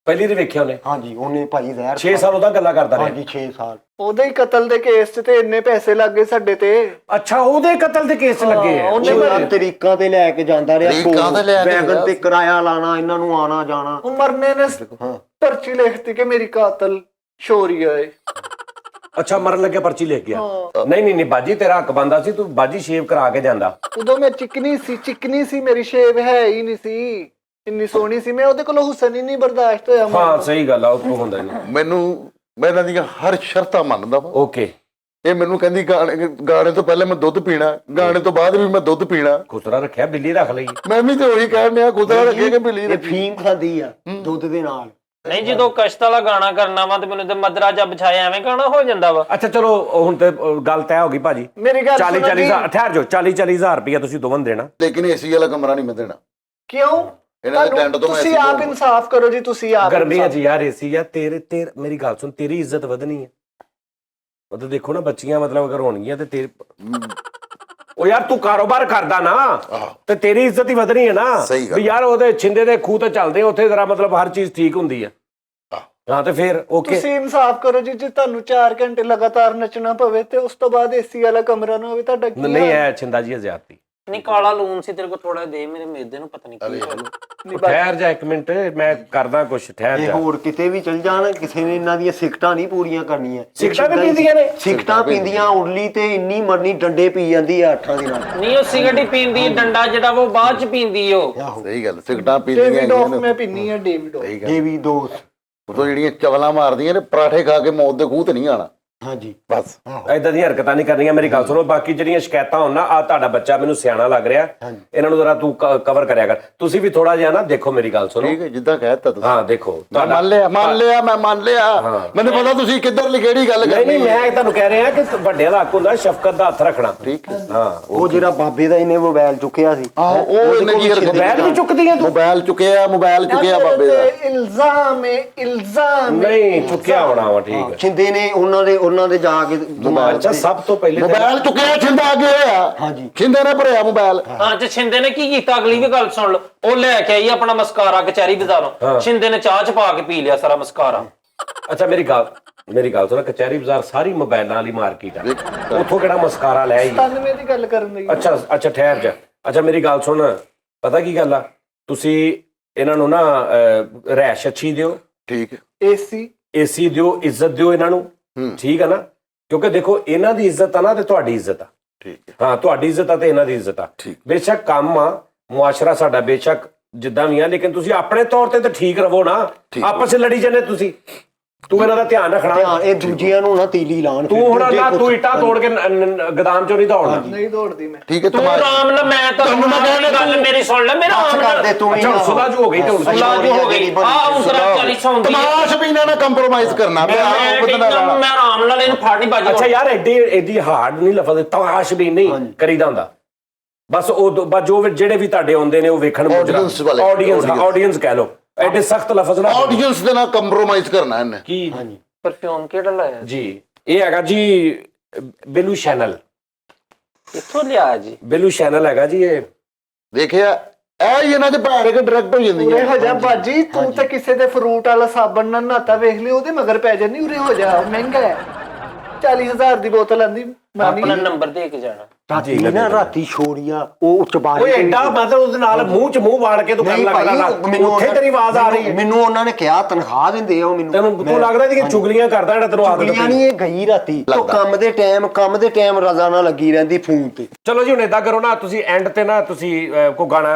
ਪਹਿਲੀ ਤੇ ਵੇਖਿਆ ਉਹਨੇ? ਹਾਂਜੀ ਉਹਨੇ ਭਾਈ ਜ਼ਹਿਰ 6 ਸਾਲ ਉਹਦਾ ਗੱਲਾਂ ਕਰਦਾ ਰਿਹਾ। ਹਾਂਜੀ 6 ਸਾਲ। ਉਹਦੇ ਹੀ ਕਤਲ ਦੇ ਕੇਸ 'ਚ ਤੇ ਇੰਨੇ ਪੈਸੇ ਲੱਗ ਗਏ ਸਾਡੇ ਤੇ। ਅੱਛਾ ਉਹਦੇ ਕਤਲ ਦੇ ਕੇਸ 'ਚ ਲੱਗੇ ਆ? ਉਹਨੇ ਉਹਨਾਂ ਤਰੀਕਾਂ ਤੇ ਲੈ ਕੇ ਜਾਂਦਾ ਰਿਹਾ, ਤਰੀਕਾਂ ਤੇ ਲੈ ਕੇ ਵੈਗਨ ਤੇ ਕਿਰਾਇਆ ਲਾਣਾ, ਇਹਨਾਂ ਨੂੰ ਆਣਾ ਜਾਣਾ। ਉਹ ਮਰਨੇ ਨੇ ਪਰਚੀ ਲਿਖਤੀ ਕਿ ਮੇਰੀ ਕਾਤਲ ਸ਼ੋਰੀਆ ਏ। ਅੱਛਾ ਮਰਨ ਲੱਗੇ ਪਰਚੀ ਲਿਖ ਗਿਆ? ਨਹੀਂ ਬਾਜੀ ਤੇਰਾ ਹੱਕ ਬੰਦਾ ਸੀ, ਤੂੰ ਬਾਜੀ ਸ਼ੇਵ ਕਰਾ ਕੇ ਜਾਂਦਾ। ਉਦੋਂ ਮੈਂ ਚਿਕਨੀ ਸੀ, ਮੇਰੀ ਸ਼ੇਵ ਹੈ ਹੀ ਨਹੀਂ ਸੀ, ਇੰਨੀ ਸੋਹਣੀ ਸੀ ਮੈਂ। ਉਹਦੇ ਕੋਲੋਂ ਹੁਸਨ ਹੀ ਨਹੀਂ ਬਰਦਾਸ਼ਤ ਹੋਇਆ। ਹਾਂ ਸਹੀ ਗੱਲ ਆ, ਉਹ ਤੋਂ ਹੁੰਦਾ ਨਹੀਂ। ਮੈਂ ਇਹਨਾਂ ਦੀਆਂ ਹਰ ਸ਼ਰਤਾਂ ਮੰਨਦਾ ਵਾ। ਓਕੇ। ਇਹ ਮੈਨੂੰ ਕਹਿੰਦੀ ਗਾਣੇ ਤੋਂ ਪਹਿਲੇ ਮੈਂ ਦੁੱਧ ਪੀਣਾ, ਗਾਣੇ ਤੋਂ ਬਾਅਦ ਵੀ ਮੈਂ ਦੁੱਧ ਪੀਣਾ। ਖੁਸਰਾ ਰੱਖਿਆ, ਬਿੱਲੀ ਰੱਖ ਲਈ। ਮੈਂ ਵੀ ਤੇ ਉਹੀ ਕਹਿਣ ਡਿਆ, ਖੁਦਾ ਰੱਖੇ ਕਿ ਬਿੱਲੀ ਇਹ ਫੀਮ ਖਾਂਦੀ ਆ ਦੁੱਧ ਦੇ ਨਾਲ। ਨਹੀਂ ਜਦੋਂ ਕਸ਼ਤ ਵਾਲਾ ਗਾਣਾ ਕਰਨਾ ਵਾ ਤੇ ਮੈਨੂੰ ਤੇ ਮਦਰਾ ਜਾਂ ਬਿਛਾਇਆ ਐਵੇਂ ਗਾਣਾ ਹੋ ਜਾਂਦਾ ਵਾ। ਅੱਛਾ ਚਲੋ ਹੁਣ ਤੇ ਗੱਲ ਤੈਅ ਹੋ ਗਈ ਭਾਜੀ। ਮੇਰੀ ਗੱਲ 40,000 ਠਹਿਰ ਜਾਓ, 40,000 ਰੁਪਇਆ ਤੁਸੀਂ ਦੋਵਾਂ ਦੇਣਾ। ਲੇਕਿਨ ਏਸੀ ਵਾਲਾ ਕਮਰਾ ਨਹੀਂ ਮੈਂ ਦੇਣਾ। ਕਿਉਂ? ਇਹਨਾਂ ਦੇ ਟੈਂਟ ਤੋਂ ਮੈਂ ਤੁਸੀਂ ਆਪ ਇਨਸਾਫ ਕਰੋ ਜੀ, ਤੁਸੀਂ ਆਪ। ਗਰਮੀਆਂ 'ਚ ਯਾਰ ਏਸੀ ਆ, ਤੇਰੇ ਮੇਰੀ ਗੱਲ ਸੁਣ, ਤੇਰੀ ਇੱਜ਼ਤ ਵਧਣੀ ਹੈ। ਮਤਲਬ ਦੇਖੋ ਨਾ ਬੱਚੀਆਂ ਮਤਲਬ ਅਗਰ ਹੋਣਗੀਆਂ ਤੇ ਉਹ ਯਾਰ ਤੂੰ ਕਾਰੋਬਾਰ ਕਰਦਾ ਨਾ ਤੇ ਤੇਰੀ ਇੱਜ਼ਤ ਹੀ ਵਧਣੀ ਹੈ ਨਾ। ਵੀ ਯਾਰ ਉਹਦੇ ਛਿੰਦੇ ਦੇ ਖੂਹ ਤੇ ਚੱਲਦੇ ਉੱਥੇ ਜ਼ਰਾ ਮਤਲਬ ਹਰ ਚੀਜ਼ ਠੀਕ ਹੁੰਦੀ ਹੈ। ਹਾਂ ਤੇ ਫਿਰ ਓਕੇ ਤੁਸੀਂ ਇਨਸਾਫ ਕਰੋ ਜੀ, ਜੇ ਤੁਹਾਨੂੰ 4 ਘੰਟੇ ਲਗਾਤਾਰ ਨੱਚਣਾ ਪਵੇ ਤੇ ਉਸ ਤੋਂ ਬਾਅਦ ਏਸੀ ਵਾਲਾ ਕਮਰਾ ਨਾ ਹੋਵੇ, ਤੁਹਾਡਾ ਕੀ ਨਹੀਂ ਹੈ ਛਿੰਦਾ ਜੀ ਜ਼ਿਆਦਤੀ। ਨਹੀਂ ਕਾਲਾ ਲੂਣ ਸੀ ਤੇਰੇ ਕੋਲ ਥੋੜਾ ਦੇ ਮੇਰੇ ਮੇਦੇ ਨੂੰ ਪਤਾ ਨਹੀਂ ਕੀ ਹੋਇਆ। ਠਹਿਰ ਜਾ ਇੱਕ ਮਿੰਟ, ਮੈਂ ਕਰਦਾ ਕੁਛ, ਠਹਿਰ ਇਹ ਜਾ। ਹੋਰ ਕਿਤੇ ਵੀ ਚਲ ਜਾਣ, ਕਿਸੇ ਨੇ ਇਹਨਾਂ ਦੀਆਂ ਸਿਗਟਾਂ ਨਹੀਂ ਪੂਰੀਆਂ ਕਰਨੀਆਂ। ਸਿਗਟਾਂ ਵੀ ਪੀਂਦੀਆਂ ਨੇ? ਸਿਗਟਾਂ ਪੀਂਦੀਆਂ, ਉਰਲੀ ਤੇ ਇੰਨੀ ਮਰਨੀ ਡੰਡੇ ਪੀ ਜਾਂਦੀ ਆ 8 ਦਿਨਾਂ ਨਹੀਂ ਉਹ ਸਿਗਰਟ ਹੀ ਪੀਂਦੀ, ਡੰਡਾ ਜਿਹੜਾ ਉਹ ਬਾਅਦ ਚ ਪੀਂਦੀ ਉਹ। ਸਹੀ ਗੱਲ, ਸਿਗਟਾਂ ਪੀਂਦੀਆਂ ਡੇਵਿਡ ਆਫ ਹੈਗੀਆਂ ਮੈਂ ਨੇ। ਪਿੰਨੀ ਆ ਡੇਵਿਡ ਆਫ। ਸਹੀ ਗੱਲ, ਇਹ ਵੀ ਦੋਸਤ। ਉਦੋਂ ਜਿਹੜੀਆਂ ਚਵਲਾਂ ਮਾਰਦੀਆਂ ਨੇ, ਪਰਾਠੇ ਖਾ ਕੇ ਮੌਤ ਦੇ ਖੂਹ ਤੇ ਨਹੀਂ ਆਣਾ ਹਾਂਜੀ ਬਸ। ਏਦਾਂ ਦੀਆਂ ਹਰਕਤਾਂ ਨਹੀਂ ਕਰਨੀਆਂ। ਮੇਰੀ ਗੱਲ ਸੁਣੋ, ਬਾਕੀ ਜਿਹੜੀਆਂ ਸ਼ਿਕਾਇਤਾਂ ਹੋਣ ਨਾ, ਆ ਤੁਹਾਡਾ ਬੱਚਾ ਮੈਨੂੰ ਸਿਆਣਾ ਲੱਗ ਰਿਹਾ, ਇਹਨਾਂ ਨੂੰ ਜ਼ਰਾ ਤੂੰ ਕਵਰ ਕਰਿਆ ਕਰ। ਤੁਸੀਂ ਵੀ ਥੋੜਾ ਜਿਹਾ ਨਾ ਦੇਖੋ, ਮੇਰੀ ਗੱਲ ਸੁਣੋ। ਠੀਕ ਹੈ, ਜਿੱਦਾਂ ਕਹਿਤਾ ਤੁਸੀਂ। ਹਾਂ ਦੇਖੋ, ਮੈਂ ਮੰਨ ਲਿਆ ਮੈਂ ਮੰਨ ਲਿਆ। ਹਾਂ। ਮੈਨੂੰ ਪਤਾ ਤੁਸੀਂ ਕਿੱਧਰ ਕਿਹੜੀ ਗੱਲ ਨਹੀਂ ਕਰਨੀ ਨਹੀਂ, ਮੈਂ ਤੁਹਾਨੂੰ ਕਹਿ ਰਿਹਾ ਕਿ ਵੱਡਿਆਂ ਦਾ ਹੱਕ ਹੁੰਦਾ ਸ਼ਫਕਤ ਦਾ ਹੱਥ ਰੱਖਣਾ। ਠੀਕ ਹੈ। ਹਾਂ, ਉਹ ਜਿਹੜਾ ਬਾਬੇ ਦਾ ਇਹਨੇ ਮੋਬਾਈਲ ਚੁੱਕਿਆ ਸੀ, ਆਹੋ, ਉਹ ਇਹਨੇ ਕੀ ਹਰਕਤ ਮੋਬਾਈਲ ਵੀ ਚੁੱਕਦੀਆਂ ਤੂੰ? ਮੋਬਾਈਲ ਚੁੱਕਿਆ ਬਾਬੇ ਦਾ। ਇਲਜ਼ਾਮ ਹੈ, ਇਲਜ਼ਾਮ ਹੈ। ਨਹੀਂ ਚੁੱਕਿਆ ਹੋਣਾ ਵਾ, ਠੀਕ ਹੈ। ਛਿੰਦੇ ਨੇ ਉਹਨਾਂ ਦੇ ਜਾ ਕੇ ਅੱਛਾ, ਸਭ ਤੋਂ ਪਹਿਲੇ ਮੋਬਾਈਲ ਚੁੱਕਿਆ, ਛਿੰਦਾ ਅੱਗੇ ਹੋਇਆ। ਹਾਂਜੀ। ਛਿੰਦੇ ਨੇ ਭਰਿਆ ਮੋਬਾਈਲ। ਹਾਂ ਤੇ ਛਿੰਦੇ ਨੇ ਕੀ ਕੀਤਾ, ਅਗਲੀ ਵੀ ਗੱਲ ਸੁਣ ਲਓ। ਉਹ ਲੈ ਕੇ ਆਈ ਆਪਣਾ ਮਸਕਾਰਾ ਕਚਹਿਰੀ ਬਾਜ਼ਾਰੋਂ, ਛਿੰਦੇ ਨੇ ਚਾਹ ਚ ਪਾ ਕੇ ਪੀ ਲਿਆ ਸਾਰਾ ਮਸਕਾਰਾ। ਅੱਛਾ ਮੇਰੀ ਗੱਲ ਸੁਣ, ਕਚਹਿਰੀ ਬਾਜ਼ਾਰ ਸਾਰੀ ਮੋਬਾਈਲਾਂ ਵਾਲੀ ਮਾਰਕੀਟ ਆ, ਉੱਥੋਂ ਕਿਹੜਾ ਮਸਕਾਰਾ ਲੈ ਆਈ? 97 ਦੀ ਗੱਲ ਕਰਨ ਦੀ। ਅੱਛਾ ਠਹਿਰ ਜਾ। ਅੱਛਾ ਮੇਰੀ ਗੱਲ ਸੁਣ, ਪਤਾ ਕੀ ਗੱਲ ਆ, ਤੁਸੀਂ ਇਹਨਾਂ ਨੂੰ ਨਾ ਰਹਿਸ਼ ਅੱਛੀ ਦਿਓ, ਠੀਕ ਹੈ। ਏਸੀ ਦਿਓ, ਇੱਜ਼ਤ ਦਿਓ ਇਹਨਾਂ ਨੂੰ, ਠੀਕ ਆ ਨਾ? ਕਿਉਂਕਿ ਦੇਖੋ, ਇਹਨਾਂ ਦੀ ਇੱਜ਼ਤ ਆ ਨਾ ਤੇ ਤੁਹਾਡੀ ਇੱਜ਼ਤ ਆ। ਠੀਕ ਹੈ। ਹਾਂ, ਤੁਹਾਡੀ ਇੱਜ਼ਤ ਆ ਤੇ ਇਹਨਾਂ ਦੀ ਇੱਜ਼ਤ ਆ। ਠੀਕ। ਬੇਸ਼ੱਕ ਕੰਮ ਆ, ਮੁਆਸ਼ਰਾ ਸਾਡਾ ਬੇਸ਼ੱਕ ਜਿੱਦਾਂ ਵੀ ਆ, ਲੇਕਿਨ ਤੁਸੀਂ ਆਪਣੇ ਤੌਰ ਤੇ ਤਾਂ ਠੀਕ ਰਵੋ ਨਾ। ਆਪਸ ਵਿੱਚ ਲੜੀ ਜਾਂਦੇ ਤੁਸੀਂ, ਤੂੰ ਇਹਨਾਂ ਦਾ ਧਿਆਨ ਰੱਖਣਾ। ਇਹ ਦੂਜਿਆਂ ਨੂੰ ਨਾ ਤੀਲੀ ਲਾਣ। ਤੂੰ ਹੁਣ ਨਾ ਤੂੰ ਇੱਟਾਂ ਤੋੜ ਕੇ ਗਦਾਮ ਚੋਂ ਨਹੀਂ ਦੌੜਨਾ। ਨਹੀਂ ਦੌੜਦੀ ਮੈਂ। ਠੀਕ ਹੈ। ਤੂੰ ਆਰਾਮ ਨਾਲ, ਮੈਂ ਤਾਂ ਗੱਲ ਮੇਰੀ ਸੁਣ ਲੈ, ਮੇਰਾ ਆਰਾਮ ਨਾਲ ਕਰਦੇ ਤੂੰ ਅੱਛਾ, ਸੁਲਾਜੂ ਹੋ ਗਈ ਤੇ ਹੁਣ ਸੁਲਾਜੂ ਹੋ ਗਈ। ਆਹ ਉਸਰਾ 40 ਹੁੰਦੀ ਹੈ। ਤਮਾਸ਼ ਵੀ ਇਹਨਾਂ ਨਾਲ ਕੰਪਰੋਮਾਈਜ਼ ਕਰਨਾ ਮੈਂ ਆਰਾਮ ਨਾਲ ਇਹਨੂੰ ਫੜ ਨਹੀਂ ਬਾਜੀ। ਅੱਛਾ ਯਾਰ, ਐਡੀ ਹਾਰਡ ਨਹੀਂ ਲਫ਼ਜ਼, ਤਮਾਸ਼ ਵੀ ਨਹੀਂ ਕਰੀਦਾ ਹੁੰਦਾ। ਬਸ ਉਹ ਜੋ ਜਿਹੜੇ ਵੀ ਤੁਹਾਡੇ ਆਉਂਦੇ ਨੇ ਉਹ ਵੇਖਣ ਆਡੀਅנס ਕਹਿ ਲਓ, ਐਡੇ ਸਖਤ ਲਫ਼ਜ਼ ਨਾ। ਆਡੀਅנס ਦੇ ਨਾਲ ਕੰਪਰੋਮਾਈਜ਼ ਕਰਨਾ ਇਹਨੇ। ਕੀ ਪਰਫਿਊਮ ਕਿਹੜਾ ਲਾਇਆ ਜੀ? ਇਹ ਹੈਗਾ ਜੀ ਬਿਲੂ ਚੈਨਲ। ਕਿੱਥੋਂ ਲਿਆ ਜੀ? ਬਿਲੂ ਚੈਨਲ ਹੈਗਾ ਜੀ ਇਹ। ਦੇਖਿਆ ਇਹ ਹੀ ਇਹਨਾਂ ਦੇ ਭਾਰੇ ਕੇ ਡਾਇਰੈਕਟ ਹੋ ਜਾਂਦੀਆਂ। ਉਰੇ ਹੋ ਜਾ ਬਾਜੀ, ਤੂੰ ਤਾਂ ਕਿਸੇ ਦੇ ਫਰੂਟ ਵਾਲਾ ਸਾਬਣ ਨਾਲ ਨਹਾਤਾ ਵੇਖ ਲਈ, ਉਹਦੇ ਮਗਰ ਪੈ ਜਾਂਦੀ। ਉਰੇ ਹੋ ਜਾ, ਮਹਿੰਗਾ ਹੈ। 40,000 ਦੀ ਬੋਤਲ ਆਂਦੀ। ਆਪਣਾ ਨੰਬਰ ਦੇ ਕੇ ਜਾਣਾ। ਰਾਤੀ ਨਾ ਰਾਤੀ ਛੋੜੀਆਂ ਉਹ ਚਬਾਰੇ। ਓਏ ਐਡਾ ਮਤਲਬ ਉਹਦੇ ਨਾਲ ਮੂੰਹ ਚ ਮੂੰਹ ਵਾੜ ਕੇ ਤੂੰ ਕਰਨ ਲੱਗਦਾ, ਉੱਥੇ ਤੇਰੀ ਆਵਾਜ਼ ਆ ਰਹੀ ਹੈ। ਮੈਨੂੰ ਉਹਨਾਂ ਨੇ ਕਿਹਾ ਤਨਖਾਹ ਦਿੰਦੇ ਆ ਉਹ ਮੈਨੂੰ। ਤੈਨੂੰ ਲੱਗਦਾ ਕਿ ਚੁਗਲੀਆਂ ਕਰਦਾ ਜਿਹੜਾ ਤੈਨੂੰ ਆਦਤ ਚੁਗਲੀਆਂ ਨਹੀਂ, ਇਹ ਗਈ ਰਾਤੀ ਉਹ ਕੰਮ ਦੇ ਟਾਈਮ ਰਜ਼ਾ ਨਾਲ ਲੱਗੀ ਰਹਿੰਦੀ ਫੋਨ ਤੇ। ਚਲੋ ਜੀ, ਹੁਣ ਏਦਾਂ ਕਰੋ ਨਾ, ਤੁਸੀਂ ਐਂਡ ਤੇ ਨਾ ਤੁਸੀਂ ਕੋਈ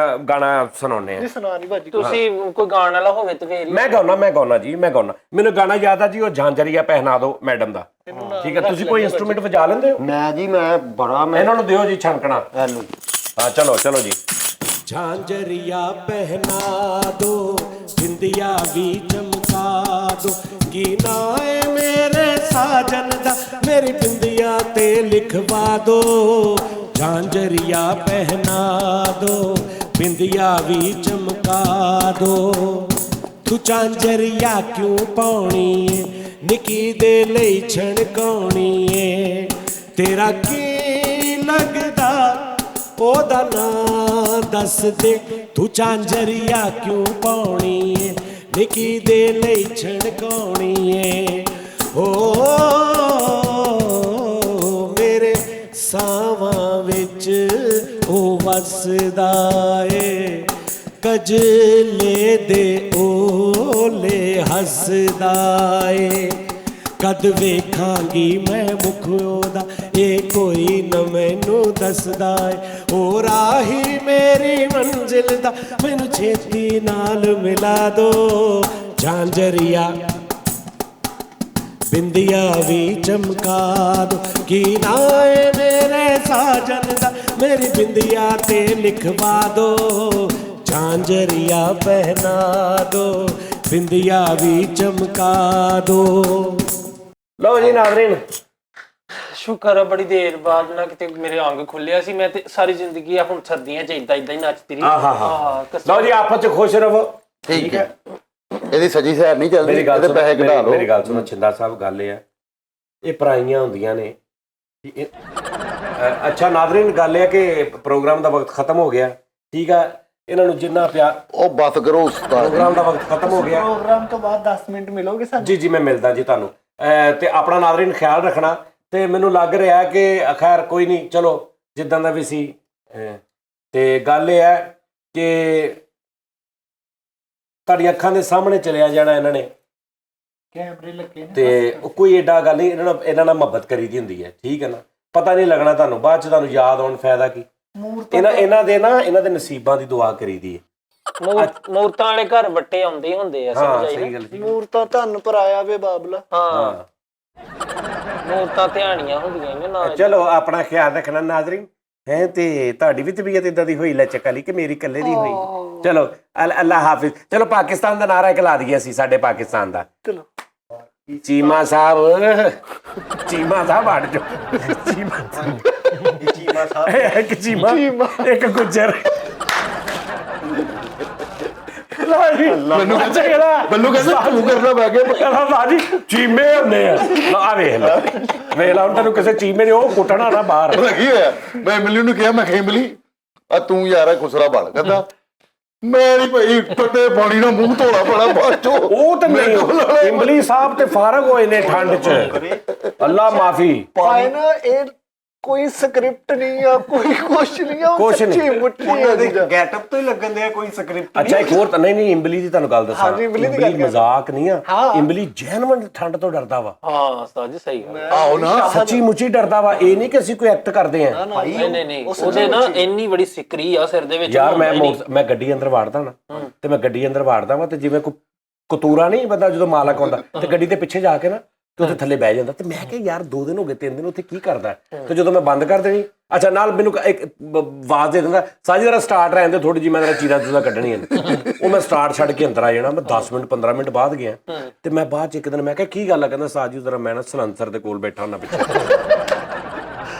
ਗਾਣਾ ਸੁਣਾਉਣੇ ਆ। ਸੁਣਾ ਨਹੀਂ ਬਾਜੀ। ਤੁਸੀਂ ਕੋਈ ਗਾਣ ਵਾਲਾ ਹੋਵੇ ਤੇ ਫੇਰ ਮੈਂ ਗਾਉਣਾ ਜੀ, ਮੈਨੂੰ ਗਾਣਾ ਯਾਦ ਆ ਜੀ, ਉਹ ਝਾਂਜਰੀਆ ਪਹਿਨਾ ਦਿਓ ਮੈਡਮ ਦਾ। ਠੀਕ ਹੈ, ਤੁਸੀਂ ਕੋਈ ਇੰਸਟਰੂਮੈਂਟ ਵਜਾ ਲੈਂਦੇ ਹੋ? ਮੈਂ ਬੜਾ ਇਹਨਾਂ ਨੂੰ ਦਿਓ ਜੀ ਛਣਕਣਾ। ਇਹਨੂੰ ਹਾਂ ਚਲੋ ਜੀ। झांझरिया पहना दो, बिंदिया भी चमका दो, की नाए मेरे साजन दा मेरी बिंदिया ते लिखवा दो। झांझरिया पहना दो, बिंदिया भी चमका दो, तू झांझरिया क्यों पाउणी है, निकी दे लई छणकाउणी है, तेरा की लगदा ਉਹਦਾ ਨਾਂ ਦੱਸ ਦੇ, ਤੂੰ ਝਾਂਜਰੀਆ ਕਿਉਂ ਪਾਉਣੀ ਏ, ਨਿੱਕੀ ਦੇ ਲਈ ਛਣਕਾਉਣੀ ਏ। ਓ ਮੇਰੇ ਸਾਵਾਂ ਵਿੱਚ ਉਹ ਵਸਦਾ ਏ, ਕਜਲੇ ਦੇ ਓਲੇ ਹੱਸਦਾ ਏ। ਕਦ ਵੇਖਾਂਗੀ ਮੈਂ ਮੁਖ ਉਹਦਾ, ਇਹ ਕੋਈ ਨਾ ਮੈਨੂੰ ਦੱਸਦਾ ਏ। ਉਹ ਰਾਹੀ ਮੇਰੀ ਮੰਜ਼ਿਲ ਦਾ ਮੈਨੂੰ ਛੇਤੀ ਨਾਲ ਮਿਲਾ ਦੋ। ਝਾਂਜਰੀਆ ਬਿੰਦੀਆਂ ਵੀ ਚਮਕਾ ਦੋ, ਕੀ ਨਾ ਏ ਮੇਰੇ ਸਾਜਨ ਦਾ ਮੇਰੀ ਬਿੰਦੀਆਂ ਤੇ ਲਿਖਵਾ ਦੋ। ਝਾਂਜਰੀਆ ਪਹਿਨਾ ਦੋ, ਬਿੰਦੀਆਂ ਵੀ ਚਮਕਾ ਦੋ। ਲਓ ਜੀ ਨਾਜ਼ਰੀਨ, ਸ਼ੁਕਰ ਹੈ ਬੜੀ ਦੇਰ ਬਾਅਦ ਨਾ ਕਿਤੇ ਮੇਰੇ ਅੰਗ ਖੁੱਲਿਆ ਸੀ। ਮੈਂ ਤੇ ਸਾਰੀ ਜ਼ਿੰਦਗੀ ਆ ਹੁਣ ਸਰਦੀਆਂ ਚ ਇਦਾਂ ਹੀ ਨੱਚਦੀ ਰਹੀ। ਲਓ ਜੀ, ਆਪਸ ਚ ਖੁਸ਼ ਰਹੋ। ਠੀਕ ਹੈ। ਇਹਦੀ ਸਜੀ ਸੈਰ ਨਹੀਂ ਚੱਲਦੀ, ਇਹਦੇ ਪੈਸੇ ਕਢਾ ਲਓ। ਮੇਰੀ ਗੱਲ ਸੁਣੋ ਛਿੰਦਾ ਸਾਹਿਬ, ਗੱਲ ਇਹ ਆ, ਇਹ ਪਰਾਈਆਂ ਹੁੰਦੀਆਂ ਨੇ। ਅੱਛਾ ਨਾਜ਼ਰੀਨ, ਗੱਲ ਇਹ ਆ ਕਿ ਪ੍ਰੋਗਰਾਮ ਦਾ ਵਕਤ ਖਤਮ ਹੋ ਗਿਆ। ਠੀਕ ਆ, ਇਹਨਾਂ ਨੂੰ ਜਿੰਨਾ ਪਿਆਰ। ਉਹ ਬਸ ਕਰੋ ਉਸਤਾਦ, ਪ੍ਰੋਗਰਾਮ ਦਾ ਵਕਤ ਖਤਮ ਹੋ ਗਿਆ। ਪ੍ਰੋਗਰਾਮ ਤੋਂ ਬਾਅਦ 10 ਮਿੰਟ ਮਿਲੋਗੇ ਸਾਨੂੰ? ਜੀ ਮੈਂ ਮਿਲਦਾ ਜੀ ਤੁਹਾਨੂੰ। ਤੇ ਆਪਣਾ ਨਾਜ਼ਰੀਨ ਖਿਆਲ ਰੱਖਣਾ। ਤੇ ਮੈਨੂੰ ਲੱਗ ਰਿਹਾ ਕਿ ਖੈਰ ਕੋਈ ਨਹੀਂ, ਚਲੋ ਜਿੱਦਾਂ ਦਾ ਵੀ ਸੀ ਤੇ ਗੱਲ ਇਹ ਹੈ ਕਿ ਤੁਹਾਡੀਆਂ ਅੱਖਾਂ ਦੇ ਸਾਹਮਣੇ ਚਲਿਆ ਜਾਣਾ ਇਹਨਾਂ ਨੇ, ਕੈਮਰੇ ਲੱਗੇ ਨੇ ਤੇ ਉਹ ਕੋਈ ਏਡਾ ਗੱਲ ਨਹੀਂ, ਇਹਨਾਂ ਨਾਲ ਮੁਹੱਬਤ ਕਰੀਦੀ ਹੁੰਦੀ ਹੈ, ਠੀਕ ਹੈ ਨਾ, ਪਤਾ ਨਹੀਂ ਲੱਗਣਾ ਤੁਹਾਨੂੰ, ਬਾਅਦ ਚ ਤੁਹਾਨੂੰ ਯਾਦ ਆਉਣ ਫਾਇਦਾ ਕੀ। ਇਹਨਾਂ ਦੇ ਨਸੀਬਾਂ ਦੀ ਦੁਆ ਕਰੀਦੀ ਹੈ। ਮੂਰਤਾਂ ਵਾਲੇ ਘਰ ਵੱਟੇ ਆਉਂਦੇ ਹੁੰਦੇ ਆ, ਹਾਂ ਸਮਝ ਆਈ ਸਹੀ ਨਾ? ਗੱਲ ਸੀ। ਮੂਰਤਾਂ ਧੰਨ ਪਰਾਇਆ ਵੇ ਬਾਬਲਾ। ਹਾਂ ਮੂਰਤਾਂ ਧਿਆਣੀਆਂ ਹੁੰਦੀਆਂ ਨੇ ਨਾ। ਚਲੋ ਆਪਣਾ ਖਿਆਲ ਰੱਖਣਾ ਨਾਜ਼ਰੀਨ ਹੈ। ਤੇ ਤੁਹਾਡੀ ਵੀ ਤਬੀਅਤ ਇਦਾਂ ਦੀ ਹੋਈ ਲਚਕ ਵਾਲੀ ਕਿ ਮੇਰੀ ਇਕੱਲੇ ਦੀ ਹੋਈ? ਚਲੋ ਅੱਲਾ ਹਾਫਿਜ਼। ਚਲੋ ਪਾਕਿਸਤਾਨ ਦਾ ਨਾਰਾ ਇੱਕ ਲਾ ਦਈਏ ਅਸੀਂ, ਸਾਡੇ ਪਾਕਿਸਤਾਨ ਦਾ। ਚਲੋ ਚੀਮਾ ਸਾਹਿਬ ਹਟ ਜਾਓ। ਚੀਮਾ ਸਾਹਿਬ ਇੱਕ ਚੀਮਾ ਇੱਕ ਗੁੱਜਰ। ਮੈਨੂੰ ਕਹਿੰਦਾ ਤੂੰ ਕਰਨਾ ਮੈਂ ਕਿਹਾ ਬਾਜੀ ਚੀਮੇ ਹੁੰਦੇ ਆ। ਆ ਵੇਖ ਲਾ ਹੁਣ ਤੈਨੂੰ ਕਿਸੇ ਚੀਮੇ ਨੇ ਉਹ ਕੁੱਟਣਾ ਨਾ ਬਾਹਰ। ਕੀ ਹੋਇਆ? ਮੈਂ ਇਮਲੀ ਨੂੰ ਕਿਹਾ, ਮੈਂ ਕਿਹਾ ਇਮਲੀ ਆ ਤੂੰ ਯਾਰ ਖੁਸਰਾ ਬਣ। ਕਹਿੰਦਾ ਮੈਂ ਨਹੀਂ ਭਾਈ, ਟੱਟੇ ਪਾਣੀ ਨਾਲ ਮੂੰਹ ਧੋਣਾ ਪੈਣਾ ਬਾਅਦ ਚੋਂ। ਉਹ ਤੇ ਨਹੀਂ, ਇਮਲੀ ਸਾਹਿਬ ਤੇ ਫਾਰਗ ਹੋਏ ਨੇ ਠੰਡ ਚ, ਅੱਲਾ ਮਾਫੀ। ਪਾਏ ਨਾ ਇਹ ਕੋਈ ਸਕ੍ਰਿਪਟ ਨਹੀਂ ਆ, ਕੋਈ ਕੁਛ ਨਹੀਂ ਆ, ਕੁਛ ਨਹੀਂ। ਸੱਚੀ ਮੁੱਠੀ ਆ ਉਹਨਾਂ ਦੇ ਦੂਜਾ। ਗੈਟਅਪ ਤੋਂ ਹੀ ਲੱਗਣ ਦੇ ਕੋਈ ਸਕ੍ਰਿਪਟ ਅੱਛਾ ਇੱਕ ਹੋਰ ਤਾਂ ਨਹੀਂ ਇਮਲੀ ਦੀ ਤੁਹਾਨੂੰ ਗੱਲ ਦੱਸਾਂ। ਹਾਂਜੀ, ਇਮਲੀ ਦੀ ਗੱਲ ਇਮਲੀ ਮਜ਼ਾਕ ਨਹੀਂ ਆ, ਹਾਂ। ਇਮਲੀ ਜੈਨੂਇਨ ਠੰਡ ਤੋਂ ਡਰਦਾ ਵਾ। ਹਾਂ ਸਾਜ ਸਹੀ ਗੱਲ। ਆਹੋ ਨਾ, ਸੱਚੀ ਮੁੱਚੀ ਡਰਦਾ ਵਾ। ਇਹ ਨਹੀਂ ਕਿ ਅਸੀਂ ਕੋਈ ਐਕਟ ਕਰਦੇ ਆ। ਨਹੀਂ ਉਹਦੇ ਨਾ ਇੰਨੀ ਬੜੀ ਸਿਕਰੀ ਆ ਸਿਰ ਦੇ ਵਿੱਚ। ਯਾਰ ਮੈਂ ਗੱਡੀ ਅੰਦਰ ਵਾੜਦਾ ਨਾ, ਤੇ ਮੈਂ ਗੱਡੀ ਅੰਦਰ ਵਾੜਦਾ ਵਾ, ਤੇ ਜਿਵੇਂ ਕੋਈ ਕਤੂਰਾ ਨਹੀਂ ਬੰਦਾ ਜਦੋਂ ਮਾਲਕ ਆਉਂਦਾ ਤੇ ਗੱਡੀ ਦੇ ਪਿੱਛੇ ਜਾ ਕੇ ਨਾ ਤੇ ਉੱਥੇ ਥੱਲੇ ਬਹਿ ਜਾਂਦਾ। ਤੇ ਮੈਂ ਕਿਹਾ ਯਾਰ 2 ਦਿਨ ਹੋ ਗਏ 3 ਦਿਨ ਉੱਥੇ ਕੀ ਕਰਦਾ? ਤੇ ਜਦੋਂ ਮੈਂ ਬੰਦ ਕਰ ਦੇਣੀ, ਅੱਛਾ ਨਾਲ ਮੈਨੂੰ ਇੱਕ ਆਵਾਜ਼ ਦੇ ਦਿੰਦਾ, ਸਾਜੀ ਜਰਾ ਸਟਾਰਟ ਰਹਿਣ ਦੇ ਥੋੜੀ ਜਿਹੀ, ਮੈਂ ਜਰਾ ਚੀਰਾ ਚੂਰਾ ਕੱਢਣੀ ਹੈ। ਉਹ ਮੈਂ ਸਟਾਰਟ ਛੱਡ ਕੇ ਅੰਦਰ ਆ ਜਾਣਾ। ਮੈਂ 10 ਮਿੰਟ 15 ਮਿੰਟ ਬਾਅਦ ਗਿਆ, ਤੇ ਮੈਂ ਬਾਅਦ ਚ ਇੱਕ ਦਿਨ ਮੈਂ ਕਿਹਾ ਕੀ ਗੱਲ ਆ? ਕਹਿੰਦਾ ਸਾਜੀ ਜਰਾ ਮੈਂ ਨਾ ਸਲੰਸਰ ਦੇ ਕੋਲ ਬੈਠਾ ਹੁੰਦਾ ਪਿੱਛੇ।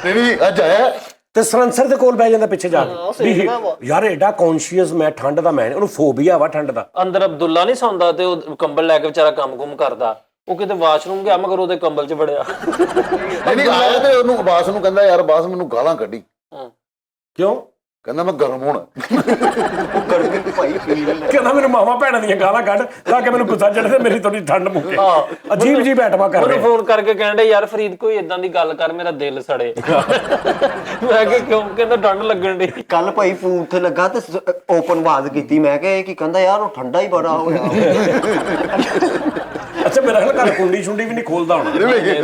ਨਹੀਂ ਅੱਜ ਆਇਆ ਤੇ ਸਲੰਸਰ ਦੇ ਕੋਲ ਬਹਿ ਜਾਂਦਾ ਪਿੱਛੇ ਜਾ ਕੇ। ਵੀ ਯਾਰ ਐਡਾ ਕੌਨਸ਼ੀਅਸ ਮੈਂ ਠੰਡ ਦਾ, ਮੈਂ ਉਹਨੂੰ ਫੋਬੀਆ ਵਾ ਠੰਡ ਦਾ। ਅੰਦਰ ਅਬਦੁੱਲਾ ਨਹੀਂ ਸੌਂਦਾ ਤੇ ਉਹ ਕੰਬਲ ਲੈ ਕੇ ਵਿਚਾਰਾ ਕੰਮ ਕਰਦਾ। ਉਹ ਕਿਤੇ ਵਾਸ਼ਰੂਮ ਗਿਆ ਮਗਰ ਉਹਦੇ ਕੰਬਲ 'ਚ ਵੜਿਆ। ਨਹੀਂ ਆਇਆ ਤੇ ਉਹਨੂੰ ਬਾਸ ਨੂੰ ਕਹਿੰਦਾ ਯਾਰ ਬਾਸ ਮੈਨੂੰ ਗਾਲਾਂ ਕੱਢੀ। ਕਿਉਂ? ਕਹਿੰਦਾ ਮੈਂ ਗਰਮ ਹੋਣਾ। ਕਹਿੰਦਾ ਮੈਨੂੰ ਮਾਵਾ ਭੈਣਾਂ ਦੀਆਂ ਗਾਲਾਂ ਕੱਢ ਤਾਂ ਕਿ ਮੈਨੂੰ ਗੁੱਸਾ ਚੜ੍ਹੇ, ਮੇਰੀ ਥੋੜੀ ਠੰਡ ਮੁੱਕੇ। ਅਜੀਬ ਜੀ ਐਟਮਾਂ ਕਰ ਰਹੇ। ਫੋਨ ਕਰਕੇ ਕਹਿੰਦੇ ਯਾਰ ਫਰੀਦ ਕੋਈ ਇਦਾਂ ਦੀ ਗੱਲ ਕਰ ਮੇਰਾ ਦਿਲ ਸੜੇ। ਮੈਂ ਕਿਹਾ ਕਿਉਂ? ਕਹਿੰਦਾ ਠੰਡ ਲੱਗਣ ਦੀ। ਕੱਲ ਭਾਈ ਫੋਨ ਉੱਥੇ ਲੱਗਾ ਤੇ ਓਪਨ ਆਵਾਜ਼ ਕੀਤੀ। ਮੈਂ ਕਿਹਾ ਇਹ ਕੀ ਕਹਿੰਦਾ? ਯਾਰ ਉਹ ਠੰਡਾ ਹੀ ਬੜਾ ਹੋਇਆ। ਅੱਛਾ ਮੇਰਾ ਖਿਆਲ ਘਰ ਕੁੰਡੀ ਛੁੰਡੀ ਵੀ ਨਹੀਂ ਖੋਲਦਾ ਹੋਣਾ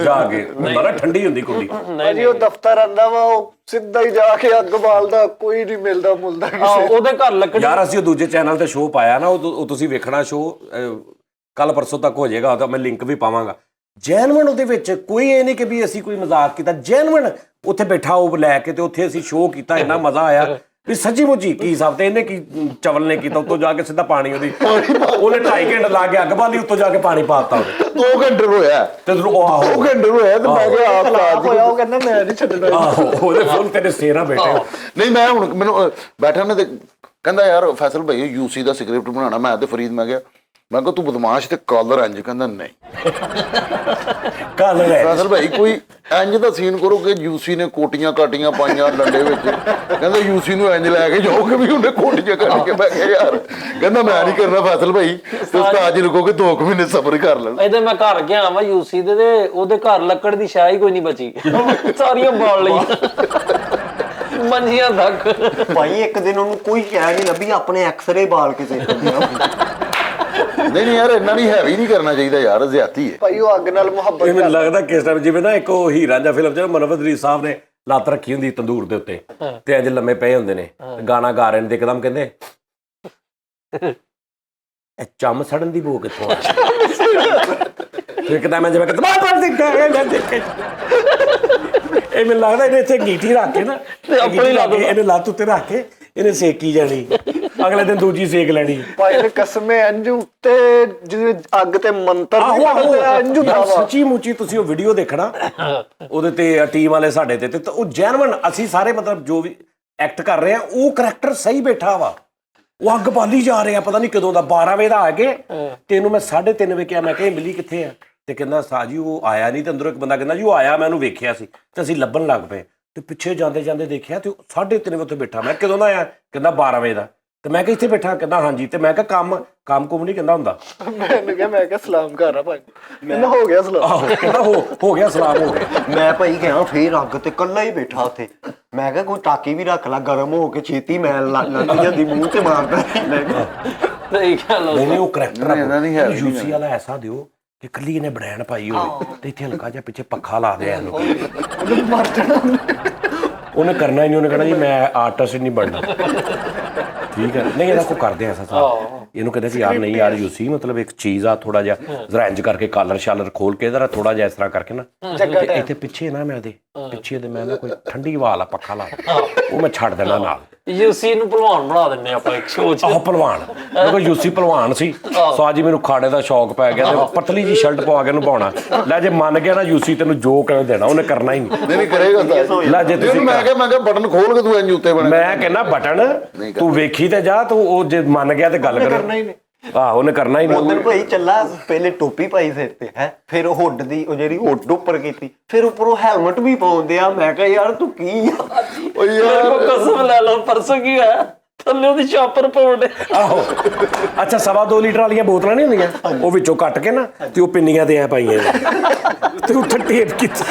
ਜਾ ਕੇ, ਬੜਾ ਠੰਡੀ ਹੁੰਦੀ ਕੁੰਡੀ। ਭਾਜੀ ਉਹ ਦਫ਼ਤਰ ਆਂਦਾ ਵਾ, ਉਹ ਸਿੱਧਾ ਹੀ ਜਾ ਕੇ ਅੱਗ ਬਾਲਦਾ, ਕੋਈ ਨਹੀਂ ਮਿਲਦਾ ਮੁਲਦਾ ਕਿਸੇ। ਉਹਦੇ ਘਰ ਲੱਕੜੀ। ਯਾਰ ਅਸੀਂ ਉਹ ਦੂਜੇ ਚੈਨਲ ਤੇ ਸ਼ੋਅ ਪਾਇਆ ਨਾ, ਉਹ ਤੁਸੀਂ ਵੇਖਣਾ ਸ਼ੋਅ ਕੱਲ ਪਰਸੋਂ ਤੱਕ ਹੋ ਜਾਏਗਾ, ਤਾਂ ਮੈਂ ਲਿੰਕ ਵੀ ਪਾਵਾਂਗਾ। ਜੈਨੂਇਨ ਉਹਦੇ ਵਿੱਚ ਕੋਈ ਇਹ ਨਹੀਂ ਕਿ ਵੀ ਅਸੀਂ ਕੋਈ ਮਜ਼ਾਕ ਕੀਤਾ, ਜੈਨੂਇਨ ਉੱਥੇ ਬੈਠਾ ਉਹ ਲੈ ਕੇ ਤੇ ਉੱਥੇ ਅਸੀਂ ਸ਼ੋਅ ਕੀਤਾ, ਇੰਨਾ ਮਜ਼ਾ ਆਇਆ ਵੀ ਸੱਚੀ ਮੁੱਚੀ। ਕੀ ਹਿਸਾਬ ਤੇ ਇਹਨੇ ਕੀ ਚਵਲ ਨੇ ਕੀਤਾ, ਉੱਤੋਂ ਜਾ ਕੇ ਸਿੱਧਾ ਪਾਣੀ ਉਹਨੇ 2.5 ਘੰਟੇ ਲਾ ਕੇ ਅੱਗ ਬਾਲੀ, ਉੱਤੋਂ ਜਾ ਕੇ ਪਾਣੀ ਪਾਤਾ ਉਹਦੇ। 2 ਘੰਟੇ ਹੋਇਆ ਤੇ ਆਹੋ 2 ਘੰਟੇ ਹੋਇਆ ਤੇ ਮੈਂ ਕਿਹਾ ਆਪ ਹੋਇਆ। ਉਹ ਕਹਿੰਦਾ ਮੈਂ ਨਹੀਂ ਛੱਡਣਾ। ਆਹੋ ਉਹਦੇ ਫੁੱਲ ਤੇਰੇ ਸੇਰਾ ਬੈਠੇ। ਨਹੀਂ ਮੈਂ ਹੁਣ ਮੈਨੂੰ ਬੈਠਾ ਨਾ ਤੇ ਕਹਿੰਦਾ ਯਾਰ ਫੈਸਲ ਭਾਈ ਯੂਸੀ ਦਾ ਸਕ੍ਰਿਪਟ ਬਣਾਉਣਾ। ਮੈਂ ਤੇ ਫਰੀਦ ਮੈਂ ਕਿਹਾ ਤੂੰ ਬਦਮਾਸ਼ ਤੇ ਕਾਲਰ ਇੰਜ। ਕਹਿੰਦਾ ਨਹੀਂ ਕੱਲ ਫੈਸਲ ਭਾਈ ਕੋਈ ਇੰਜ ਦਾ ਸੀਨ ਕਰੋ ਕਿ ਯੂਸੀ ਨੇ ਕੋਟੀਆਂ ਕਾਟੀਆਂ ਪਾਈਆਂ ਡੰਡੇ ਵਿੱਚ। ਕਹਿੰਦਾ ਯੂਸੀ ਨੂੰ ਇੰਜ ਲੈ ਕੇ ਜਾਓਗੇ ਵੀ ਉਹਨੇ ਕੋਟੀਆਂ ਕੱਟ ਕੇ। ਮੈਂ ਕਿਹਾ ਯਾਰ, ਕਹਿੰਦਾ ਮੈਂ ਨਹੀਂ ਕਰਨਾ ਫੈਸਲ ਭਾਈ, ਤੇ ਉਸਤਾਦ ਜੀ ਰੁਕੋਗੇ 2 ਮਹੀਨੇ ਸਬਰ ਕਰ ਲੈਣ। ਇਹਦੇ ਮੈਂ ਘਰ ਗਿਆ ਵਾ ਯੂਸੀ ਦੇ, ਤੇ ਉਹਦੇ ਘਰ ਲੱਕੜ ਦੀ ਸ਼ਾਇ ਹੀ ਕੋਈ ਨਹੀਂ ਬਚੀ, ਸਾਰੀਆਂ ਬਾਲ ਲਈ ਮੰਜੀਆਂ ਤੱਕ। ਭਾਈ ਇੱਕ ਦਿਨ ਉਹਨੂੰ ਕੋਈ ਸ਼ੈ ਨਹੀਂ ਲੱਭੀ, ਆਪਣੇ ਐਕਸਰੇ ਬਾਲ ਕੇ ਸੇਕ ਨਹੀਂ ਯਾਰ ਇੰਨਾ ਨਹੀਂ ਹੈਵੀ ਨਹੀਂ ਕਰਨਾ ਚਾਹੀਦਾ ਯਾਰ, ਜ਼ਿਆਦਤੀ ਹੈ ਭਾਈ ਉਹ ਅੱਗ ਨਾਲ ਮੁਹੱਬਤ ਇਹ ਮੈਨੂੰ ਲੱਗਦਾ ਕਿਸ ਟਾਈਮ ਜਿਵੇਂ ਨਾ ਇੱਕ ਉਹ ਹੀਰਾ ਜਾਂ ਫਿਲਮ 'ਚ ਮਨਵਤ ਰੀਸ ਸਾਹਿਬ ਨੇ ਲੱਤ ਰੱਖੀ ਹੁੰਦੀ ਤੰਦੂਰ ਦੇ ਉੱਤੇ, ਤੇ ਇੰਜ ਲੰਮੇ ਪਏ ਹੁੰਦੇ ਨੇ, ਗਾਣਾ ਗਾ ਰਹੇ ਨੇ, ਤੇ ਇੱਕਦਮ ਕਹਿੰਦੇ ਇਹ ਚੰਮ ਸੜਨ ਦੀ ਬੋ ਕਿੱਥੋਂ ਆ? ਇੱਕਦਮ ਮੈਂ ਜਿਵੇਂ ਇਹ ਮੈਨੂੰ ਲੱਗਦਾ ਇਹਨੇ ਇੱਥੇ ਗੀਠੀ ਰੱਖ ਕੇ ਨਾ, ਇਹਨੇ ਲੱਤ ਉੱਤੇ ਰੱਖ ਕੇ ਇਹਨੇ ਸੇਕੀ ਜਾਣੀ, ਅਗਲੇ ਦਿਨ ਦੂਜੀ ਸੇਕ ਲੈਣੀ। ਭਾਈ ਨੇ ਕਸਮੇ ਅੰਜੂ ਤੇ ਜਿਵੇਂ ਅੱਗ ਤੇ ਮੰਤਰ ਅੰਜੂ ਦਾ ਸੱਚੀ ਮੁੱਚੀ ਤੁਸੀਂ ਉਹ ਵੀਡੀਓ ਦੇਖਣਾ, ਉਹਦੇ ਤੇ ਟੀਮ ਵਾਲੇ ਸਾਡੇ ਤੇ ਉਹ ਜੈਨੂਇਨ ਅਸੀਂ ਸਾਰੇ ਮਤਲਬ ਜੋ ਵੀ ਐਕਟ ਕਰ ਰਹੇ ਆ ਉਹ ਕਰੈਕਟਰ ਸਹੀ ਬੈਠਾ ਵਾ। ਉਹ ਅੱਗ ਬਾਲੀ ਜਾ ਰਿਹਾ, ਪਤਾ ਨਹੀਂ ਕਦੋਂ ਦਾ 12 ਵਜੇ ਦਾ ਆ ਕੇ, ਤੇ ਇਹਨੂੰ ਮੈਂ 3:30 ਵਜੇ ਕਿਹਾ, ਮੈਂ ਕਿਹਾ ਮਿਲੀ ਕਿੱਥੇ ਆ? ਤੇ ਕਹਿੰਦਾ ਸਾਜੀ ਉਹ ਆਇਆ ਨਹੀਂ। ਤੇ ਅੰਦਰੋਂ ਇੱਕ ਬੰਦਾ ਕਹਿੰਦਾ ਜੀ ਉਹ ਆਇਆ, ਮੈਂ ਉਹਨੂੰ ਵੇਖਿਆ ਸੀ। ਤੇ ਅਸੀਂ ਲੱਭਣ ਲੱਗ ਪਏ, ਤੇ ਪਿੱਛੇ ਜਾਂਦੇ ਜਾਂਦੇ ਦੇਖਿਆ ਤੇ 3:30 ਵਜੇ ਉੱਥੇ ਬੈਠਾ। ਮੈਂ ਕਦੋਂ ਦਾ ਆਇਆ? ਕਹਿੰਦਾ 12 ਵਜੇ ਦਾ। ਤੇ ਮੈਂ ਕਿਹਾ ਇੱਥੇ ਬੈਠਾ, ਕਹਿੰਦਾ ਹਾਂਜੀ। ਤੇ ਮੈਂ ਕਿਹਾ ਕੰਮ ਕੁਮ ਨਹੀਂ ਕਹਿੰਦਾ ਹੁੰਦਾ। ਮੈਂ ਕਿਹਾ ਸਲਾਮ ਕਰ ਆ ਭਾਈ, ਕਹਿੰਦਾ ਹੋ ਗਿਆ ਸਲਾਮ। ਆਹੋ ਕਹਿੰਦਾ ਹੋ ਗਿਆ ਸਲਾਮ ਹੋ ਗਿਆ। ਮੈਂ ਭਾਈ ਗਿਆ ਫੇਰ ਅੱਗ ਤੇ ਕੱਲਾ ਹੀ ਬੈਠਾ ਉੱਥੇ। ਮੈਂ ਕਿਹਾ ਕੋਈ ਟਾਕੀ ਵੀ ਰੱਖ ਲਾ, ਗਰਮ ਹੋ ਕੇ ਛੇਤੀ ਮੈਲ ਲੱਗ ਜਾਂਦੀ ਮੂੰਹ ਤੇ ਮਾਰਦਾ। ਸਹੀ ਗੱਲ ਨਹੀਂ ਉਹ ਕਰੈਕਟਰ ਇਹਨਾਂ ਦੀ ਹੈ ਵੀ ਯੂਸੀ ਵਾਲਾ ਐਸਾ ਦਿਓ ਕਿ ਕੱਲੀ ਇਹਨੇ ਬੜੈਣ ਪਾਈ ਹੋਵੇ ਤੇ ਇੱਥੇ ਹਲਕਾ ਜਿਹਾ ਪਿੱਛੇ ਪੱਖਾ ਲਾ ਦਿਆ ਇਹਨੂੰ। ਉਹਨੇ ਕਰਨਾ ਹੀ ਨਹੀਂ, ਉਹਨੇ ਕਹਿਣਾ ਜੀ ਮੈਂ ਆਰਟਿਸਟ ਨਹੀਂ ਬਣਨਾ। ਠੀਕ ਹੈ, ਨਹੀਂ ਇਹਦਾ ਕੋ ਕਰਦੇ ਐਸਾ ਸਾਰਾ। ਇਹਨੂੰ ਕਹਿੰਦੇ ਸੀ ਯਾਰ ਨਹੀਂ ਯਾਰ ਯੂਸੀ ਮਤਲਬ ਇੱਕ ਚੀਜ਼ ਆ, ਥੋੜਾ ਜਿਹਾ ਜ਼ਰਾ ਇੰਜ ਕਰਕੇ ਕਾਲਰ ਸ਼ਾਲਰ ਖੋਲ ਕੇ ਇਹਦਾ ਥੋੜਾ ਜਿਹਾ ਇਸ ਤਰ੍ਹਾਂ ਕਰਕੇ ਨਾ ਤੇ ਇੱਥੇ ਪਿੱਛੇ ਨਾ ਮੈਂ ਪਿੱਛੇ ਦੇ ਮੈਂ ਨਾ ਕੋਈ ਠੰਡੀ ਹਵਾ ਵਾਲਾ ਪੱਖਾ ਲਾ, ਉਹ ਮੈਂ ਛੱਡ ਦੇਣਾ ਨਾਲ। ਯੂਸੀ ਨੂੰ ਭਲਵਾਨ ਬਣਾ ਦਿੰਨੇ ਆਪਾਂ ਇੱਕ ਸ਼ੋਅ 'ਚ। ਆਹ ਭਲਵਾਨ, ਕਿਉਂਕਿ ਯੂਸੀ ਭਲਵਾਨ ਸੀ, ਸੋ ਅੱਜ ਮੈਨੂੰ ਖਾੜੇ ਦਾ ਸ਼ੌਕ ਪੈ ਗਿਆ ਤੇ ਪਤਲੀ ਜੀ ਸ਼ਰਟ ਪਵਾ ਕੇ ਨਿਭਾਉਣਾ। ਲੈ ਜੇ ਮੰਨ ਗਿਆ ਨਾ ਯੂਸੀ ਤੈਨੂੰ ਜੋ ਕਹਿ ਦੇਣਾ ਉਹਨੇ ਕਰਨਾ ਹੀ ਨਹੀਂ। ਨਹੀਂ ਕਰੇਗਾ ਲੈ ਜੇ ਤੁਸੀਂ ਮੈਂ ਕਿਹਾ ਬਟਨ ਖੋਲ ਕੇ ਤੂੰ ਇੰਜ ਉੱਤੇ ਬਣ। ਮੈਂ ਕਹਿੰਦਾ ਬਟਨ ਤੂੰ ਵੇਖੀ ਤੇ ਜਾ, ਤੂੰ ਉਹ ਜੇ ਮੰਨ ਗਿਆ ਤੇ ਗੱਲ ਕਰ। ਆਹੋ ਉਹਨੇ ਕਰਨਾ ਹੀ ਨਹੀਂ। ਉਧਰ ਭਾਈ ਚੱਲਾ, ਪਹਿਲੇ ਟੋਪੀ ਪਾਈ ਸਿਰ ਤੇ ਹੈ, ਫਿਰ ਹੁੱਡ ਦੀ ਉਹ ਜਿਹੜੀ ਹੁੱਡ ਉੱਪਰ ਕੀਤੀ, ਫਿਰ ਉੱਪਰੋਂ ਹੈਲਮਟ ਵੀ ਪਾਉਂਦੇ ਆ। ਮੈਂ ਕਿਹਾ ਯਾਰ ਤੂੰ ਕੀ ਆ? ਓ ਯਾਰ ਕਸਮ ਲੈ ਲਓ, ਪਰਸੋਂ ਕੀ ਹੋਇਆ, ਥੱਲੇ ਉਹਦੀ ਚਾਪਰ ਪਾਉਂਦੇ। ਆਹੋ ਅੱਛਾ 2.5 ਲੀਟਰ ਵਾਲੀਆਂ ਬੋਤਲਾਂ ਨਹੀਂ ਹੁੰਦੀਆਂ, ਉਹ ਵਿੱਚੋਂ ਕੱਟ ਕੇ ਨਾ ਤੇ ਉਹ ਪਿੰਨੀਆਂ ਤੇ ਐ ਪਾਈਆਂ ਤੇ ਉੱਥੇ ਟੇਪ ਕੀਤੀ,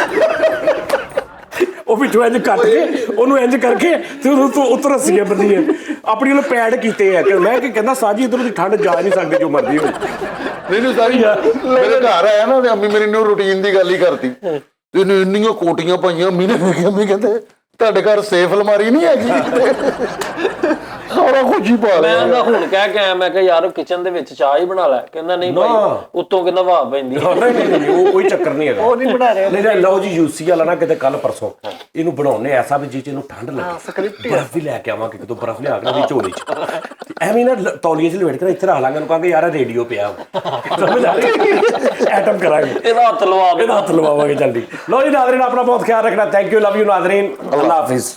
ਉਹ ਵਿੱਚੋਂ ਇੰਜ ਕੱਟ ਕੇ ਉਹਨੂੰ ਇੰਜ ਕਰਕੇ ਤੇ ਉਹਨੂੰ ਉੱਤੋਂ ਰੱਸੀਆਂ ਬੰਨੀਆਂ ਆਪਣੀ ਉਹਨੂੰ ਪੈਡ ਕੀਤੇ ਆ। ਮੈਂ ਕੀ ਕਹਿੰਦਾ ਸਾਜੀ ਇੱਧਰੋਂ ਦੀ ਠੰਡ ਜਾ ਨਹੀਂ ਸਕਦੀ ਜੋ ਮਰਜ਼ੀ ਹੋਵੇ। ਮੈਨੂੰ ਸਾਰੀ ਮੇਰੇ ਘਰ ਆਇਆ ਨਾ ਤੇ ਅੰਮੀ ਮੇਰੀ ਨੂੰ ਰੂਟੀਨ ਦੀ ਗੱਲ ਹੀ ਕਰਤੀ। ਇਹਨੇ ਇੰਨੀਆਂ ਕੋਟੀਆਂ ਪਾਈਆਂ, ਅੰਮੀ ਨੇ ਵੇਖਿਆ, ਅੰਮੀ ਕਹਿੰਦੇ ਤੁਹਾਡੇ ਘਰ ਸੇਫ ਅਲਮਾਰੀ ਨਹੀਂ ਹੈਗੀ, ਸਾਰਾ ਕੁਝ ਹੀ ਪਾ ਮੈਂ ਲਿਆ। ਤਾਂ ਹੁਣ ਕਹਿ ਕੇ ਆਇਆ, ਮੈਂ ਕਿਹਾ ਯਾਰ ਕਿਚਨ ਦੇ ਵਿੱਚ ਚਾਹ ਹੀ ਬਣਾ ਲੈ। ਕਹਿੰਦਾ ਨਹੀਂ ਭਾਈ, ਉੱਤੋਂ ਕਹਿੰਦਾ ਵਾਹ ਪੈਂਦੀ। ਨਹੀਂ ਉਹ ਕੋਈ ਚੱਕਰ ਨਹੀਂ ਹੈਗਾ, ਉਹ ਨਹੀਂ ਬਣਾ ਰਿਹਾ। ਨਹੀਂ ਲਓ ਜੀ ਯੂਸੀ ਵਾਲਾ ਨਾ ਕਿਤੇ ਕੱਲ ਪਰਸੋਂ ਇਹਨੂੰ ਬਣਾਉਣੇ ਐਸਾ ਵੀ ਜਿਹਨੂੰ ਠੰਡ ਲੱਗੇ, ਬਰਫ਼ ਵੀ ਲੈ ਕੇ ਆਵਾਂਗੇ, ਕਿਤੋਂ ਬਰਫ਼ ਲਿਆ ਕੇ ਉਹਦੀ ਝੋਲੀ 'ਚ ਐਵੇਂ ਨਾ ਤੌਲੀਏ 'ਚ ਲਵੇਟ ਕੇ ਇੱਥੇ ਰੱਖ ਲਾਂਗੇ, ਉਹਨੂੰ ਕਹਾਂਗੇ ਯਾਰ ਰੇਡੀਓ ਪਿਆ ਸਮਝ ਆ ਰਹੀ, ਐਟਮ ਕਰਾਂਗੇ, ਇਹਦਾ ਹੱਥ ਲਵਾ ਦੇ, ਇਹਦਾ ਹੱਥ ਲਵਾਵਾਂਗੇ। ਜਲਦੀ ਲਓ ਜੀ ਨਾਜ਼ਰੀਨ, ਆਪਣਾ ਬਹੁਤ ਖਿਆਲ ਰੱਖਣਾ। Thank you, love you Nazreen, Allah Hafiz.